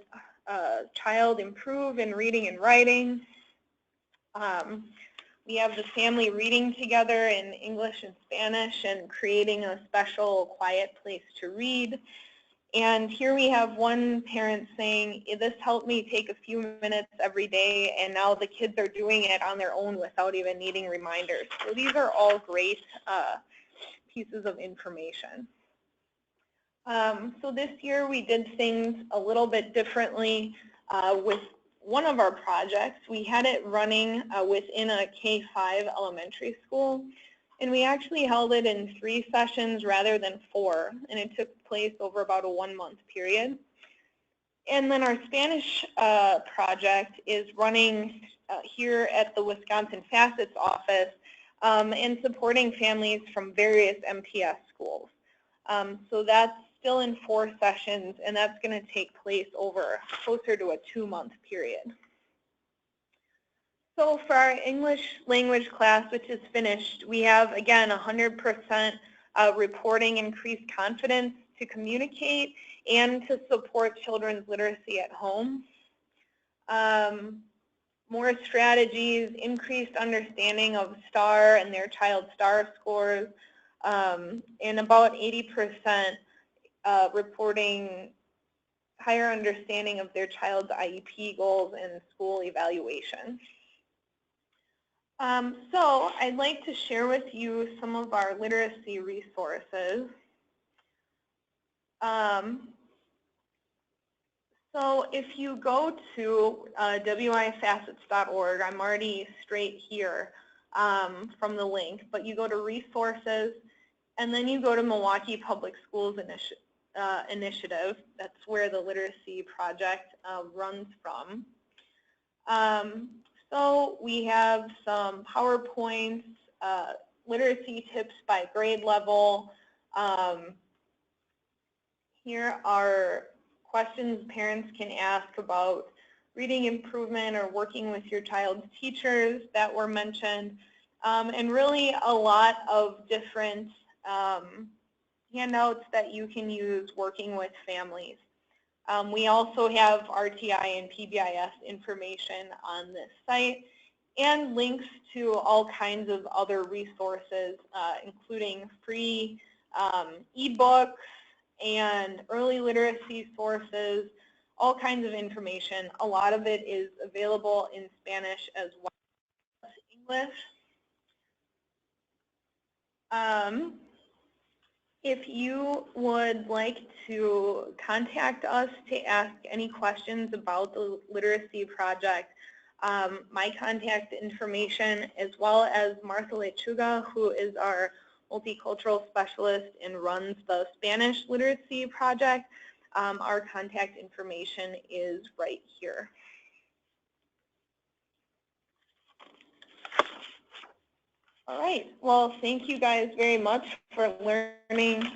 child improve in reading and writing. We have the family reading together in English and Spanish and creating a special quiet place to read. And here we have one parent saying, this helped me take a few minutes every day, and now the kids are doing it on their own without even needing reminders. So these are all great pieces of information. So this year we did things a little bit differently with one of our projects. We had it running within a K-5 elementary school, and we actually held it in 3 sessions rather than 4, and it took place over about a 1-month period. And then our Spanish project is running here at the Wisconsin Facets office and supporting families from various MPS schools. So that's still in 4 sessions, and that's going to take place over closer to a 2-month period. So for our English language class, which is finished, we have, again, 100% reporting increased confidence to communicate and to support children's literacy at home. More strategies, increased understanding of STAR and their child's STAR scores, and about 80% reporting higher understanding of their child's IEP goals and school evaluation. So I'd like to share with you some of our literacy resources. So if you go to wifacets.org, I'm already straight here from the link, but you go to resources, and then you go to Milwaukee Public Schools Initiative. That's where the literacy project runs from. So we have some PowerPoints, literacy tips by grade level. Here are questions parents can ask about reading improvement or working with your child's teachers that were mentioned, and really a lot of different handouts that you can use working with families. We also have RTI and PBIS information on this site and links to all kinds of other resources, including free ebooks and early literacy sources, all kinds of information. A lot of it is available in Spanish as well as English. If you would like to contact us to ask any questions about the literacy project, my contact information, as well as Martha Lechuga, who is our multicultural specialist and runs the Spanish literacy project, our contact information is right here. All right, well, thank you guys very much for learning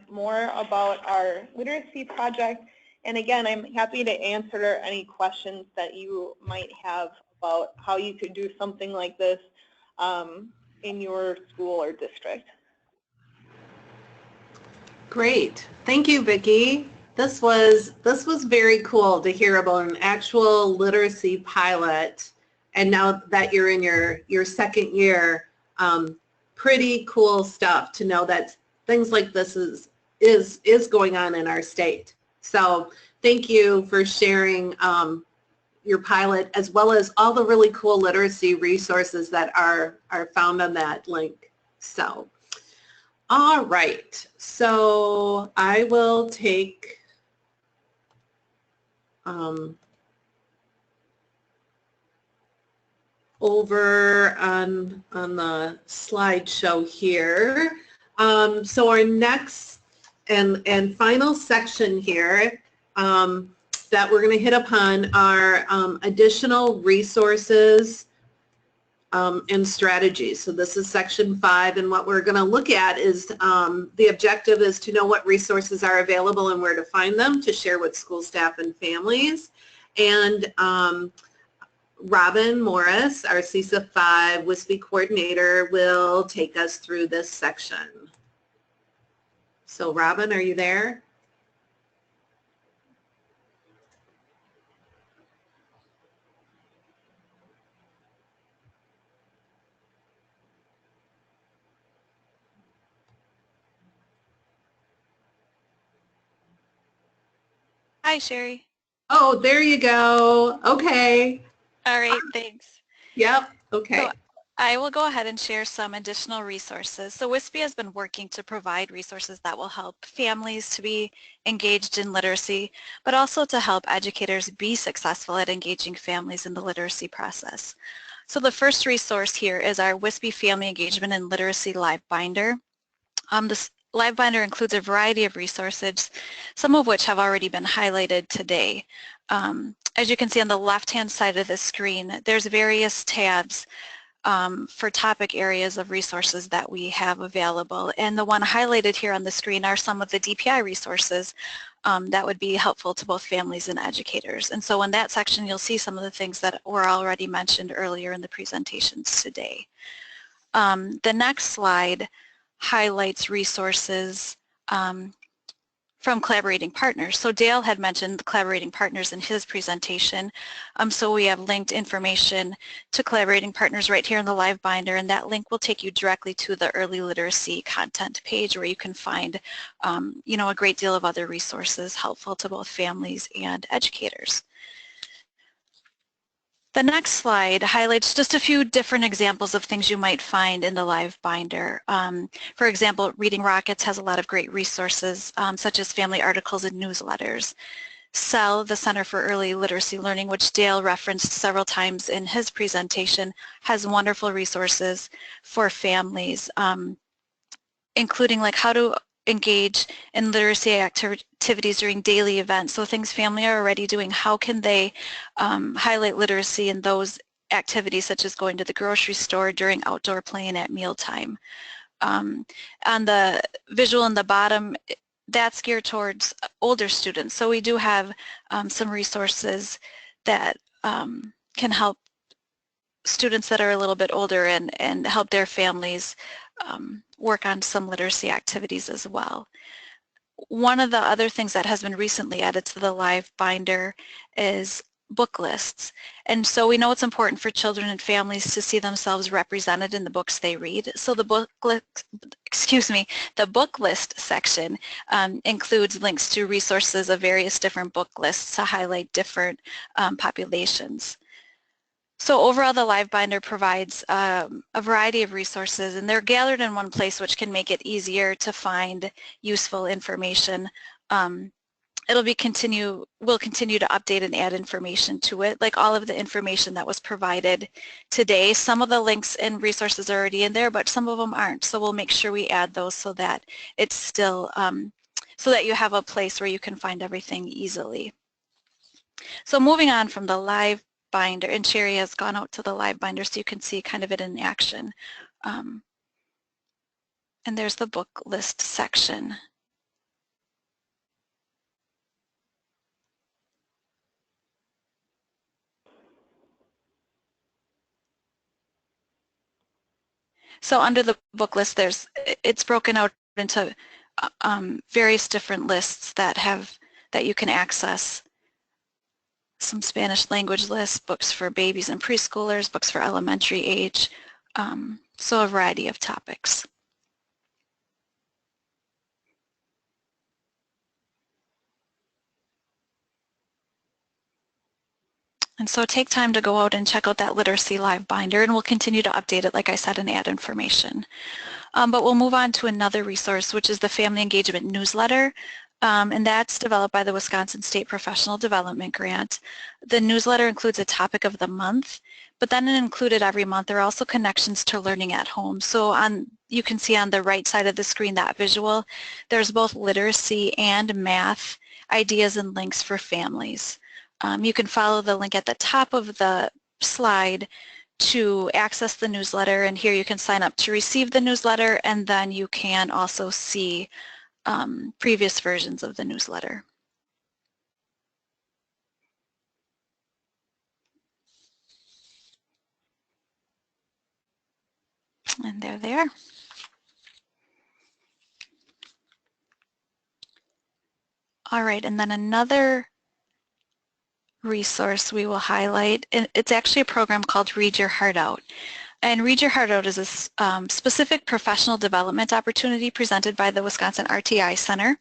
more about our literacy project. And again, I'm happy to answer any questions that you might have about how you could do something like this in your school or district. Great. Thank you, Vicki. This was very cool to hear about an actual literacy pilot, and now that you're in your second year, pretty cool stuff to know that things like this is going on in our state. So thank you for sharing your pilot, as well as all the really cool literacy resources that are found on that link. So, all right. So I will take over on the slideshow here. So our next and final section here that we're going to hit upon are additional resources and strategies. So this is section 5, and what we're going to look at is the objective is to know what resources are available and where to find them to share with school staff and families. And Robyn Morris, our CESA 5 WISPE coordinator, will take us through this section. So Robyn, are you there? Hi, Sherry. Oh, there you go. Okay. All right, thanks. Yep. Okay. So I will go ahead and share some additional resources. So WISPE has been working to provide resources that will help families to be engaged in literacy, but also to help educators be successful at engaging families in the literacy process. So the first resource here is our WISPE Family Engagement and Literacy Live Binder. This Live Binder includes a variety of resources, some of which have already been highlighted today. As you can see on the left-hand side of the screen, there's various tabs for topic areas of resources that we have available. And the one highlighted here on the screen are some of the DPI resources that would be helpful to both families and educators. And so in that section, you'll see some of the things that were already mentioned earlier in the presentations today. The next slide highlights resources from collaborating partners. So Dale had mentioned the collaborating partners in his presentation. So we have linked information to collaborating partners right here in the Live Binder, and that link will take you directly to the early literacy content page where you can find you know, a great deal of other resources helpful to both families and educators. The next slide highlights just a few different examples of things you might find in the Live Binder. For example, Reading Rockets has a lot of great resources such as family articles and newsletters. CEL, the Center for Early Literacy Learning, which Dale referenced several times in his presentation, has wonderful resources for families, including like how to engage in literacy activities during daily events. So things family are already doing, how can they highlight literacy in those activities such as going to the grocery store, during outdoor playing at mealtime. On the visual in the bottom, that's geared towards older students. So we do have some resources that can help students that are a little bit older and help their families work on some literacy activities as well. One of the other things that has been recently added to the Live Binder is book lists. And so we know it's important for children and families to see themselves represented in the books they read. So the book list section includes links to resources of various different book lists to highlight different populations. So overall, the Live Binder provides a variety of resources, and they're gathered in one place, which can make it easier to find useful information. We'll continue to update and add information to it, like all of the information that was provided today. Some of the links and resources are already in there, but some of them aren't. So we'll make sure we add those so that it's still, so that you have a place where you can find everything easily. So moving on from the Live Binder, and Sherry has gone out to the Live Binder so you can see kind of it in action. And there's the book list section. So under the book list, it's broken out into various different lists that you can access. Some Spanish language lists, books for babies and preschoolers, books for elementary age, so a variety of topics. And so take time to go out and check out that Literacy Live Binder, and we'll continue to update it, like I said, and add information. But we'll move on to another resource, which is the Family Engagement Newsletter. And that's developed by the Wisconsin State Professional Development Grant. The newsletter includes a topic of the month, but then included every month there are also connections to learning at home. So you can see on the right side of the screen that visual, there's both literacy and math ideas and links for families. You can follow the link at the top of the slide to access the newsletter, and here you can sign up to receive the newsletter, and then you can also see previous versions of the newsletter. And there they are. All right, and then another resource we will highlight, it's actually a program called Read Your Heart Out. And Read Your Heart Out is a specific professional development opportunity presented by the Wisconsin RTI Center.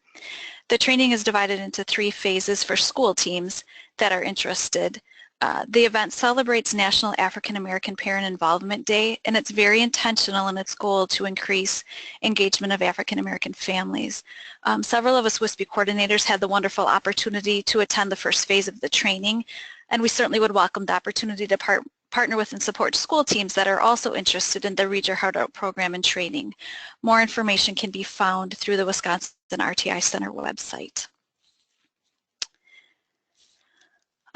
The training is divided into 3 phases for school teams that are interested. The event celebrates National African American Parent Involvement Day, and it's very intentional in its goal to increase engagement of African American families. Several of us WISPE coordinators had the wonderful opportunity to attend the first phase of the training, and we certainly would welcome the opportunity to partner with and support school teams that are also interested in the Read Your Heart Out program and training. More information can be found through the Wisconsin RTI Center website.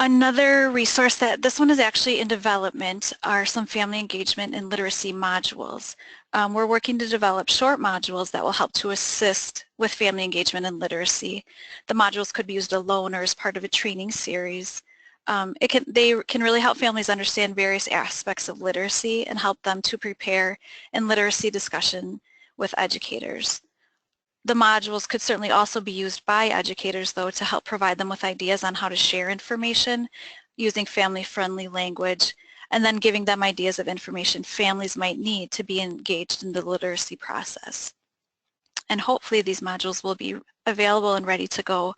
Another resource this one is actually in development, are some family engagement and literacy modules. We're working to develop short modules that will help to assist with family engagement and literacy. The modules could be used alone or as part of a training series. They can really help families understand various aspects of literacy and help them to prepare in literacy discussion with educators. The modules could certainly also be used by educators, though, to help provide them with ideas on how to share information using family-friendly language, and then giving them ideas of information families might need to be engaged in the literacy process. And hopefully these modules will be available and ready to go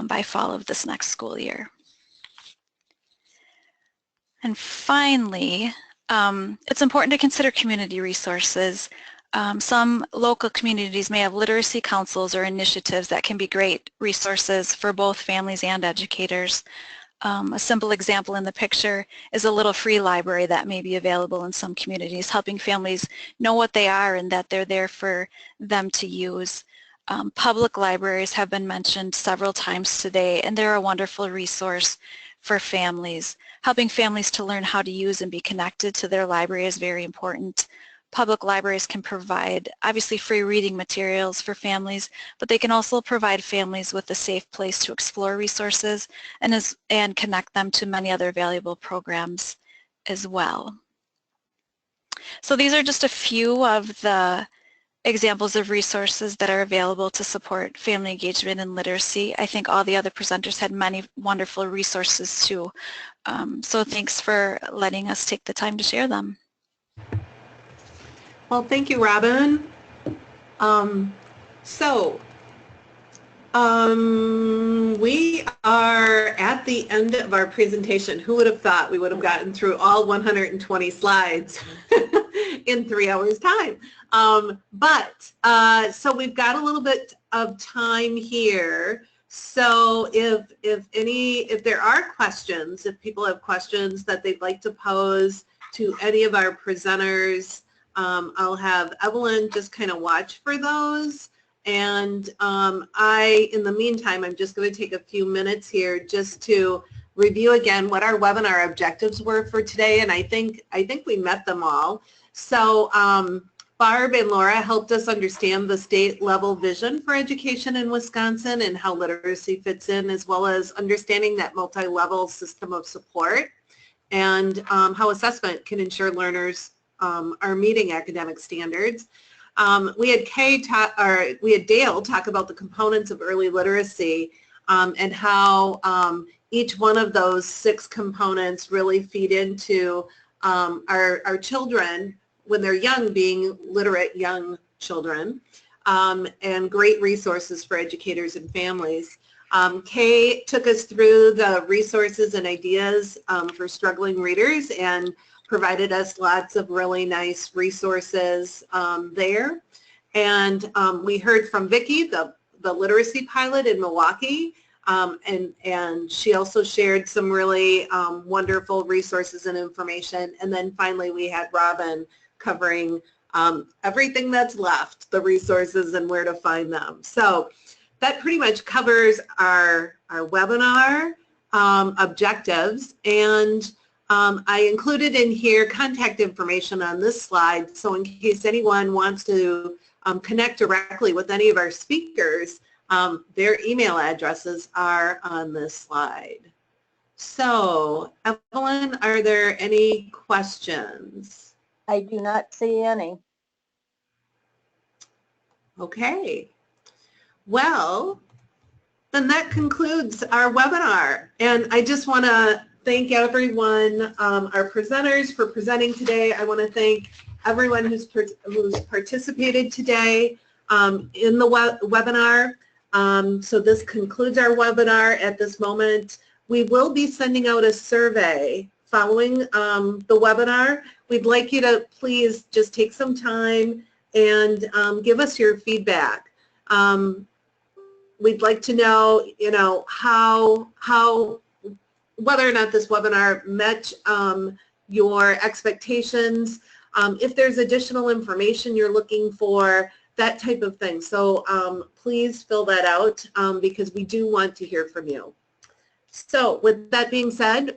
by fall of this next school year. And finally, it's important to consider community resources. Some local communities may have literacy councils or initiatives that can be great resources for both families and educators. A simple example in the picture is a little free library that may be available in some communities, helping families know what they are and that they're there for them to use. Public libraries have been mentioned several times today, and they're a wonderful resource for families. Helping families to learn how to use and be connected to their library is very important. Public libraries can provide obviously free reading materials for families, but they can also provide families with a safe place to explore resources and connect them to many other valuable programs as well. So these are just a few of the examples of resources that are available to support family engagement and literacy. I think all the other presenters had many wonderful resources too. So thanks for letting us take the time to share them. Well, thank you, Robyn. We are at the end of our presentation. Who would have thought we would have gotten through all 120 slides in 3 hours time? So we've got a little bit of time here. So if there are questions, if people have questions that they'd like to pose to any of our presenters, I'll have Evelyn just kind of watch for those. And in the meantime, I'm just going to take a few minutes here just to review again what our webinar objectives were for today. And I think we met them all. So Barb and Laura helped us understand the state level vision for education in Wisconsin and how literacy fits in, as well as understanding that multi-level system of support and how assessment can ensure learners are meeting academic standards. We had Dale talk about the components of early literacy and how each one of those 6 components really feed into our children when they're young being literate young children, and great resources for educators and families. Kay took us through the resources and ideas for struggling readers and provided us lots of really nice resources there. And we heard from Vicki, the literacy pilot in Milwaukee, and she also shared some really wonderful resources and information. And then finally we had Robyn covering everything that's left, the resources and where to find them. So that pretty much covers our webinar objectives. And I included in here contact information on this slide, so in case anyone wants to connect directly with any of our speakers, their email addresses are on this slide. So, Evelyn, are there any questions? I do not see any. Okay. Well, then that concludes our webinar. And I just want to thank everyone, our presenters for presenting today. I want to thank everyone who's participated today in the webinar. So this concludes our webinar at this moment. We will be sending out a survey following the webinar. We'd like you to please just take some time and give us your feedback. We'd like to know, whether or not this webinar met your expectations, if there's additional information you're looking for, that type of thing. So please fill that out because we do want to hear from you. So with that being said,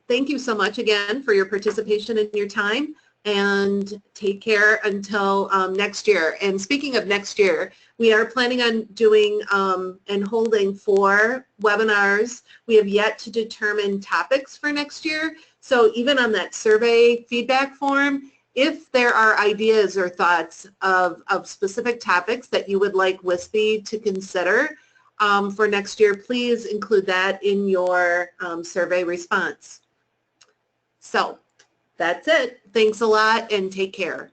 thank you so much again for your participation and your time, and take care until next year. And speaking of next year, we are planning on doing and holding 4 webinars. We have yet to determine topics for next year. So even on that survey feedback form, if there are ideas or thoughts of specific topics that you would like WISPE to consider for next year, please include that in your survey response. So that's it. Thanks a lot and take care.